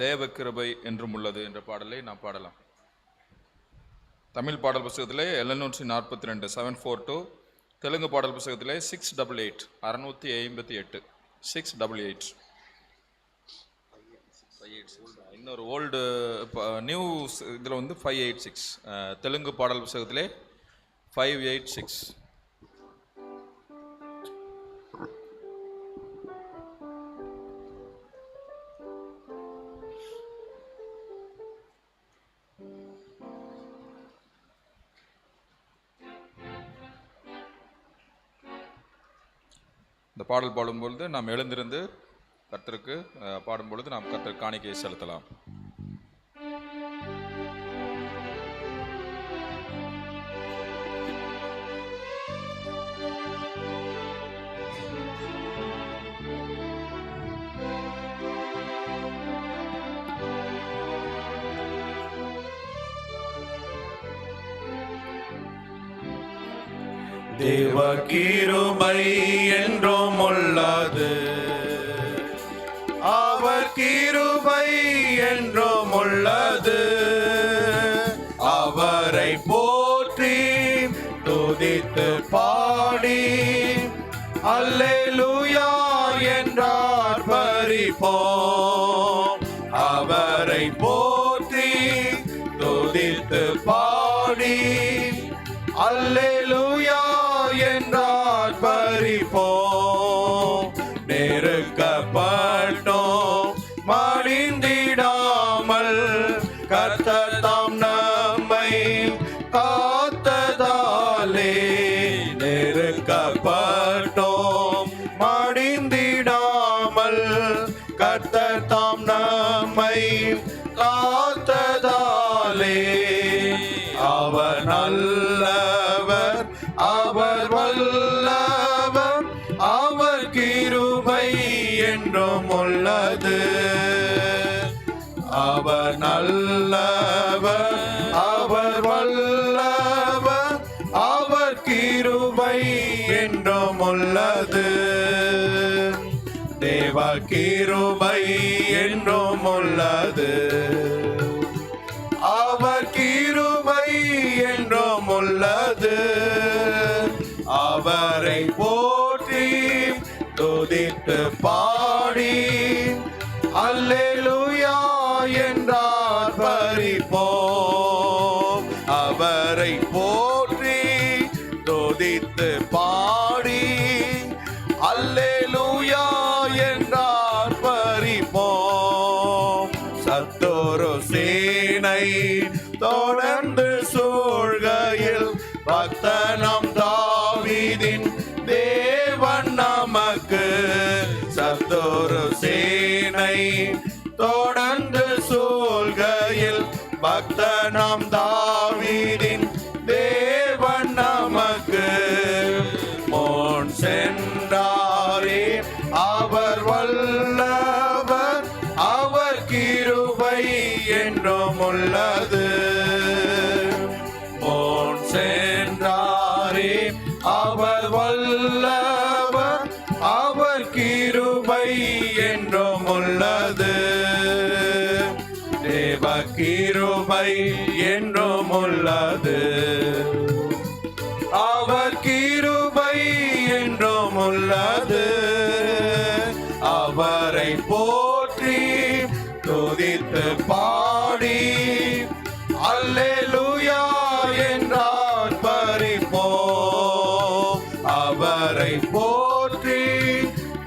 தேவ கிருபை என்றும் உள்ளது என்ற பாடலை நாம் பாடலாம். தமிழ் பாடல் புஸ்தகத்திலே 742 742. தெலுங்கு பாடல் புஸ்தகத்திலே 688 658 688. இன்னொரு ஓல்டு நியூ இதில் வந்து 586. தெலுங்கு பாடல் புஸ்தகத்திலே 586. இந்த பாடல் பாடும்பொழுது நாம் எழுந்திருந்து கர்த்தருக்கு பாடும்பொழுது நாம் கர்த்தர் காணிக்கையை செலுத்தலாம். தேவ கிருபை என்றும் உள்ளது, அவர் கிருபை என்றும் உள்ளது. அவரை போற்றி துதித்து பாடி அல்லேலூயா என்றார் பரிபோம். அவரை போற்றி துதித்து பாடி அல்லேலூயா என்றார் பரிபோம். நெருக்கப்பட்டோம் மடிந்திடாமல் கர்த்தர் தாம் நம்மை காத்ததாலே. நெருக்கப்பட்டோம் மடிந்திடாமல் கர்த்தர் நம்மை காத்ததாலே அவர் நல்லவர், அவர் வல்லவர், அவர் கிருபை என்றும் உள்ளது. அவர் நல்லவர், அவர் வல்லவர், அவர் கிருபை என்றும் உள்ளது. தேவ கிருபை என்றும் உள்ளது. அவர் கிருபை என்றும் உள்ளது. அவரை போற்றி துதித்து பாடி அல்லேலூயா என்றார் பரிப்போம். அவரை போற்றி துதித்து பாடி அல்லேலூயா என்றார் பரிப்போம். சத்தோரு சேனை தொடர்ந்து சூழ்கையில் பக்தனம் தாவீதின் தேவன் நமக்கு. சத்தோரு சேனை தொடர்ந்து சூழ்கையில் பக்தனம் தாவீதின் தேவன் நமக்கு. முன் சென்றாரே அவர் வல்லவர், அவர் கிருபை என்றும் உள்ளது. முன் சென்றாரே அவர் வல்லவர், அவர் கிருபை என்றும் உள்ளது. தேவ கிருபை என்றும் உள்ளது. அவர் கிருபை என்றும் உள்ளது. அவரை போற்றி துதித்து பாடி அல்லேலூயா என்றார் பரிப்போம். அவரை போற்றி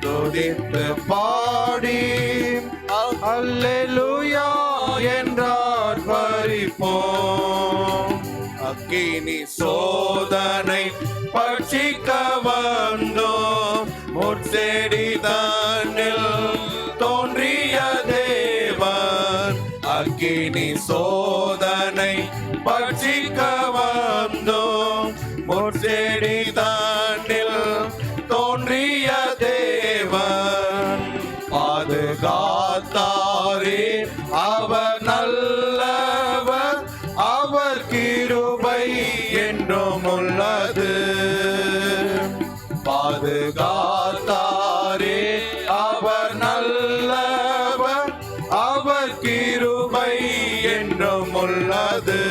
துதித்து பாடி அல்லேலூயா என்றார் பரிப்போம். அக்கினி சோதனை பட்சிக்க வந்தோம், முட்செடி தன்னில் தோன்றிய தேவன். அக்கினி சோதனை பட்சிக்க வந்தோம், முட்செடி தன்னில் தோன்றிய தேவன். பாதுகாத்தாரே அவர் நல்லவர், அவர் கிருபை என்றும் உள்ளது. பாதுகாத்தாரே அவர் நல்லவர், அவர் கிருபை என்றும் உள்ளது.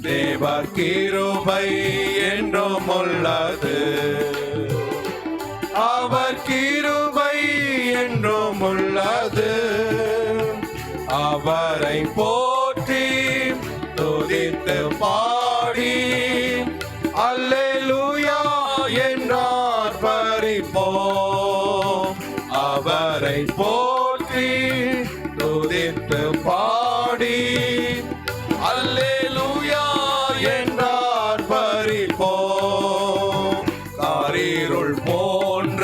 தேவ கிருபை என்றும் உள்ளது. அவர் கிருபை என்றும் உள்ளது. அவரை போற்றி துதித்து பாடி அல்லேலூயா என்றார் பரிப்போம். அவரை போற்றி துதித்து பாடி அல்லேலூயா என்றார் பரிப்போம். காரிருள் போன்ற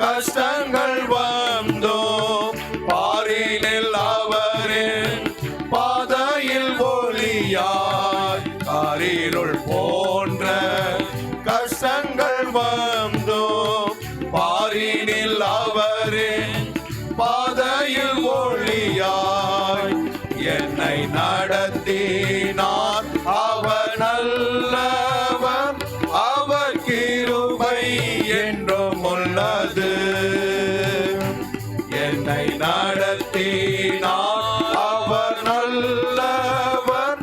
கஷ்டங்கள் வந்தோம், பாரினில் அவரின் பாதையில் ஒளியாய். காரிருள் போன்ற கஷ்டங்கள் வந்தோம், பாரினில் அவரின் பாதையில் ஒளியாய். என்னை நடத்தினார் அவர் நல்லவர், அவர் கிருபை என்றும் உள்ளது. என்னை நடத்தினார் அவர் நல்லவர்,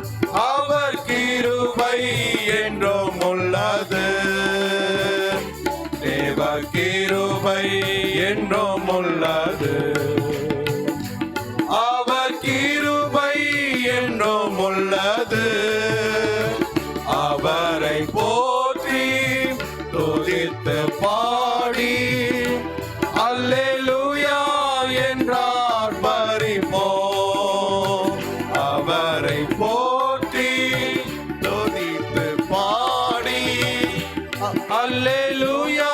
அவர் கிருபை என்றும் உள்ளது. தேவ கிருபை என்றும் உள்ளது. அவர் கிருபை என்றும் உள்ளது. அவரை போற்றி துதித்து பாடி அல்லேலூயா என்றார் பரிப்போம். அவரை போற்றி துதித்து பாடி அல்லேலூயா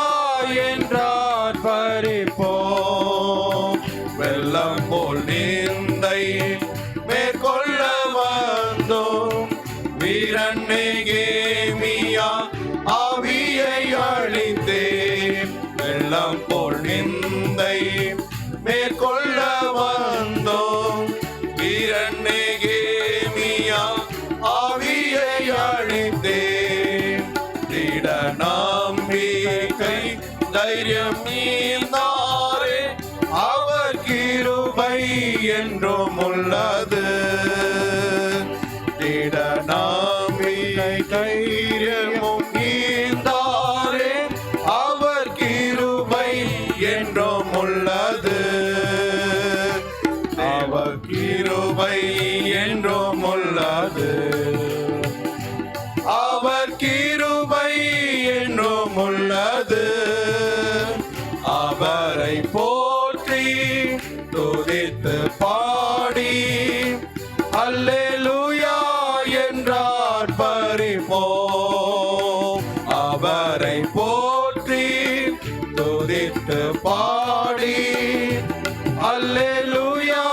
என்றார் பரிப்போம். வெள்ளம் நிந்தை மேற்கொள்ள வந்தோம். வீரன் நெகேமியா ஆவியை அழித்தேன். திட நம்பிக்கை தைரியம் நீந்தாரே, அவர் கிருபை என்றும் உள்ளது. திட நம்பிக்கை தைரியமும் நீந்தாரே, அவர் கிருபை என்றும் உள்ளது. அவர் கிருபை என்றும் உள்ளது. அவர் கிருபை என்றும் உள்ளது. அவரை போற்றி துதித்து பாடி அல்லேலூயா என்றார் பரிபோம். அவரை போற்றி துதித்து பாடி அல்லேலூயா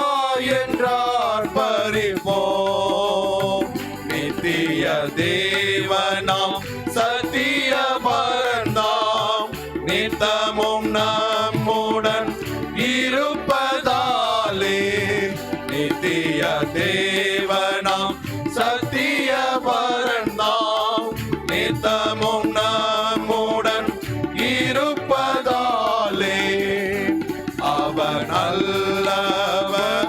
என்றார் பரிபோம். நித்திய தேவனாம் சத்திய பரந்தாம் நித்தமும் நம்முடன் இருப்பதாலே. நித்திய தேவனாம் சத்திய பரந்தாம் நித்தமும் நம்முடன் இருப்பதாலே. அவர் நல்லவர்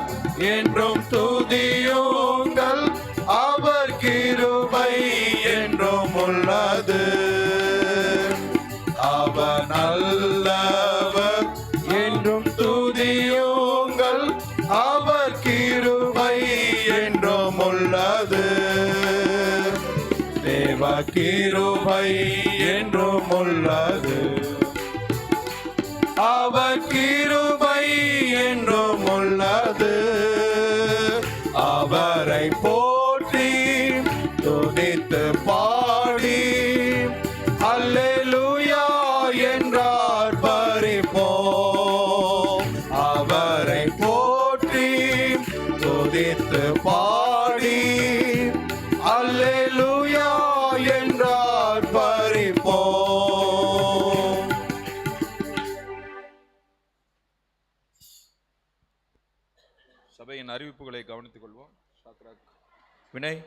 என்றும் துதியுங்கள், அவர் கிருபை என்றும் உள்ளது. அவர் நல்லவர் என்றும் துதியுங்கள், அவர் கிருபை என்றும் உள்ளது. தேவ கிருபை என்றும் உள்ளது. அவர் கிருபை என்றும் உள்ளது. அவரை போற்றி துதித்து பாடி அல்லேலூயா என்றார் பரிபோம். அவரை போற்றி துதித்து பாடி அல்லேலூயா என்றார் பரிபோம். சபையின் அறிவிப்புகளை கவனித்துக் கொள்வோம். வினய்,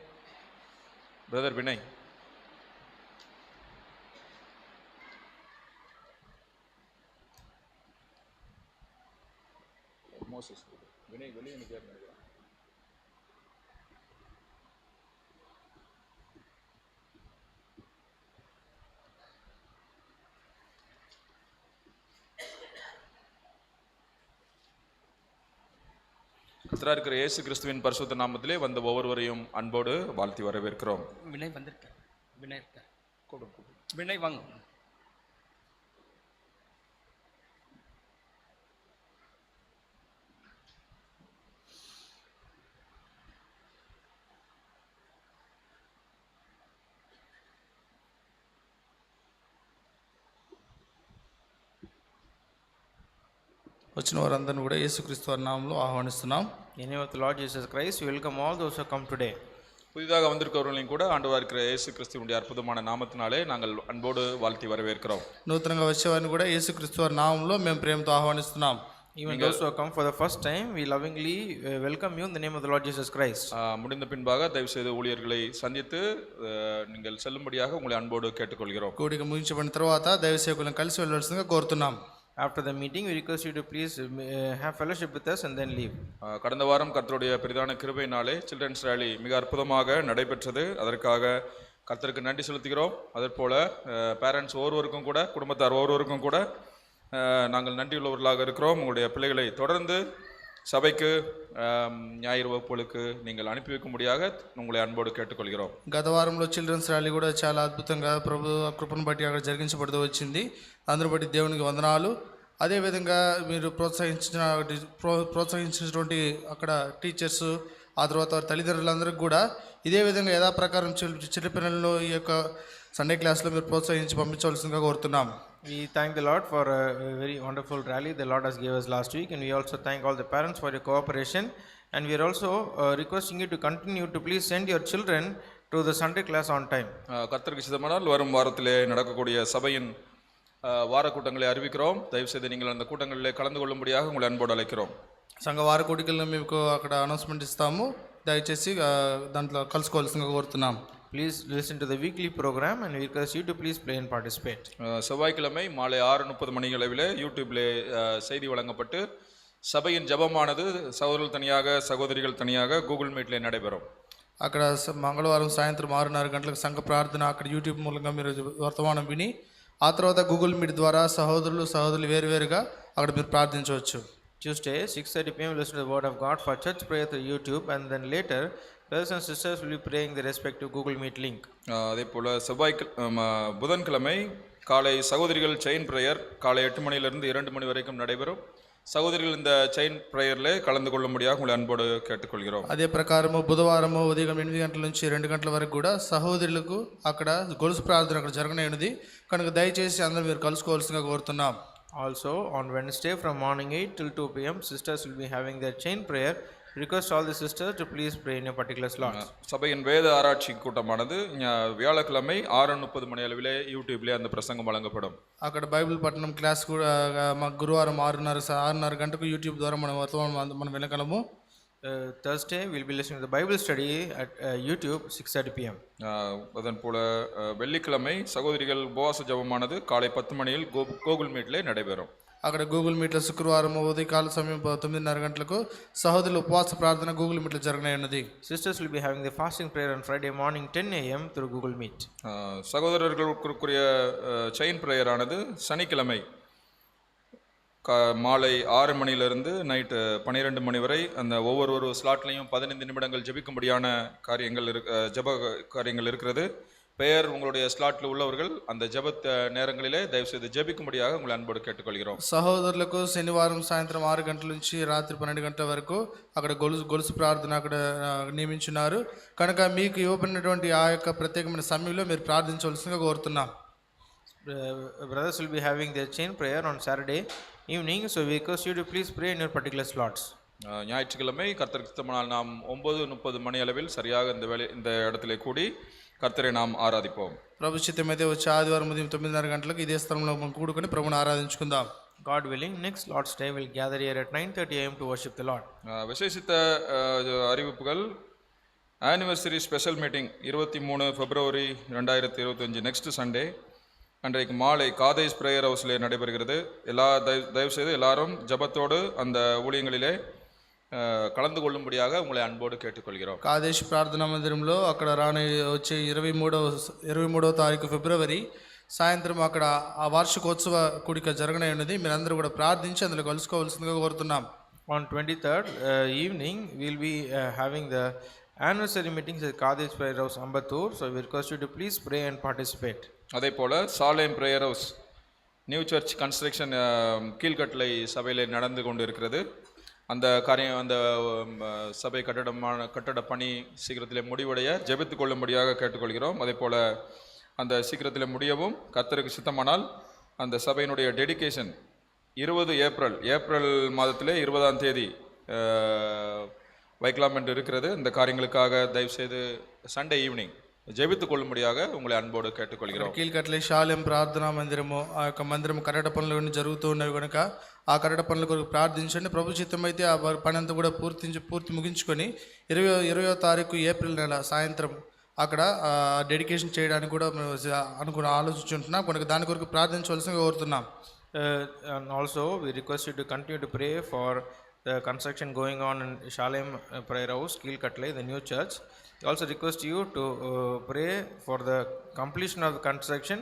பிரதர் வினய். மோசஸ் வினய் வெளியே நிற்கிறார். கர்த்தராக இருக்கிற இயேசு கிறிஸ்துவின் பரிசுத்த நாமத்திலே வந்த ஒவ்வொருவரையும் அன்போடு வாழ்த்தி வரவேற்கிறோம். வினய் வந்திருக்கேன். வினய் இருக்க வினய் வாங்க. వచ్చిన వారందరిని కూడా యేసుక్రీస్తు వారి నామములో ఆహ్వానిస్తున్నాం. In the name of the Lord Jesus Christ, we welcome all those who come today. புதிதாக வந்திருக்கிறவர்களையும் கூட ஆண்டவராக இருக்கிற இயேசு கிறிஸ்துவினுடைய அற்புதமான நாமத்தினாலே நாங்கள் அன்போடு வாழ்த்தி வரவேற்கிறோம். నూతనంగా వచ్చేవారిని కూడా యేసుక్రీస్తు వారి నామములో మేము ప్రేమతో ఆహ్వానిస్తున్నాం. Even those who have come for the first time, we lovingly welcome you in the name of the Lord Jesus Christ. முடிந்த பின்பாக தயவு செய்து ஊழியர்களை சந்தித்து நீங்கள் செல்லும்படியாக உங்களை அன்போடு கேட்டுக்கொள்கிறோம். కూడిక ముగించబడిన తర్వాత దైవ సేవకులను కలిసి వెళ్ళవలసిందిగా కోరుతున్నాం. After the meeting, we request you to please have fellowship with us and then leave. கடந்த வாரம் கர்த்தருடைய பிரதான கிருபையினாலே சில்ட்ரன்ஸ் ரேலி மிக அற்புதமாக நடைபெற்றது. அதற்காக கர்த்தருக்கு நன்றி செலுத்துகிறோம். அதற்போல் பேரண்ட்ஸ் ஒவ்வொருவருக்கும் கூட, குடும்பத்தார் ஒவ்வொருவருக்கும் கூட நாங்கள் நன்றியுள்ளவர்களாக இருக்கிறோம். உங்களுடைய பிள்ளைகளை தொடர்ந்து சபைக்கு ஞாயிறு வகுப்புகளுக்கு நீங்கள் அனுப்பி வைக்கும்படியாக உங்களை అన్బోడు కేట్టుకొల్கிறோம். గత వారంలో చిల్డ్రన్స్ ర్యాలీ కూడా చాలా అద్భుతంగా ప్రభు కృపను బట్టి అక్కడ జరిగించబడుతూ వచ్చింది. అందరూ బట్టి దేవునికి వందనాలు. అదేవిధంగా మీరు ప్రోత్సహించినటువంటి అక్కడ టీచర్స్, ఆ తర్వాత తల్లిదండ్రులందరికీ కూడా ఇదే విధంగా యథాప్రకారం చిన్నపిల్లలను ఈ యొక్క సండే క్లాస్లో మీరు ప్రోత్సహించి పంపించవలసిందిగా కోరుతున్నాం. We thank the Lord for a very wonderful rally the Lord has gave us last week, and we also thank all the parents for your cooperation, and we are also requesting you to continue to please send your children to the Sunday class on time. கர்த்தருக்கு சித்தமானால் வரும் வாரத்திலே நடக்கக்கூடிய சபையின் வார கூட்டங்களை அறிவிக்கிறோம். தயவுசெய்து நீங்கள் அந்த கூட்டங்களிலே கலந்து கொள்ளும்படியாக உங்களை అన్బోర్డు అలెక్కిరోం. సంఘ వార కోటికల్లో మీకు అక్కడ అనౌన్స్మెంట్ ఇస్తాము, దయచేసి దాంట్లో కలుసుకోవాల్సిందిగా కోరుతున్నాం. Please listen to the weekly program and we request you to please play and participate. செவ்வாய்க்கிழமை மாலை 6:30 மணி அளவிலே யூடியூப்லே செய்தி வழங்கப்பட்டு சபையின் ஜெபமானது சகோதரர்கள் தனியாக சகோதரிகள் தனியாக கூகுள் மீட்லே நடைபெறும். అక్కడ మంగళవారం సాయంత్రం 6:30 గంటలకు సంఘ ప్రార్థన అక్కడ యూట్యూబ్ మూలంగా మీరు వర్తమానం విని ఆ తర్వాత గూగుల్ మీట్ ద్వారా సహోదరులు వేరువేరుగా అక్కడ మీరు ప్రార్థించవచ్చు. Tuesday 6:30 p.m. listen to the word of God for church prayer through YouTube, and then later brothers and sisters will be praying the respective Google Meet link. அதே போல் புதன்கிழமை காலை சகோதரிகள் செயின் பிரேயர் காலை 8 மணியிலிருந்து 2 மணி வரைக்கும் நடைபெறும். సహోదరులు இந்த చైన్ ప్రేయర్లే కలందు కొల్లముడిగా ఉங்களை అన్బోడు కేట్టుకొల్கிறோம். అదే ప్రకారము బుధవారము ఉదయం 8 గంటల నుంచి 2 గంటల వరకు కూడా సహోదరులకు అక్కడ గొలుసు ప్రార్థన అక్కడ జరగనున్నది కనుక దయచేసి అందరూ మీరు కలుసుకోవాల్సిందిగా కోరుతున్నాం. Also on Wednesday from morning 8 till 2 p.m. sisters will be having their chain prayer. Request all the sisters to please pray in a particular slot. சபையின் வேத ஆராய்ச்சி கூட்டமானது வியாழக்கிழமை 6:30 மணி அளவிலே யூடியூப்ல அந்த பிரசங்கம் வழங்கப்படும். అక్కడ బైబిల్ పఠనం క్లాస్ కూడా గురువారం 6:30 గంటకు యూట్యూబ్ ద్వారా మనం వినగలము. Thursday we'll be listening to the Bible study at YouTube 6:30 p.m. அதன் போல வெள்ளிக்கிழமை சகோதரிகள் உபவாச ஜெபமானது காலை 10 மணியில் கூகுள் மீட்லே நடைபெறும். అక్కడ గూగుల్ మీట్లో శుక్రవారం ఉదయకాల సమయం 9:30 గంటలకు సహోదరుల ఉపవాస ప్రార్థన గూగుల్ మీట్లో జరగనున్నది. Sisters will be having the fasting prayer on Friday morning 10 a.m. through Google Meet. சகோதரர்களுக்குரிய செயின் பிரேயர் ஆனது சனிக்கிழமை மாலை 6 மணியிலிருந்து நைட்டு 12 மணி வரை அந்த ஒவ்வொரு ஸ்லாட்லையும் 15 நிமிடங்கள் ஜெபிக்கும்படியான ஜெப காரியங்கள் இருக்கிறது. பெயர் உங்களுடைய ஸ்லாட்டில் உள்ளவர்கள் அந்த ஜெப நேரங்களிலே தயவுசெய்து ஜெபிக்கும்படியாக உங்களை అన్బోడు కేట్టుకొల్கிறோம். సహోదరులకు శనివారం సాయంత్రం 6 గంటల నుంచి రాత్రి 12 గంటల వరకు అక్కడ గొలుసు ప్రార్థన అక్కడ నియమించున్నారు కనుక మీకు ఇవ్వబడినటువంటి ఆ యొక్క ప్రత్యేకమైన సమయంలో మీరు ప్రార్థించవలసిందిగా కోరుతున్నాం. Brothers will be having their chain prayer on Saturday evening, so we request you to please pray in your particular slots. ஞாயிற்றுக்கிழமை கர்த்தருக்கு சித்தமானால் நாம் 9:30 மணி அளவில் சரியாக இந்த இடத்திலே கூடி కర్తరే நாம் ఆరాధిపోం. ప్రభు చిత్తమైతే వచ్చే ఆదివారం ఉదయం 9:30 గంటలకు ఇదే స్థలంలో మనం కూడుకొని ప్రభువుని ఆరాధించుకుందాం. God willing, next Lord's Day we'll gather here at 9:30 a.m. to worship the Lord. விசேஷித்த அறிவிப்புகள் ஆனிவர்சரி ஸ்பெஷல் மீட்டிங் 23 பிப்ரவரி 2025 நெக்ஸ்ட் சண்டே அன்றைக்கு மாலை காதேஷ் பிரேயர் ஹவுஸில் நடைபெறுகிறது. தயவுசெய்து எல்லாரும் ஜபத்தோடு அந்த ஊழியங்களிலே కలందు కొల్లుంబడియాగా ఉங்களை అన్బోడు కేట్టుకొల్கிறோம். కాదేశ్ ప్రార్థనా మందిరంలో అక్కడ వచ్చే 23వ తారీఖు ఫిబ్రవరి సాయంత్రం అక్కడ ఆ వార్షికోత్సవ కూడిక జరగనున్నది. మీరందరూ కూడా ప్రార్థించి అందులో కలుసుకోవాల్సిందిగా కోరుతున్నాం. On 23rd evening we'll be having the anniversary meetings at Kadesh Prayer House Ambattur, so we request you to please pray and participate. அதே போல Salem prayer house new church construction கீழ்கட்டளை சபையில் நடந்து கொண்டு இருக்கிறது. அந்த காரியம் அந்த சபை கட்டட பணி சீக்கிரத்தில் முடிவடைய ஜெபித்து கொள்ளும்படியாக கேட்டுக்கொள்கிறோம். அதே போல் அந்த சீக்கிரத்தில் முடியவும் கர்த்தருக்கு சித்தமானால் அந்த சபையினுடைய டெடிகேஷன் 20 ஏப்ரல் மாதத்திலே 20ஆம் தேதி வைக்கலாம் என்று இருக்கிறது. இந்த காரியங்களுக்காக தயவுசெய்து சண்டே ஈவினிங் జెబిత్తు కొల్లుముడియాగ ఉங்களை అన్బోడు కేట్టుకొల్கிறோம். కీల్కట్ల శాలెం ప్రార్థనా మందిరము ఆ యొక్క మందిరం కట్టడ పనులు జరుగుతూ ఉన్నవి కనుక ఆ కట్టడ పనుల కొరకు ప్రార్థించండి. ప్రభు చిత్తమైతే ఆ పని అంతా కూడా పూర్తి ముగించుకొని 20వ తారీఖు ఏప్రిల్ నెల సాయంత్రం అక్కడ డెడికేషన్ చేయడానికి కూడా ఆలోచించుంటున్నాం కనుక దాని కొరకు ప్రార్థించవలసిందిగా కోరుతున్నాం. And also we request you to continue to pray for the construction going on in Shalem Prayer House, Keelkatle, the new church. We also request you to pray for the completion of the construction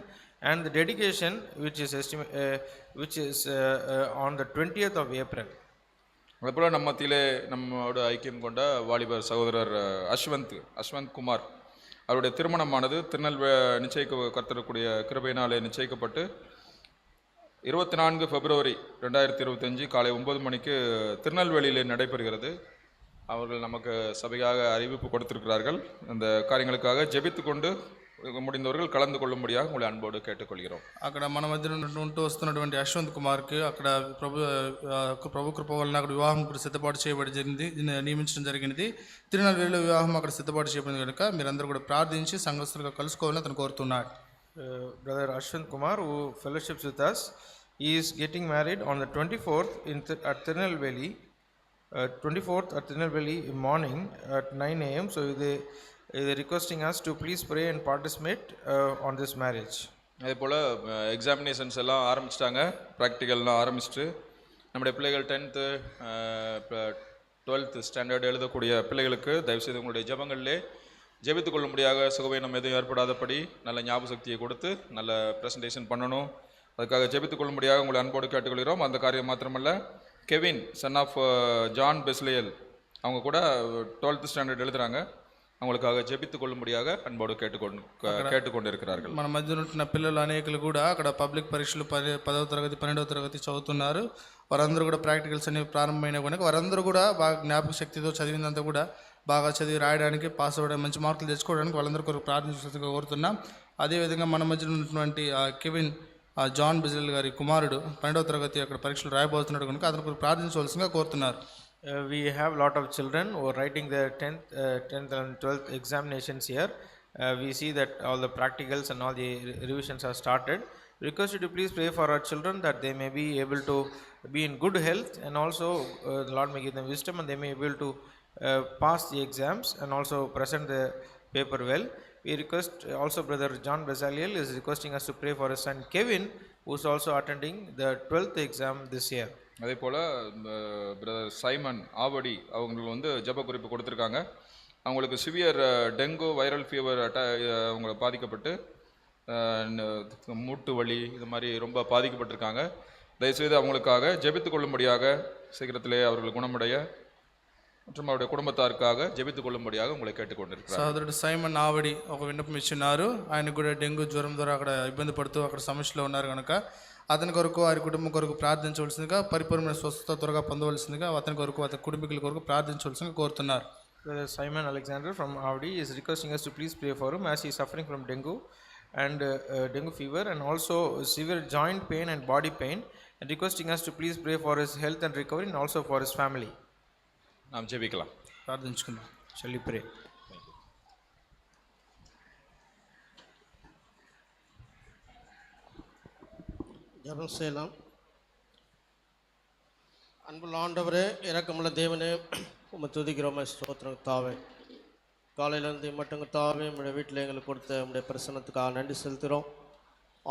and the dedication which is on the 20th of April. அதுபோல நம்ம மத்தியிலே நம்மோட ஐக்கியம் கொண்ட வாலிபர் சகோதரர் அஸ்வந்த் குமார் அவருடைய திருமணமானது கர்த்தருடைய கிருபையினாலே நிச்சயிக்கப்பட்டு 24 பிப்ரவரி 2025 காலை 9 மணிக்கு திருநெல்வேலியில் நடைபெறுகிறது. அவர்கள் நமக்கு சபையாக அறிவிப்பு கொடுத்திருக்கிறார்கள். அந்த காரியங்களுக்காக ஜெபித்து கொண்டு முடிந்தவர்கள் కలందు కొల్లుంబడియాగ ఉங்களை అన్బోడు కేట్టుకొల్கிறோம். అక్కడ మన మధ్యలో ఉంటూ వస్తున్నటువంటి అశ్వంత్ కుమార్కి అక్కడ ప్రభు కృప వలన అక్కడ వివాహం కూడా సిద్ధపాటు చేయబడి జరిగింది, నియమించడం జరిగినది. తిరునెల్వేలిలో వివాహం అక్కడ సిద్ధపాటు చేయబడింది కనుక మీరందరూ కూడా ప్రార్థించి సంఘస్థులుగా కలుసుకోవాలని అతను కోరుతున్నాడు. Brother Ashwin Kumar, who fellowships with us. He is getting married on the 24th at Tirunelveli. 24th at Tirunelveli morning at 9 a.m. So they are requesting us to please pray and participate on this marriage. அதே போல் examinations எல்லாம் ஆரம்பிச்சிட்டாங்க, ப்ராக்டிக்கல்லாம் ஆரம்பிச்சிட்டு நம்முடைய பிள்ளைகள் 10th 12th standard எழுதக்கூடிய பிள்ளைகளுக்கு தயவுசெய்து உங்களுடைய ஜெபங்களிலே ஜெபித்துக் கொள்ளும்படியாக, சுகவீனம் எதுவும் ஏற்படாதபடி நல்ல ஞாபக சக்தியை கொடுத்து நல்ல ப்ரெசன்டேஷன் பண்ணணும். அதுக்காக ஜெபித்துக் கொள்ளும்படியாக உங்களை அன்போடு கேட்டுக்கொள்கிறோம். அந்த காரியம் மாத்திரமல்ல, கெவின் சன் ஆஃப் ஜான் பெஸ்லியல் அவங்க கூட 12th ஸ்டாண்டர்ட் எழுதுகிறாங்க. அவங்களுக்காக జెబిత్తుకు కొల్లుముడియాగ అన్బోడు కేట్టుకొండిరుక్கிறார்கள். మన మధ్య ఉంటున్న పిల్లలు అనేకులు కూడా అక్కడ పబ్లిక్ పరీక్షలు 10వ తరగతి 12వ తరగతి చదువుతున్నారు. వారందరూ కూడా ప్రాక్టికల్స్ అనేవి ప్రారంభమైన కనుక వారందరూ కూడా బాగా జ్ఞాపక శక్తితో చదివినంతా కూడా బాగా చదివి రాయడానికి, పాస్ అవ్వడానికి, మంచి మార్కులు తెచ్చుకోవడానికి వాళ్ళందరూ కొరకు ప్రార్థించాల్సిందిగా కోరుతున్నాం. అదేవిధంగా మన మధ్యలో ఉన్నటువంటి కెవిన్ జాన్ బిజిల్ గారి కుమారుడు 12వ తరగతి అక్కడ పరీక్షలు రాయబోతున్నాడు కనుక అతను కొరకు ప్రార్థించవలసిందిగా కోరుతున్నారు. We have lot of children who are writing their 10th and 12th examinations here. We see that all the practicals and all the revisions are started. We request you to please pray for our children that they may be able to be in good health, and also the Lord may give them wisdom and they may be able to pass the exams and also present the paper well. We request also Brother John Bezaliel is requesting us to pray for his son Kevin, who is also attending the 12th exam this year. அதே போல் brother Simon Avadi அவங்களுக்கு ஜப குறிப்பு கொடுத்துருக்காங்க. அவங்களுக்கு severe dengue viral fever அவங்க பாதிக்கப்பட்டு மூட்டு வலி இது மாதிரி ரொம்ப பாதிக்கப்பட்டிருக்காங்க. தயவுசெய்து அவங்களுக்காக ஜெபித்துக் கொள்ளும்படியாக, சீக்கிரத்திலே அவர்கள் குணமடைய மற்றும் அவருடைய కుటుంబத்தாருக்காக జెబిత్తుకు కొల్లుంబడియాగా ఉங்களை కేట్టుకొండిరుక్கிறாరు. సోదరుడు సైమన్ ఆవడి ఒక విన్నపం ఇచ్చినారు. ఆయన కూడా డెంగ్యూ జ్వరం ద్వారా అక్కడ ఇబ్బంది పడుతూ అక్కడ సమస్యలో ఉన్నారు కనుక అతని కొరకు వారి కుటుంబం కొరకు ప్రార్థించవలసిందిగా, పరిపూర్ణమైన స్వస్థత త్వరగా పొందవలసిందిగా అతని కొరకు అతని కుటుంబీకుల కొరకు ప్రార్థించవలసిందిగా కోరుతున్నారు. Brother Simon Alexander from Avdi is requesting us to please pray for him as he is suffering from dengue and dengue fever and also severe joint pain and body pain, and requesting us to please pray for his health and recovery and also for his family. நாம் ஜெபிக்கலாம், ప్రార్థించుకుందాం. Shall we pray? ஜெபம் செய்யலாம். அன்புள்ள ஆண்டவரே, இரக்கமுள்ள தேவனே, உம்மை துதிக்கிறோமே, ஸ்தோத்திரம் தாவே. காலையிலேருந்து மட்டும் தாவே உங்களுடைய வீட்டில் எங்களுக்கு கொடுத்த உங்களுடைய பிரசன்னத்துக்காக நன்றி செலுத்துகிறோம்.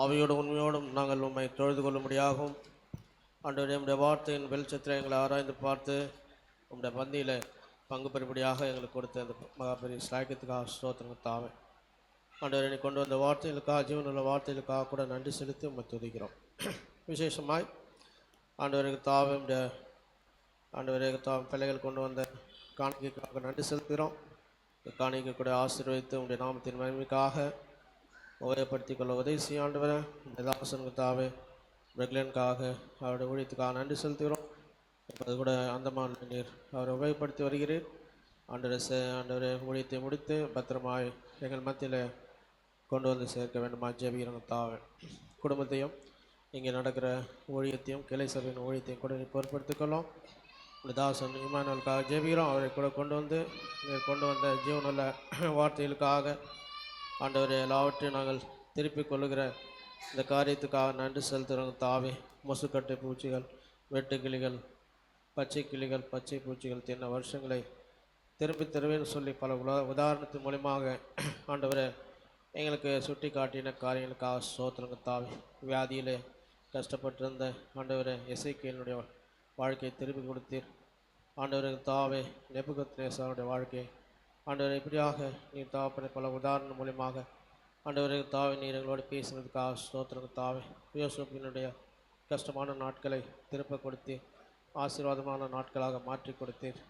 ஆவியோடும் உண்மையோடும் நாங்கள் உண்மை தொழுது கொள்ளும்படியாகவும், ஆண்டவரே உங்களுடைய வார்த்தையின் வெளிச்சத்தில் எங்களை ஆராய்ந்து பார்த்து உங்களுடைய பந்தியில் பங்கு பெறும்படியாக எங்களுக்கு கொடுத்த அந்த மகாபெரிய ஸ்லாக்கியத்துக்காக ஸ்தோத்திரம் தாவே. ஆண்டவரை கொண்டு வந்த வார்த்தைகளுக்காக, ஜீவனுள்ள வார்த்தைகளுக்காக கூட நன்றி செலுத்தி உண்மை துதிக்கிறோம். விசேஷமாய் ஆண்டவருக்கு தாவே ஆண்டவருக்கு பிள்ளைகள் கொண்டு வந்த காணிக்கைக்காக நன்றி செலுத்துகிறோம். இந்த காணிக்கை கூட ஆசீர்வதித்து உங்களுடைய நாமத்தின் மகிமைக்காக உபயோகப்படுத்திக் கொள்ள உதவி செய்ய ஆண்டவரை. இந்த தாசனுக்கு தாவே பிரக்லனுக்காக அவருடைய ஊழியத்துக்காக நன்றி செலுத்துகிறோம். இப்போது கூட அந்தமான் நீர் அவரை உபயோகப்படுத்தி வருகிறீர். ஆண்டவரை ஊழியத்தை முடித்து பத்திரமாய் எங்கள் மத்தியில் கொண்டு வந்து சேர்க்க வேண்டுமா ஜெபிக்கிறோம் தாவே. குடும்பத்தையும் இங்கே நடக்கிற ஊழியத்தையும் கிளை சபையின் ஊழியத்தையும் கூட பொருட்படுத்திக்கொள்ளும். தாசன் இமானுவலுக்காக ஜெபிக்கிறோம். அவரை கூட கொண்டு வந்த ஜீவனுள்ள வார்த்தைகளுக்காக ஆண்டவரை எல்லாவற்றையும் நாங்கள் திருப்பிக் கொள்ளுகிற இந்த காரியத்துக்காக நன்றி செலுத்துகிறோம் தாவே. மொசுக்கட்டை பூச்சிகள், வெட்டுக்கிளிகள், பச்சை கிளிகள், பச்சை பூச்சிகள் தின்ன வருஷங்களை திருப்பி தருவேன்னு சொல்லி பல உதாரணத்தின் மூலியமாக ஆண்டவரை எங்களுக்கு சுட்டி காட்டின காரியங்களுக்காக ஸ்தோத்திரங்க தாவே. வியாதியிலே கஷ்டப்பட்டிருந்த ஆண்டவரை எசேக்கியேலுடைய வாழ்க்கையை திருப்பி கொடுத்தீர். ஆண்டவருக்கு தாவே நேபுகத்நேசாருடைய வாழ்க்கை ஆண்டவரை இப்படியாக நீர் தாப்பனை பல உதாரணம் மூலியமாக ஆண்டவருக்கு தாவே நீர் எங்களோடு பேசினதுக்காக ஸ்தோத்திரங்க தாவே. யோசேப்பினுடைய கஷ்டமான நாட்களை திருப்ப கொடுத்து ஆசீர்வாதமான நாட்களாக மாற்றி கொடுத்தீர்.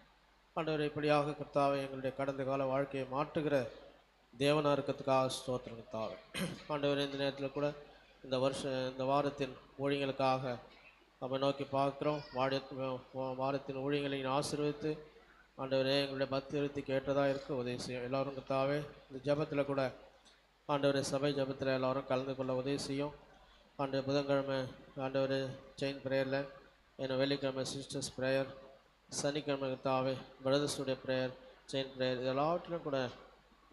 ஆண்டவரை இப்படியாக கர்த்தாவே எங்களுடைய கடந்த கால வாழ்க்கையை மாற்றுகிற தேவனாக இருக்கிறதுக்காக ஸ்தோத்திரங்க தாவே. ஆண்டவரை இந்த நேரத்தில் கூட இந்த வாரத்தின் ஊழியங்களுக்காக நம்ம நோக்கி பார்க்குறோம். வாரத்தின் ஊழியங்களை ஆசீர்வதித்து ஆண்டவரே எங்களுடைய பக்தி கேட்டதாக இருக்க உதவி செய்யும். எல்லோரும் கர்த்தாவே இந்த ஜபத்தில் கூட ஆண்டவரே சபை ஜபத்தில் எல்லோரும் கலந்து கொள்ள உதவி செய்யும். ஆண்டு புதன்கிழமை ஆண்டவர் செயின் ப்ரேயரில், ஏன்னா வெள்ளிக்கிழமை சிஸ்டர்ஸ் ப்ரேயர், சனிக்கிழமை கர்த்தாவே பிரதர்ஸுடைய ப்ரேயர், செயின் ப்ரேயர், இது எல்லாவற்றிலும் கூட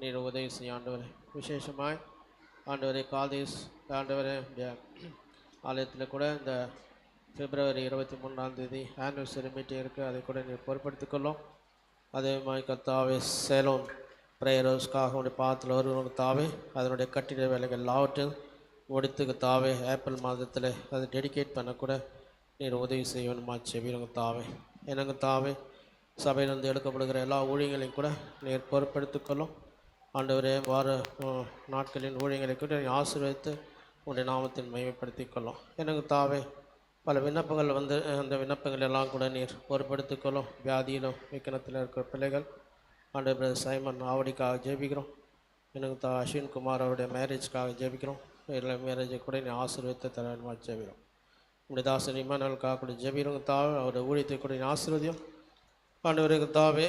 நீர் உதவி செய்யும் ஆண்டவர். விசேஷமாய் ஆண்டவரே காதேஸ் ஆண்டவரே ஆலயத்தில் கூட இந்த பிப்ரவரி 23 ஆனிவர்சரி மீட்டிங் இருக்குது, அதை கூட நீ பொறுப்படுத்திக்கொள்ளும். அதே மாதிரி கர்த்தாவே சேலம் ப்ரேயர் ஹவுஸ்க்காக உடைய பாதத்தில் வருவங்க தாவே அதனுடைய கட்டிட வேலைகள் எல்லாவற்றையும் முடித்துக்கு தாவே ஏப்ரல் மாதத்தில் அதை டெடிகேட் பண்ணக்கூட நீர் உதவி செய்யணுமா செவிடுங்க தாவே. எனக்கு தாவே சபையிலிருந்து எடுக்கப்படுகிற எல்லா ஊழியங்களையும் கூட நீர் பொறுப்படுத்திக்கொள்ளும். ஆண்டவரே வார நாட்களின் ஊழியங்களை கூட நீ ஆசீர்வதித்து உடைய நாமத்தில் மையப்படுத்திக் கொள்ளும். எனக்கு தாவே பல விண்ணப்பங்கள் வந்து அந்த விண்ணப்பங்கள் எல்லாம் கூட நீர் பொறுப்படுத்திக்கொள்ளும். வியாதியிலும் விக்கனத்தில் இருக்கிற பிள்ளைகள் ஆண்டவர் பிரதர் சைமன் ஆவடிக்காக ஜெபிக்கிறோம். எனக்கு அஸ்வின் குமார் அவருடைய மேரேஜ்க்காக ஜெபிக்கிறோம். இல்லை மேரேஜை கூட நீ ஆசீர்வதித்து தரணுமா ஜெபிக்கிறோம். உடைய தாசன் இமானுவலுக்காக கூட ஜெபிக்கிறோங்க தாவே அவருடைய ஊழியத்தை கூட நீ ஆசீர்வதியும். ஆண்டவருக்கு தாவே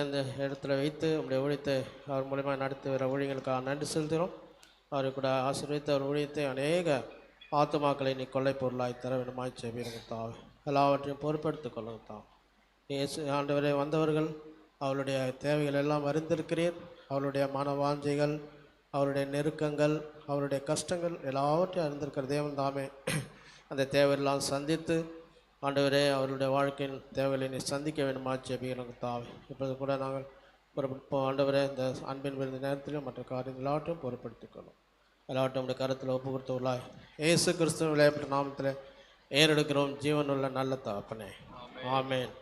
இந்த இடத்துல வைத்து உங்களுடைய ஊழியத்தை அவர் மூலமாக நடத்தி வர ஊழியர்களுக்காக நன்றி செலுத்துகிறோம். அவரை கூட ஆசீர்வதித்து அவர் ஊழியத்தை அநேக ஆத்துமாக்களை நீ கொள்ளை பொருளாய் தர வேண்டுமாய் செய்வீங்க தாவே. எல்லாவற்றையும் பொறுப்படுத்திக் கொள்ளுங்க தாவே. இயேசு ஆண்டவரே வந்தவர்கள் அவருடைய தேவைகள் எல்லாம் அறிந்திருக்கிறீர். அவருடைய மனவாஞ்சைகள், அவருடைய நெருக்கங்கள், அவருடைய கஷ்டங்கள் எல்லாவற்றையும் அறிந்திருக்கிற தேவன் தாமே அந்த தேவையெல்லாம் சந்தித்து ஆண்டவரே அவருடைய வாழ்க்கையின் தேவைகளை நீ சந்திக்க வேண்டுமா ஜெபிக்கிறோங்க தாவே. இப்போது கூட நாங்கள் பொறுப்போம் ஆண்டவரே இந்த அன்பின் விருந்த நேரத்திலும் மற்ற காரியங்கள் எல்லாவற்றையும் பொறுப்படுத்திக்கணும். எல்லாவற்றையும் உடைய கருத்தில் ஒப்பு கொடுத்துள்ளாய் இயேசு கிறிஸ்துவ விளையாட்டு நாமத்தில் ஏறெடுக்கிறோம் ஜீவனுள்ள நல்ல தகப்பனே, ஆமேன்.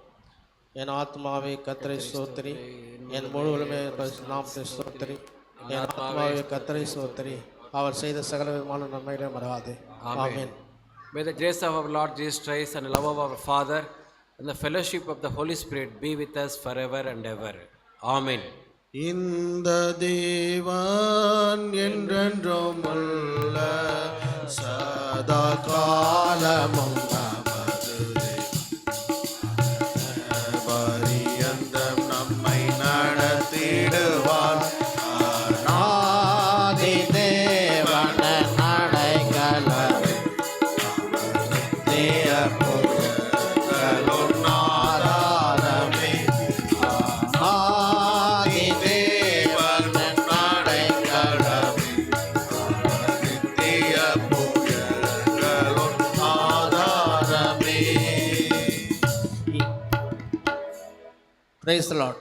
என் ஆத்மாவை கர்த்தரை ஸ்தோத்திரி, என் முழுவதுமே நாமத்தை ஸ்தோத்திரி. என் ஆத்மாவை கர்த்தரை ஸ்தோத்திரி, அவர் செய்த சகல விதமான நன்மைகளை மறவாதே. ஆமேன். May the grace of our Lord Jesus Christ and the love of our Father and the fellowship of the Holy Spirit be with us forever and ever. Amen. இந்த தேவன் என்றென்றும் உள்ள சதா காலமும் பரியந்தம் நம்மை நடத்திடுவார். ஆதி தேவன் நடைகளவே புகழும் ஆராதமே. ஆதி தேவன் நடைகளவே நித்திய புகழும் ஆதாரமே. Praise the Lord.